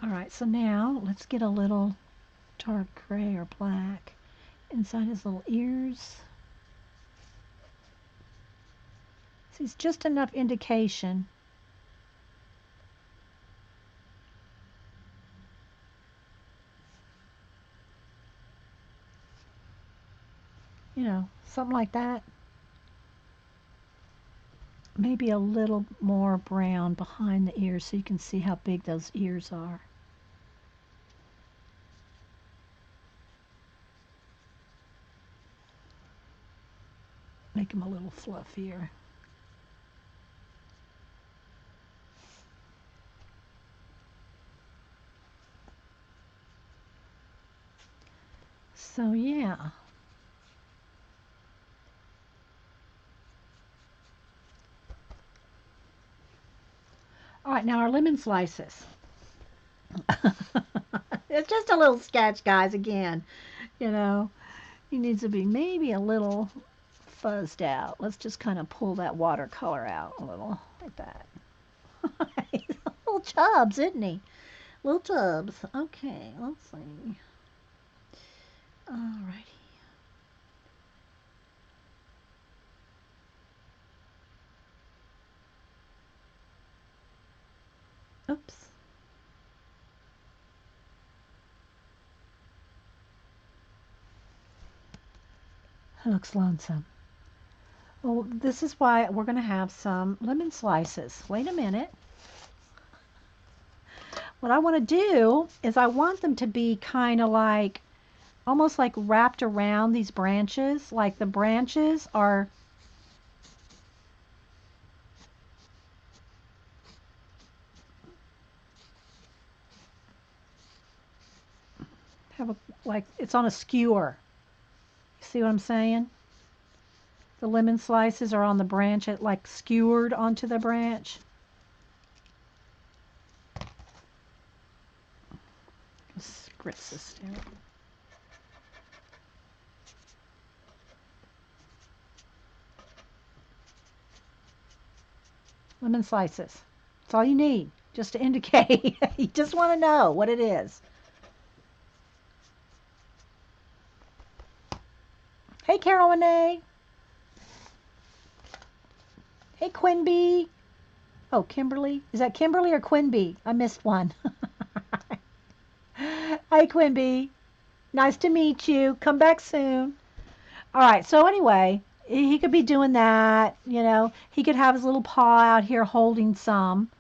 All right, so now let's get a little dark gray or black inside his little ears. See, it's just enough indication. You know, something like that. Maybe a little more brown behind the ears so you can see how big those ears are. Make them a little fluffier. So yeah. All right, now our lemon slices. It's just a little sketch, guys, again. You know, he needs to be maybe a little fuzzed out. Let's just kind of pull that watercolor out a little, like that. Little chubs, isn't he? Little tubs. Okay, let's see. Alrighty. Oops. It looks lonesome. Well, this is why we're going to have some lemon slices. Wait a minute. What I want to do is I want them to be kind of like, almost like wrapped around these branches. Like the branches are have a, like it's on a skewer. See what I'm saying? The lemon slices are on the branch, like skewered onto the branch. Spritz this down. Lemon slices. That's all you need, just to indicate. You just want to know what it is. Hey, Carol Renee. Hey, Quinby. Oh, Kimberly. Is that Kimberly or Quinby? I missed one. Hi, Quinby. Nice to meet you. Come back soon. All right. So anyway, he could be doing that. You know, he could have his little paw out here holding some.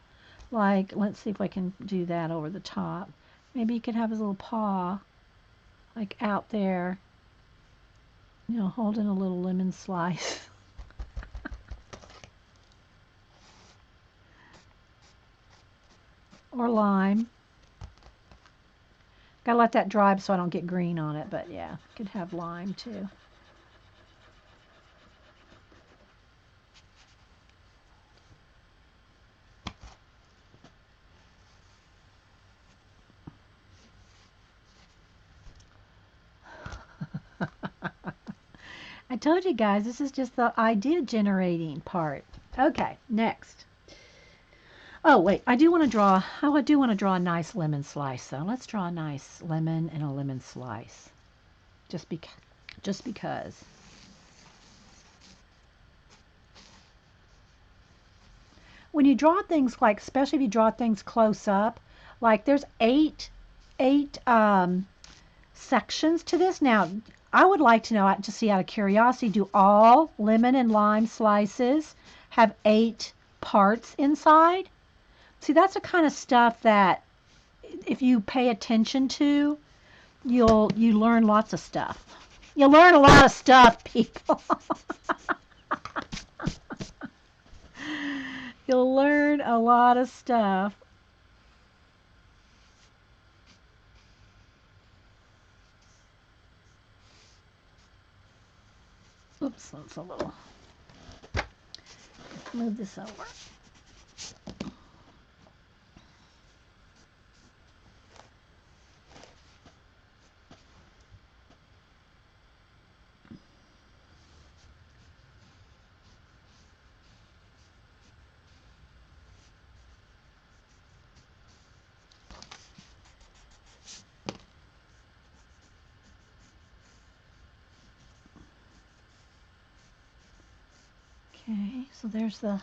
Like, let's see if I can do that over the top. Maybe he could have his little paw, like out there, you know, holding a little lemon slice. Or lime. Gotta let that dry so I don't get green on it, but yeah, could have lime too. I told you guys, this is just the idea generating part. Okay, next. Oh, wait, I do want to draw, oh, I do want to draw a nice lemon slice, though. Let's draw a nice lemon and a lemon slice. Just because. when you draw things like, especially if you draw things close up, like there's eight sections to this. Now, I would like to know, just see out of curiosity, do all lemon and lime slices have 8 parts inside? See, that's the kind of stuff that if you pay attention to, you learn lots of stuff. You learn a lot of stuff, people. You'll learn a lot of stuff. Oops, that's a little. Move this over. Okay, so there's the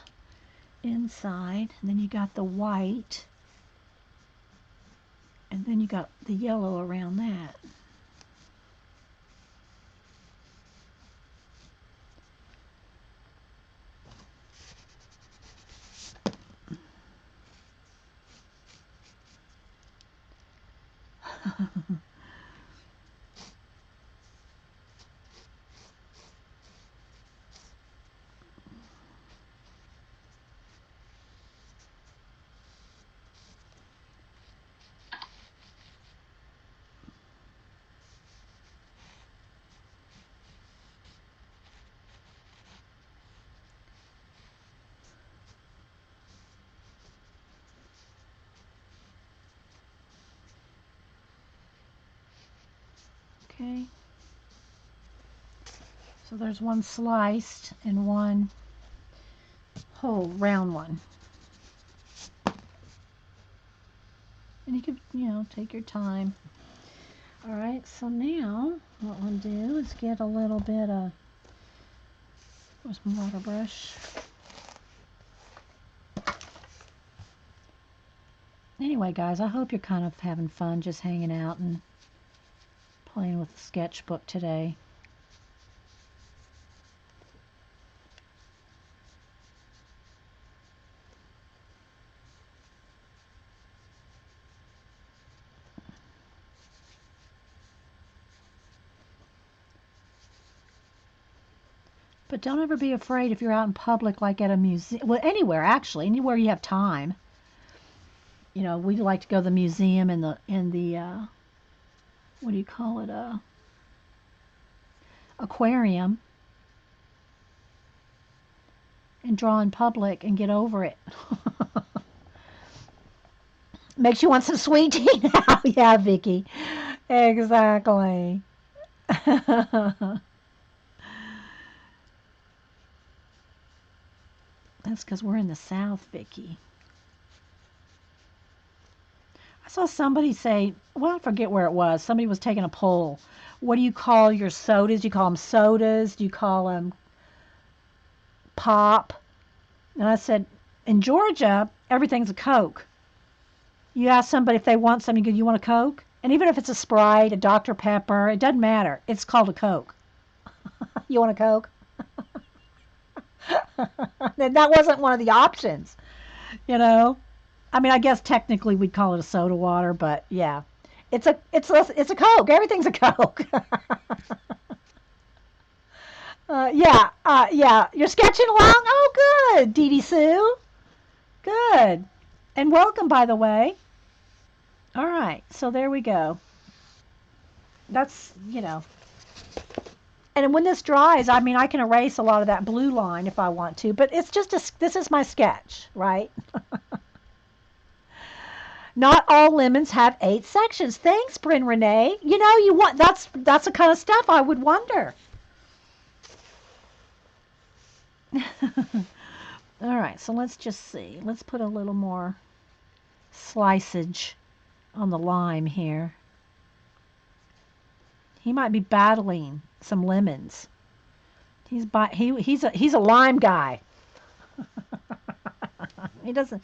inside, and then you got the white, and then you got the yellow around that. Okay, so there's one sliced and one whole round one. And you can, take your time. All right, so now what we'll do is get a little bit of, where's my water brush? Anyway, guys, I hope you're kind of having fun just hanging out and playing with the sketchbook today. But don't ever be afraid if you're out in public, like at a museum, well, anywhere actually, anywhere you have time. We like to go to the museum in the what do you call it, aquarium, and draw in public and get over it. Makes you want some sweet tea now. Yeah, Vicky. Exactly. That's because we're in the South, Vicky. I saw somebody say, well, I forget where it was. Somebody was taking a poll. What do you call your sodas? Do you call them sodas? Do you call them pop? And I said, in Georgia, everything's a Coke. You ask somebody if they want something, you want a Coke? And even if it's a Sprite, a Dr. Pepper, it doesn't matter. It's called a Coke. You want a Coke? That wasn't one of the options, I mean, I guess technically we'd call it a soda water, but yeah, it's a Coke. Everything's a Coke. Yeah. You're sketching along. Oh, good, Dee Dee Sue. Good, and welcome, by the way. All right, so there we go. That's And when this dries, I mean, I can erase a lot of that blue line if I want to, but it's just this is my sketch, right? Not all lemons have 8 sections. Thanks, Bryn Renee. You want that's the kind of stuff I would wonder. All right, so let's just see. Let's put a little more slicage on the lime here. He might be battling some lemons. He's a lime guy. He doesn't,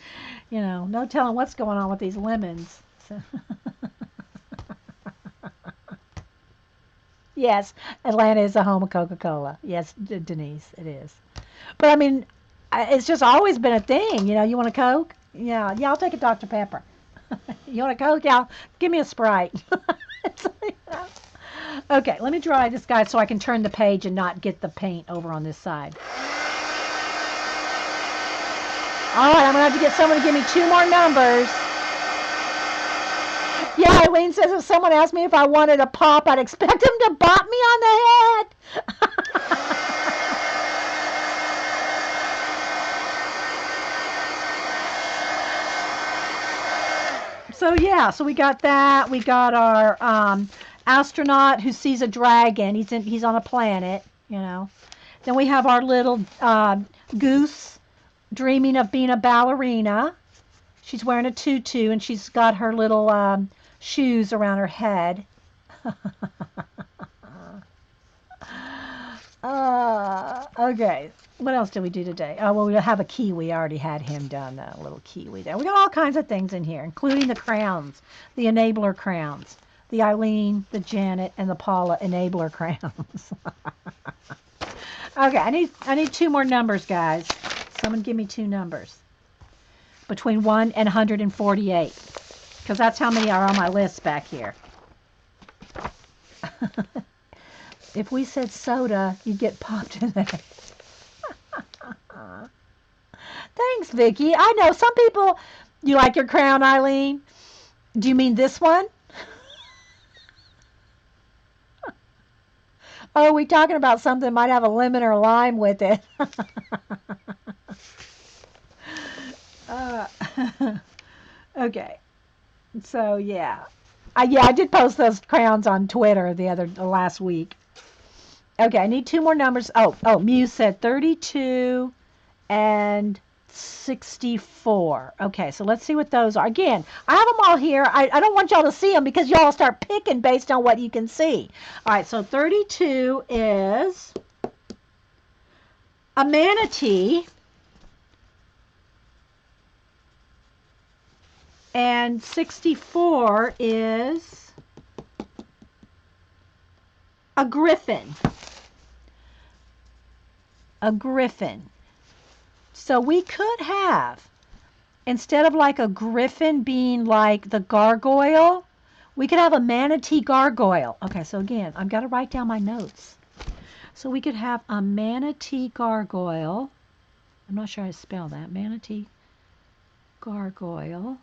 no telling what's going on with these lemons. So. Yes, Atlanta is the home of Coca-Cola. Yes, Denise, it is. But I mean, it's just always been a thing. You want a Coke? Yeah, yeah, I'll take a Dr. Pepper. You want a Coke? Yeah, give me a Sprite. Okay, let me dry this guy so I can turn the page and not get the paint over on this side. All right, I'm going to have to get someone to give me 2 more numbers. Yeah, Eileen says if someone asked me if I wanted a pop, I'd expect them to bop me on the head. So yeah, so we got that. We got our astronaut who sees a dragon. He's on a planet. Then we have our little goose dreaming of being a ballerina. She's wearing a tutu and she's got her little shoes around her head. Okay. What else did we do today? Oh, well, we have a kiwi. I already had him done, a little kiwi there. We got all kinds of things in here, including the crowns, the enabler crowns, the Eileen, the Janet, and the Paula enabler crowns. Okay, I need 2 more numbers, guys. Someone give me 2 numbers. Between 1 and 148. Because that's how many are on my list back here. If we said soda, you'd get popped in there. Thanks, Vicky. I know some people. You like your crown, Eileen? Do you mean this one? Oh, we talking about something that might have a lemon or a lime with it. uh, okay. So yeah, I did post those crowns on Twitter the last week. Okay, I need 2 more numbers. Oh, Muse said 32 and 64. Okay, so let's see what those are. Again, I have them all here. I don't want y'all to see them because y'all start picking based on what you can see. All right, so 32 is a manatee. And 64 is a griffin. A griffin. So we could have, instead of like a griffin being like the gargoyle, we could have a manatee gargoyle. Okay, so again, I've got to write down my notes. So we could have a manatee gargoyle. I'm not sure how to spell that. Manatee gargoyle.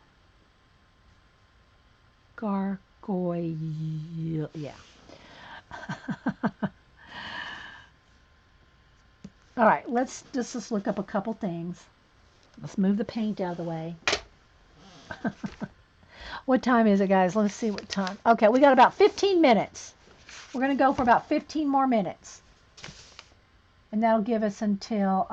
Gargoyle. Yeah. All right, let's just look up a couple things. Let's move the paint out of the way. What time is it, guys? Let's see what time. Okay, we got about 15 minutes. We're going to go for about 15 more minutes. And that'll give us until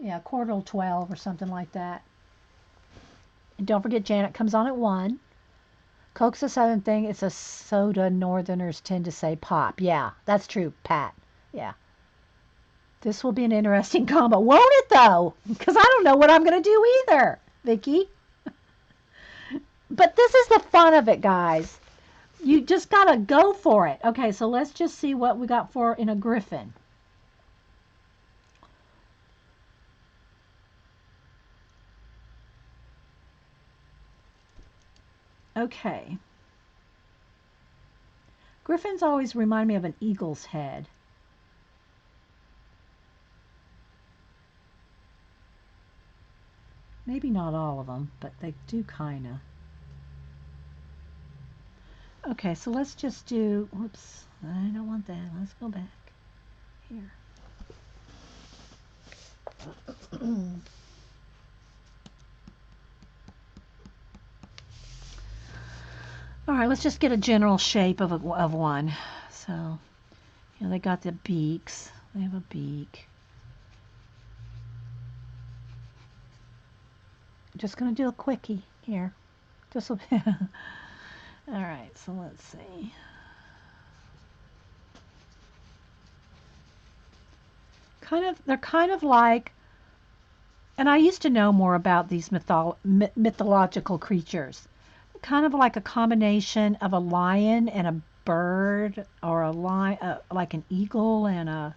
yeah, 11:45 or something like that. And don't forget, Janet comes on at 1. Coke's a southern thing. It's a soda northerners tend to say pop. Yeah, that's true, Pat. Yeah. This will be an interesting combo. Won't it, though? Because I don't know what I'm going to do either, Vicky. But this is the fun of it, guys. You just got to go for it. Okay, so let's just see what we got for in a griffin. Okay. Griffins always remind me of an eagle's head. Maybe not all of them, but they do kind of. Okay, so let's just do, whoops, I don't want that. Let's go back here. All right, let's just get a general shape of one. So, they got the beaks. They have a beak. I'm just going to do a quickie here. Just a bit. All right, so let's see. they're kind of like, and I used to know more about these mythological creatures. Kind of like a combination of a lion and a bird, or a lion, like an eagle uh,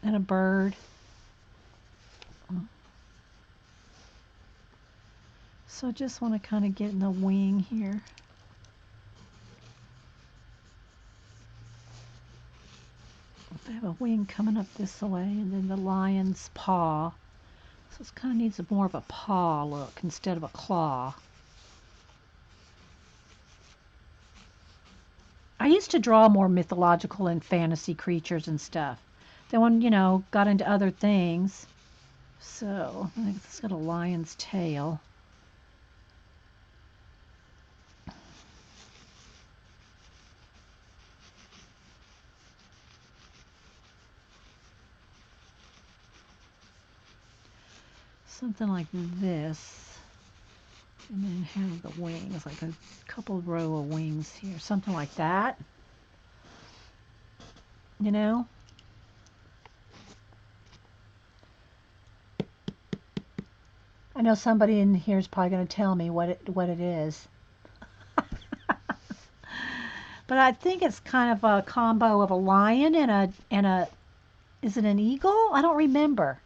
and a bird. So I just want to kind of get in the wing here. They have a wing coming up this way, and then the lion's paw. So this kind of needs more of a paw look instead of a claw. I used to draw more mythological and fantasy creatures and stuff. Then when, got into other things. So I think it's got a lion's tail. Something like this. And then have the wings, like a couple row of wings here. Something like that. You know? I know somebody in here is probably going to tell me what it is. But I think it's kind of a combo of a lion and a is it an eagle? I don't remember.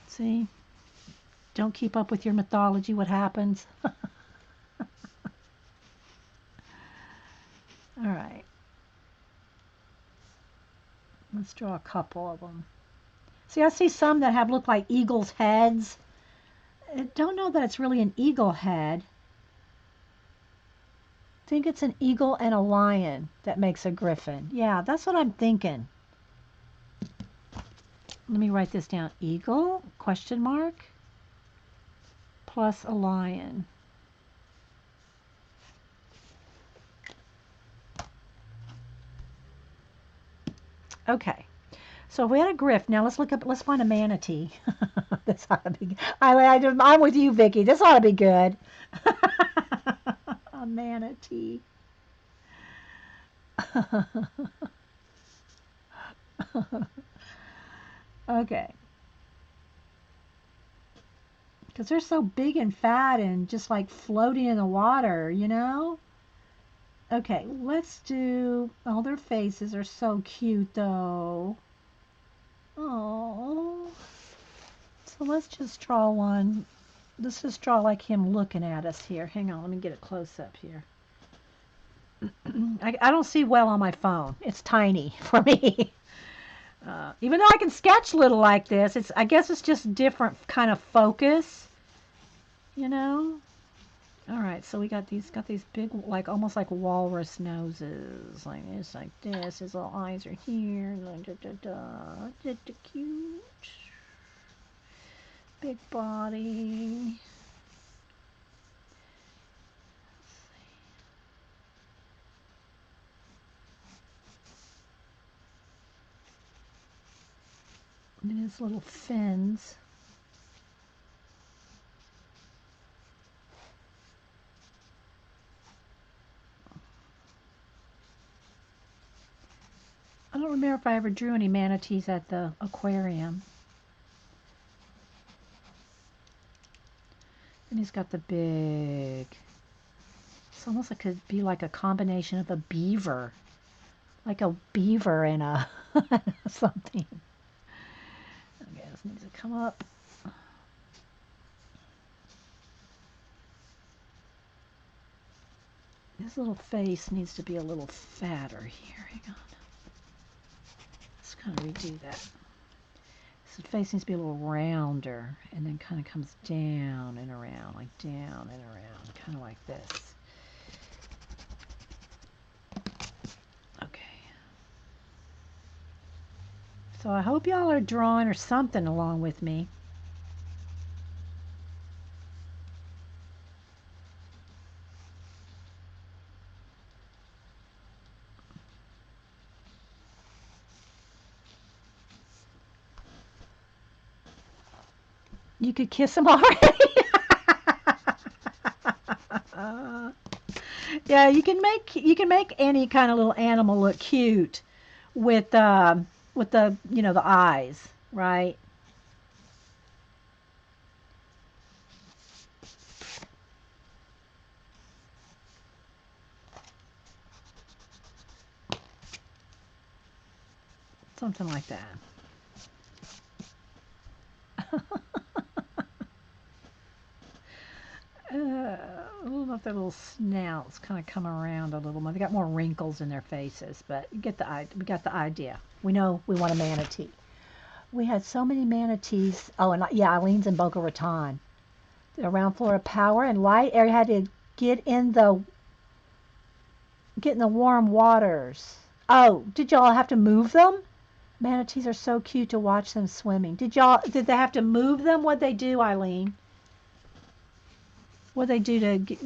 See? Don't keep up with your mythology, what happens? All right. Let's draw a couple of them. See, I see some that look like eagles' heads. I don't know that it's really an eagle head. I think it's an eagle and a lion that makes a griffin. Yeah, that's what I'm thinking. Let me write this down. Eagle, question mark, plus a lion. Okay. So if we had a griff, now let's find a manatee. This ought to be, I'm with you, Vicky. This ought to be good. A manatee. Okay. Because they're so big and fat and just like floating in the water, you know? Okay, let's do, oh, their faces are so cute though. Oh. So let's just draw one. Let's just draw like him looking at us here. Hang on, let me get a close up here. I don't see well on my phone. It's tiny for me. Even though I can sketch little like this, I guess it's just different kind of focus, you know? All right, so we got these big, like almost like walrus noses, like this, like this. His little eyes are here. Cute. Big body. And then his little fins. I don't remember if I ever drew any manatees at the aquarium. And he's got the big, it's almost like it could be like a combination of a beaver. Like a beaver and a something. Okay, this needs to come up. His little face needs to be a little fatter here. Hang on. Let's kind of redo that. His face needs to be a little rounder and then kind of comes down and around, like down and around, kind of like this. Okay. So I hope y'all are drawing or something along with me. You could kiss him already. Yeah, you can make any kind of little animal look cute with the the eyes, right? Something like that. I don't know if their little snouts kind of come around a little more. They got more wrinkles in their faces, but you get we got the idea. We know we want a manatee. We had so many manatees. Oh, and yeah, Eileen's in Boca Raton. Around Florida Power and Light area had to get in the get in the warm waters. Oh, did y'all have to move them? Manatees are so cute to watch them swimming. Did they have to move them? What'd they do, Eileen? What'd they do to get,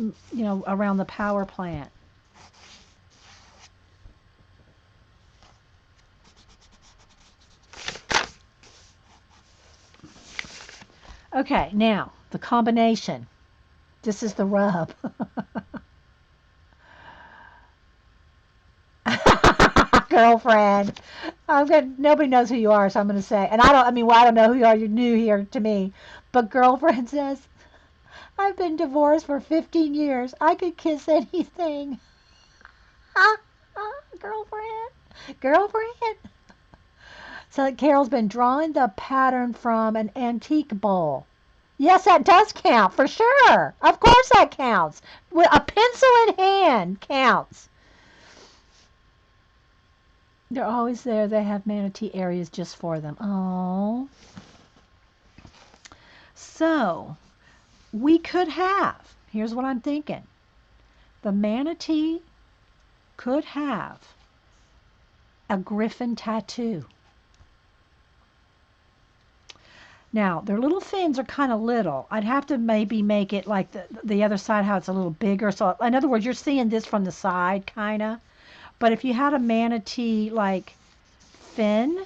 around the power plant? Okay, now the combination. This is the rub. Girlfriend. Nobody knows who you are, so I'm gonna say. And I don't know who you are. You're new here to me. But girlfriend says, I've been divorced for 15 years. I could kiss anything. Girlfriend. Girlfriend. So Carol's been drawing the pattern from an antique bowl. Yes, that does count for sure. Of course that counts. With a pencil in hand counts. They're always there. They have manatee areas just for them. Oh. So, we could have, here's what I'm thinking. The manatee could have a griffin tattoo. Now, their little fins are kind of little. I'd have to maybe make it like the other side, how it's a little bigger. So, in other words, you're seeing this from the side, kind of. But if you had a manatee like fin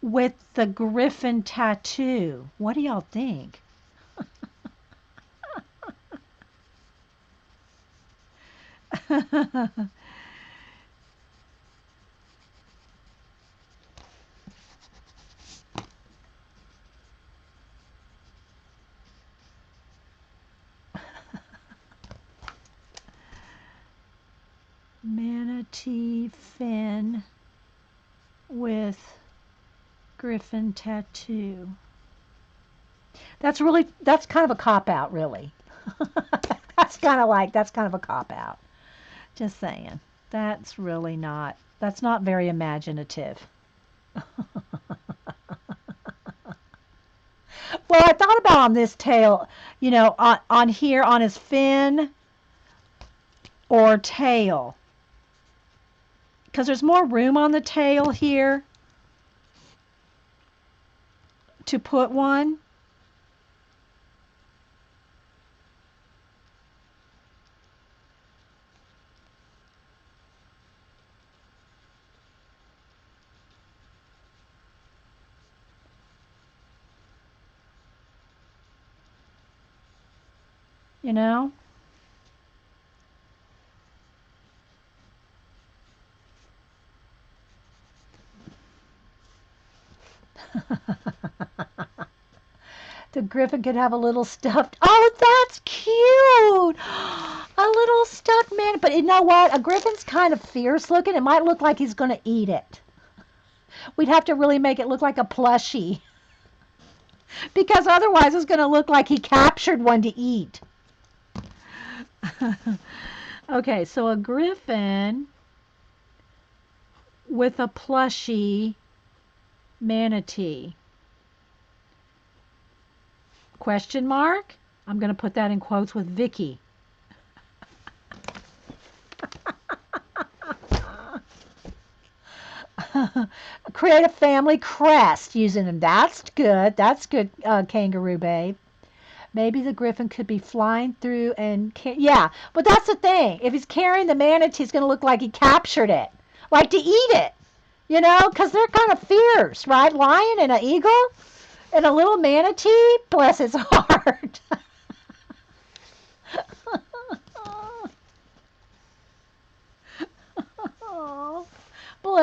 with the griffin tattoo, what do y'all think? Manatee fin with griffin tattoo. That's kind of a cop out, really. That's kind of a cop out. Just saying. That's not very imaginative. Well, I thought about on this tail, on here on his fin or tail. Because there's more room on the tail here to put one. You know? The griffin could have a little stuffed. Oh, that's cute! A little stuffed man. But you know what? A griffin's kind of fierce looking. It might look like he's going to eat it. We'd have to really make it look like a plushie. Because otherwise it's going to look like he captured one to eat. Okay, so a griffin with a plushie manatee. Question mark? I'm going to put that in quotes with Vicky. Create a family crest using them. That's good. That's good, Kangaroo Babe. Maybe the griffin could be flying through and yeah, but that's the thing. If he's carrying the manatee, it's going to look like he captured it, like to eat it, because they're kind of fierce, right? Lion and an eagle and a little manatee. Bless his heart.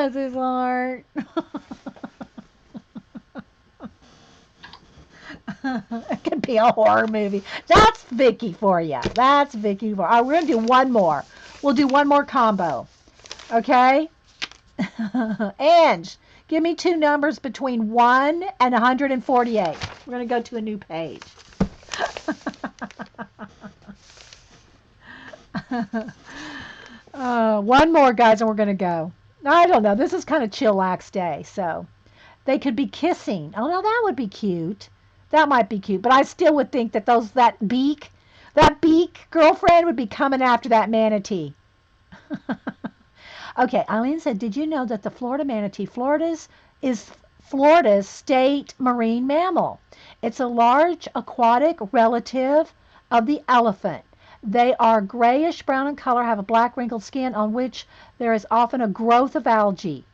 Bless his heart. It could be a horror movie. That's Vicky for you. That's Vicky for. Oh, we're gonna do one more. We'll do one more combo. Okay. Ange, give me two numbers between 1 and 148. We're gonna go to a new page. One more, guys, and we're gonna go. I don't know. This is kind of chillax day, so they could be kissing. Oh no, that would be cute. That might be cute, but I still would think that that beak girlfriend would be coming after that manatee. Okay, Eileen said, did you know that the Florida manatee, is Florida's state marine mammal? It's a large aquatic relative of the elephant. They are grayish brown in color, have a black wrinkled skin on which there is often a growth of algae.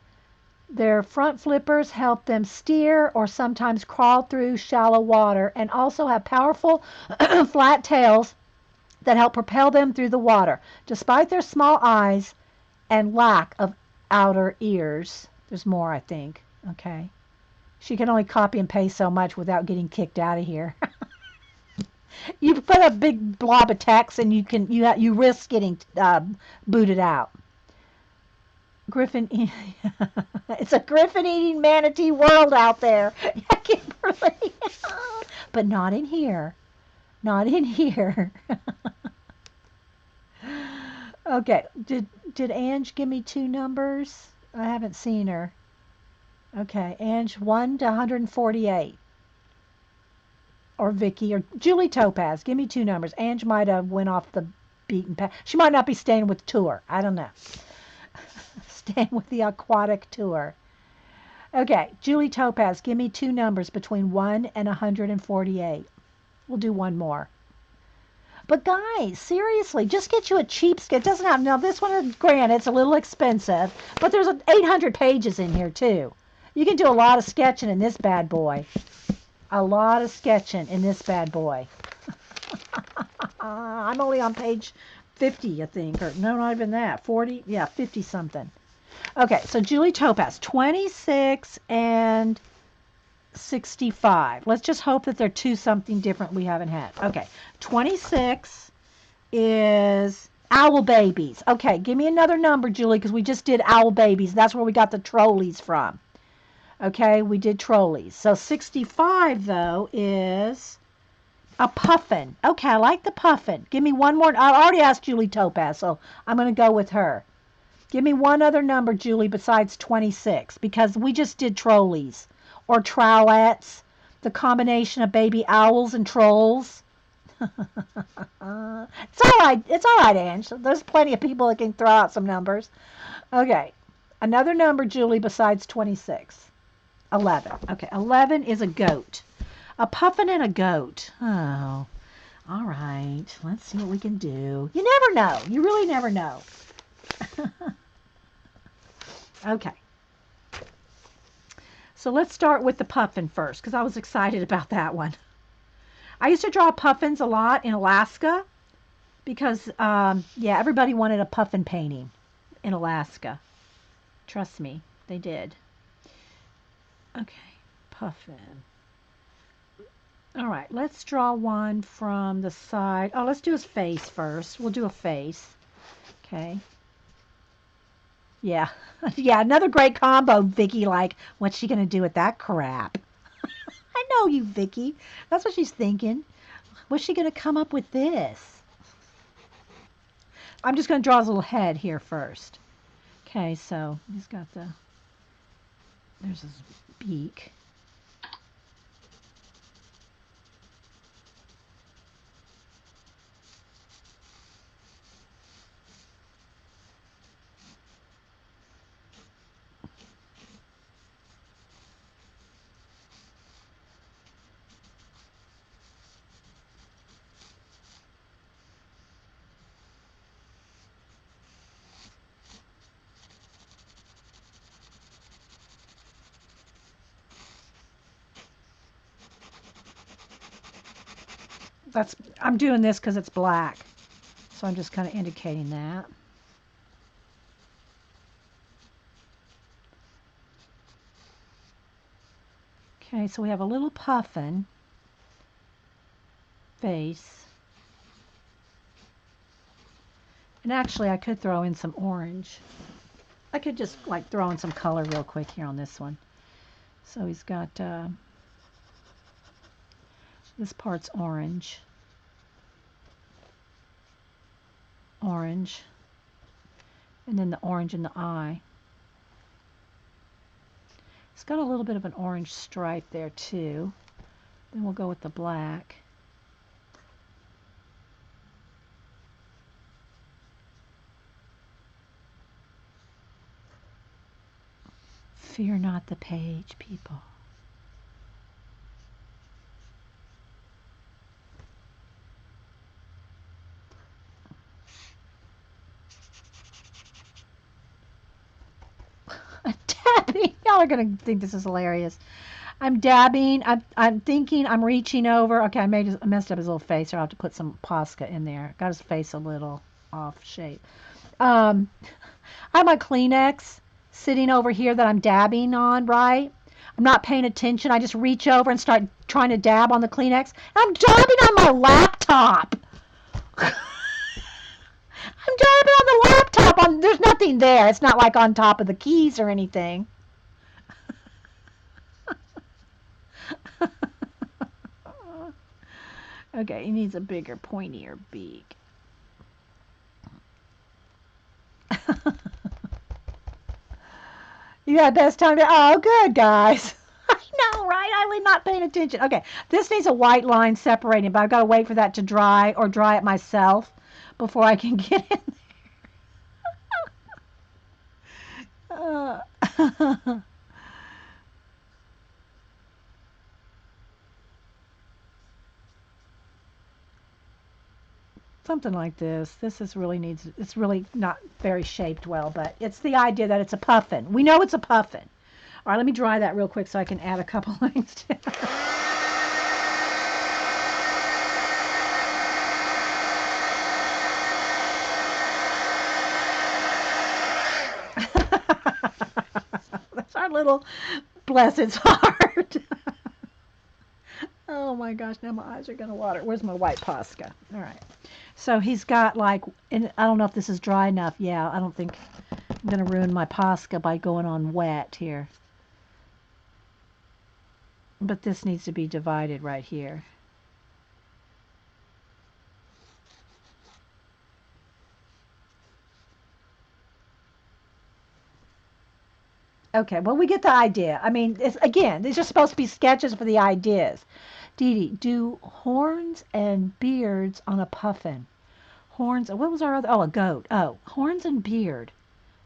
Their front flippers help them steer or sometimes crawl through shallow water and also have powerful flat tails that help propel them through the water. Despite their small eyes and lack of outer ears, there's more, I think. Okay. She can only copy and paste so much without getting kicked out of here. You put a big blob of text and you risk getting booted out. Griffin, it's a Griffin eating manatee world out there. Kimberly, but not in here. Not in here. Okay, did Ange give me two numbers? I haven't seen her. Okay, Ange 1 to 148. Or Vicky or Julie Topaz. Give me two numbers. Ange might have went off the beaten path. She might not be staying with the tour. I don't know. Staying with the aquatic tour. Okay, Julie Topaz, give me two numbers between 1 and 148. We'll do one more. But guys, seriously, just get you a cheap sketch. It doesn't have, now this one, granted, it's a little expensive, but there's 800 pages in here too. You can do a lot of sketching in this bad boy. A lot of sketching in this bad boy. I'm only on page 50, I think, or no, not even that. 40, yeah, 50 something. Okay, so Julie Topaz, 26 and 65. Let's just hope that they're two something different we haven't had. Okay, 26 is owl babies. Okay, give me another number, Julie, because we just did owl babies. That's where we got the trolleys from. Okay, we did trolleys. So 65, though, is a puffin. Okay, I like the puffin. Give me one more. I already asked Julie Topaz, so I'm going to go with her. Give me one other number, Julie, besides 26, because we just did trolleys or trowelettes, the combination of baby owls and trolls. It's all right. It's all right, Ange. There's plenty of people that can throw out some numbers. Okay, another number, Julie, besides 26. 11. Okay, 11 is a goat. A puffin and a goat. Oh, all right. Let's see what we can do. You never know. You really never know. Okay. So let's start with the puffin first, because I was excited about that one. I used to draw puffins a lot in Alaska because, yeah, everybody wanted a puffin painting in Alaska. Trust me, they did. Okay, puffin. All right, let's draw one from the side. Oh, let's do his face first. We'll do a face. Okay. Yeah. Yeah, another great combo, Vicky. Like, what's she going to do with that crap? I know you, Vicky. That's what she's thinking. What's she going to come up with this? I'm just going to draw his little head here first. Okay, so he's got there's his beak. I'm doing this because it's black. So I'm just kind of indicating that. Okay, so we have a little puffin face. And actually, I could throw in some orange. I could just like throw in some color real quick here on this one. So he's got this part's orange. Orange. And then the orange in the eye. It's got a little bit of an orange stripe there too. Then we'll go with the black. Fear not the page, people. I'm dabbing. Y'all are going to think this is hilarious. I'm dabbing. I'm thinking. I'm reaching over. Okay, I messed up his little face. So I'll have to put some Posca in there. Got his face a little off shape. I have my Kleenex sitting over here that I'm dabbing on, right? I'm not paying attention. I just reach over and start trying to dab on the Kleenex. I'm dabbing on my laptop. I'm dabbing on the laptop. There's nothing there. It's not like on top of the keys or anything. Okay, he needs a bigger, pointier beak. Yeah, best time to. Oh, good, guys. I know, right? I'm not paying attention. Okay, this needs a white line separating, but I've got to wait for that to dry or dry it myself before I can get in there. Something like this. This is really needs. It's really not very shaped well, but it's the idea that it's a puffin. We know it's a puffin. All right, let me dry that real quick so I can add a couple lines to it. That's our little blessed heart. Oh my gosh, now my eyes are going to water. Where's my white Posca? All right. So he's got like, and I don't know if this is dry enough. Yeah, I don't think I'm going to ruin my Posca by going on wet here. But this needs to be divided right here. Okay, well, we get the idea. I mean, again, these are supposed to be sketches for the ideas. Dee Dee, do horns and beards on a puffin. Horns, what was our other? Oh, a goat. Oh, horns and beard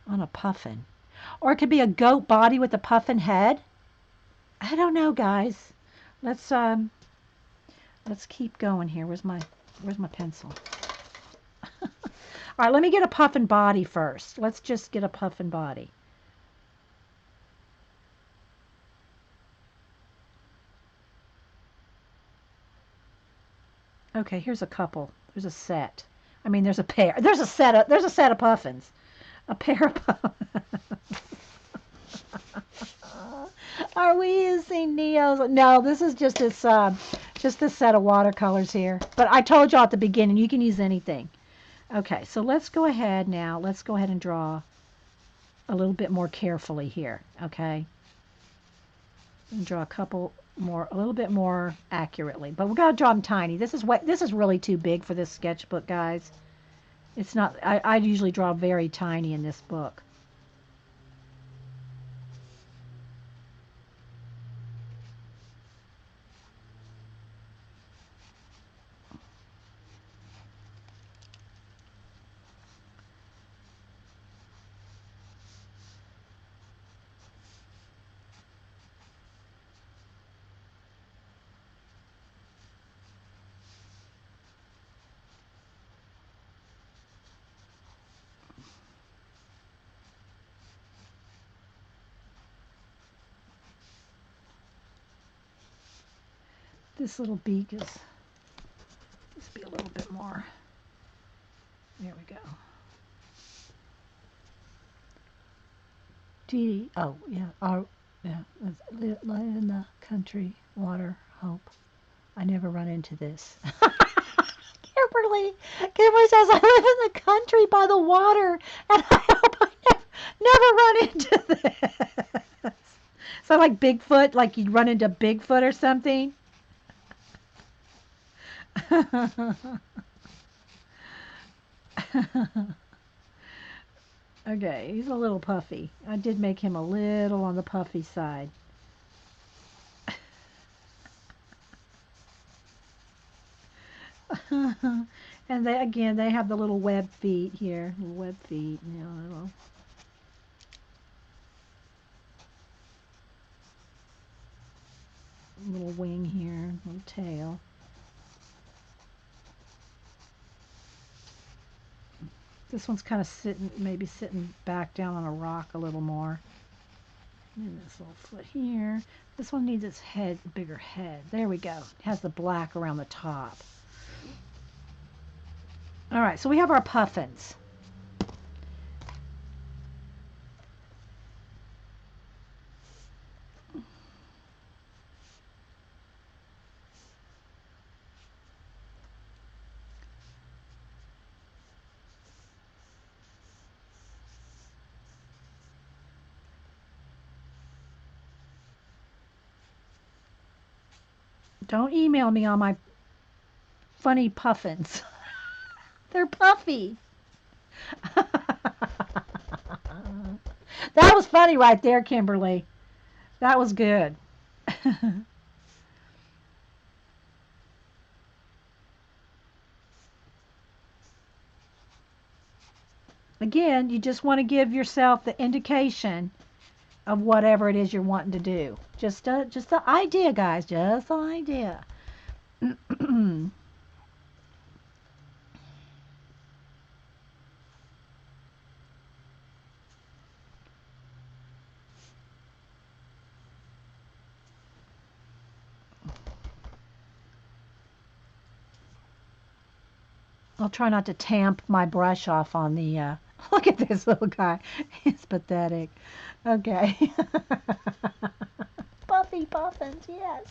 on a puffin. Or it could be a goat body with a puffin head. I don't know, guys. Let's keep going here. Where's my pencil? All right, let me get a puffin body first. Let's just get a puffin body. Okay, here's a couple. There's a set. I mean, there's a pair. There's a set of puffins. A pair of puffins. Are we using Neo's? No, this is just this set of watercolors here. But I told y'all at the beginning, you can use anything. Okay, so let's go ahead now. Let's go ahead and draw a little bit more carefully here. Okay, and draw a little bit more accurately. But we gotta draw them tiny. This is really too big for this sketchbook, guys. It's not. I usually draw very tiny in this book. This little beak is. Let's be a little bit more. There we go. Dee Dee. Oh yeah. Yeah, live in the country, water, hope. I never run into this. Kimberly, Kimberly says I live in the country by the water, and I hope I never run into this. So like Bigfoot, like you'd run into Bigfoot or something. Okay, he's a little puffy. I did make him a little on the puffy side. And they again, they have the little web feet here, little web feet, little wing here, little tail. This one's kind of maybe sitting back down on a rock a little more. And this little foot here. This one needs its head, bigger head. There we go. It has the black around the top. All right, so we have our puffins. Don't email me on my funny puffins. They're puffy. That was funny right there, Kimberly. That was good. Again, you just want to give yourself the indication of whatever it is you're wanting to do. Just the idea, guys. Just the idea. I'll try not to tamp my brush off on the. Look at this little guy. He's pathetic. Okay. Puffy puffins, yes.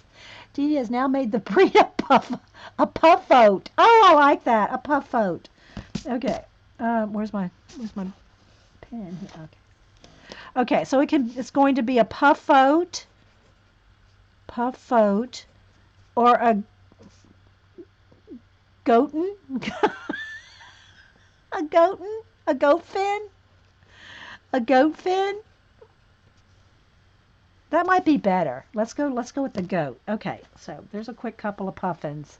Dee has now made the breed a puffoat. Oh, I like that. A puffoat. Okay. Where's my pen here? Okay. Okay, so it's going to be a puffoat, or a goatin, a goatin, a goat fin, a goat fin. That might be better. Let's go with the goat. Okay, so there's a quick couple of puffins.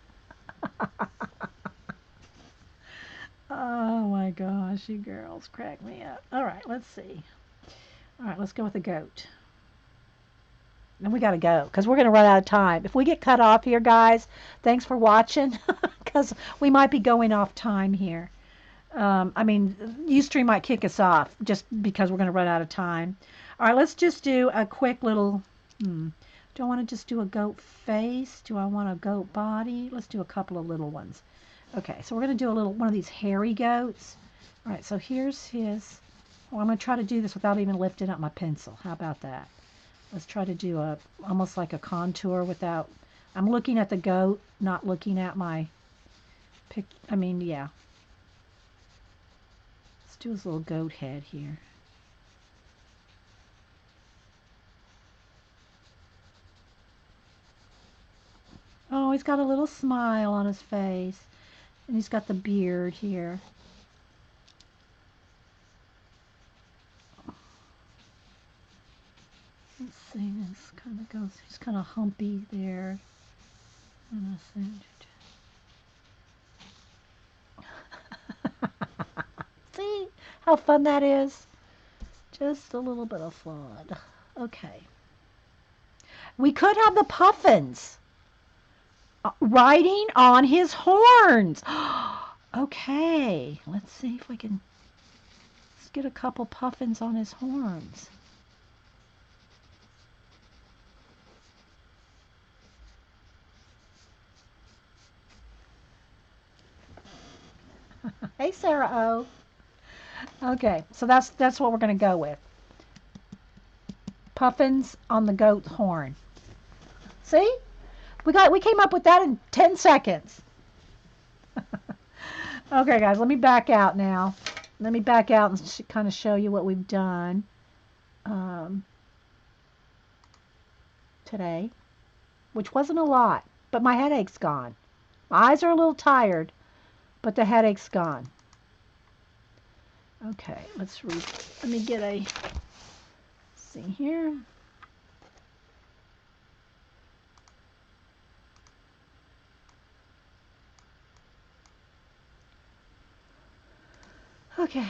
Oh my gosh, you girls crack me up. All right, let's see. All right, let's go with the goat. And we got to go because we're going to run out of time. If we get cut off here, guys, thanks for watching because we might be going off time here. I mean, Ustream might kick us off just because we're going to run out of time. All right, let's just do a quick little. Do I want to just do a goat face? Do I want a goat body? Let's do a couple of little ones. Okay, so we're going to do one of these hairy goats. All right, so here's his. Well, I'm going to try to do this without even lifting up my pencil. How about that? Let's try to do almost like a contour without. I'm looking at the goat, not looking at my pic. I mean, yeah. Let's do his little goat head here. Oh, he's got a little smile on his face. And he's got the beard here. Let's see, this kind of goes, he's kind of humpy there. See how fun that is? Just a little bit of fun. Okay. We could have the puffins riding on his horns. Okay, let's see if we can get a couple puffins on his horns. Hey, Sarah O. Okay, so that's what we're going to go with. Puffins on the goat horn. See? We came up with that in 10 seconds. Okay, guys, let me back out now. Let me back out and kind of show you what we've done today, which wasn't a lot, but my headache's gone. My eyes are a little tired, but the headache's gone. Okay, let me get a, see here. Okay.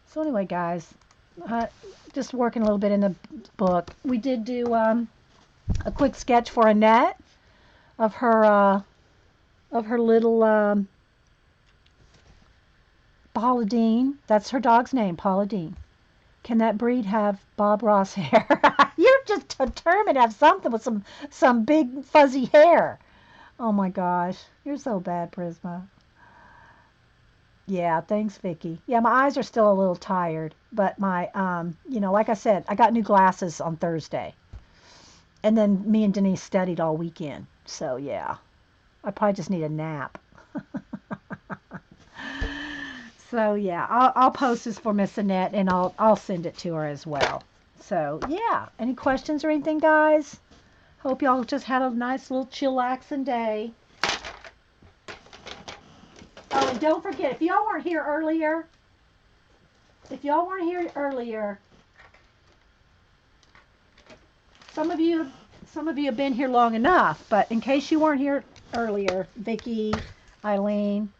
So anyway, guys, just working a little bit in the book. We did do a quick sketch for Annette of her little Paula Dean. That's her dog's name, Paula Dean. Can that breed have Bob Ross hair? You're just determined to have something with some big fuzzy hair. Oh my gosh, you're so bad, Prisma. Yeah, thanks, Vicky. Yeah, my eyes are still a little tired, but my like I said, I got new glasses on Thursday, and then me and Denise studied all weekend. So yeah, I probably just need a nap. So yeah, I'll post this for Miss Annette, and I'll send it to her as well. So yeah, any questions or anything, guys? Hope y'all just had a nice little chillaxing day. Oh, and don't forget, if y'all weren't here earlier, some of you have been here long enough, but in case you weren't here earlier, Vicky, Eileen,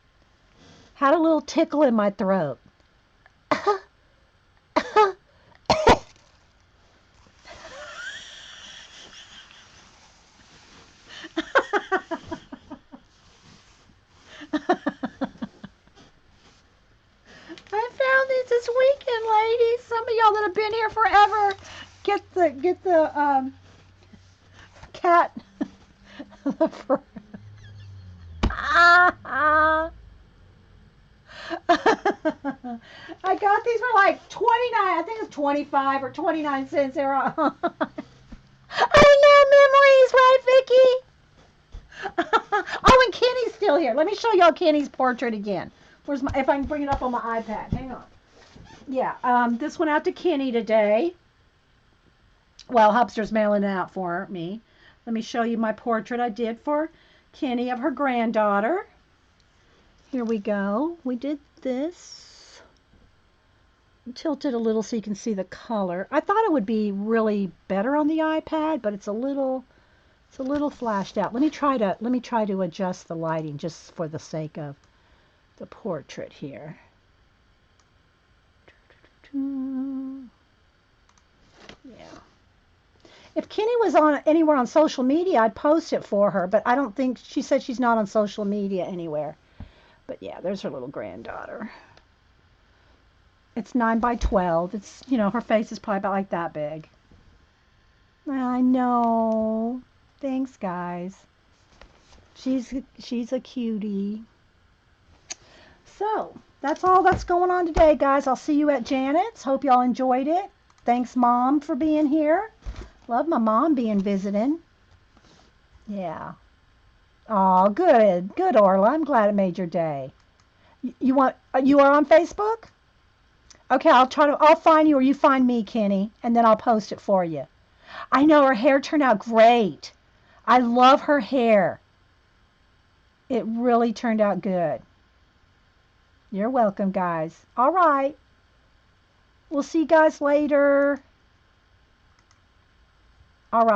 had a little tickle in my throat. I found these this weekend, ladies. Some of y'all that have been here forever, get the cat. I got these for like 29. I think it's 25 or 29 cents. They were on. I know memories, right, Vicky? Oh, and Kenny's still here. Let me show y'all Kenny's portrait again. Where's my? If I can bring it up on my iPad. Hang on. Yeah, this went out to Kenny today. Well, Hubster's mailing it out for me. Let me show you my portrait I did for Kenny of her granddaughter. Here we go. We did this. Tilt it a little so you can see the color. I thought it would be really better on the iPad, but it's a little flashed out. Let me try to adjust the lighting just for the sake of the portrait here. Yeah. If Kenny was on anywhere on social media, I'd post it for her, but I don't think, she said she's not on social media anywhere. But yeah, there's her little granddaughter. It's 9 by 12. It's, her face is probably about like that big. I know. Thanks, guys. She's a cutie. So, that's all that's going on today, guys. I'll see you at Janet's. Hope y'all enjoyed it. Thanks, Mom, for being here. Love my mom being visiting. Yeah. Oh, good. Good, Orla. I'm glad it made your day. You are on Facebook? Okay, I'll find you, or you find me, Kenny, and then I'll post it for you. I know her hair turned out great. I love her hair. It really turned out good. You're welcome, guys. All right. We'll see you guys later. All right.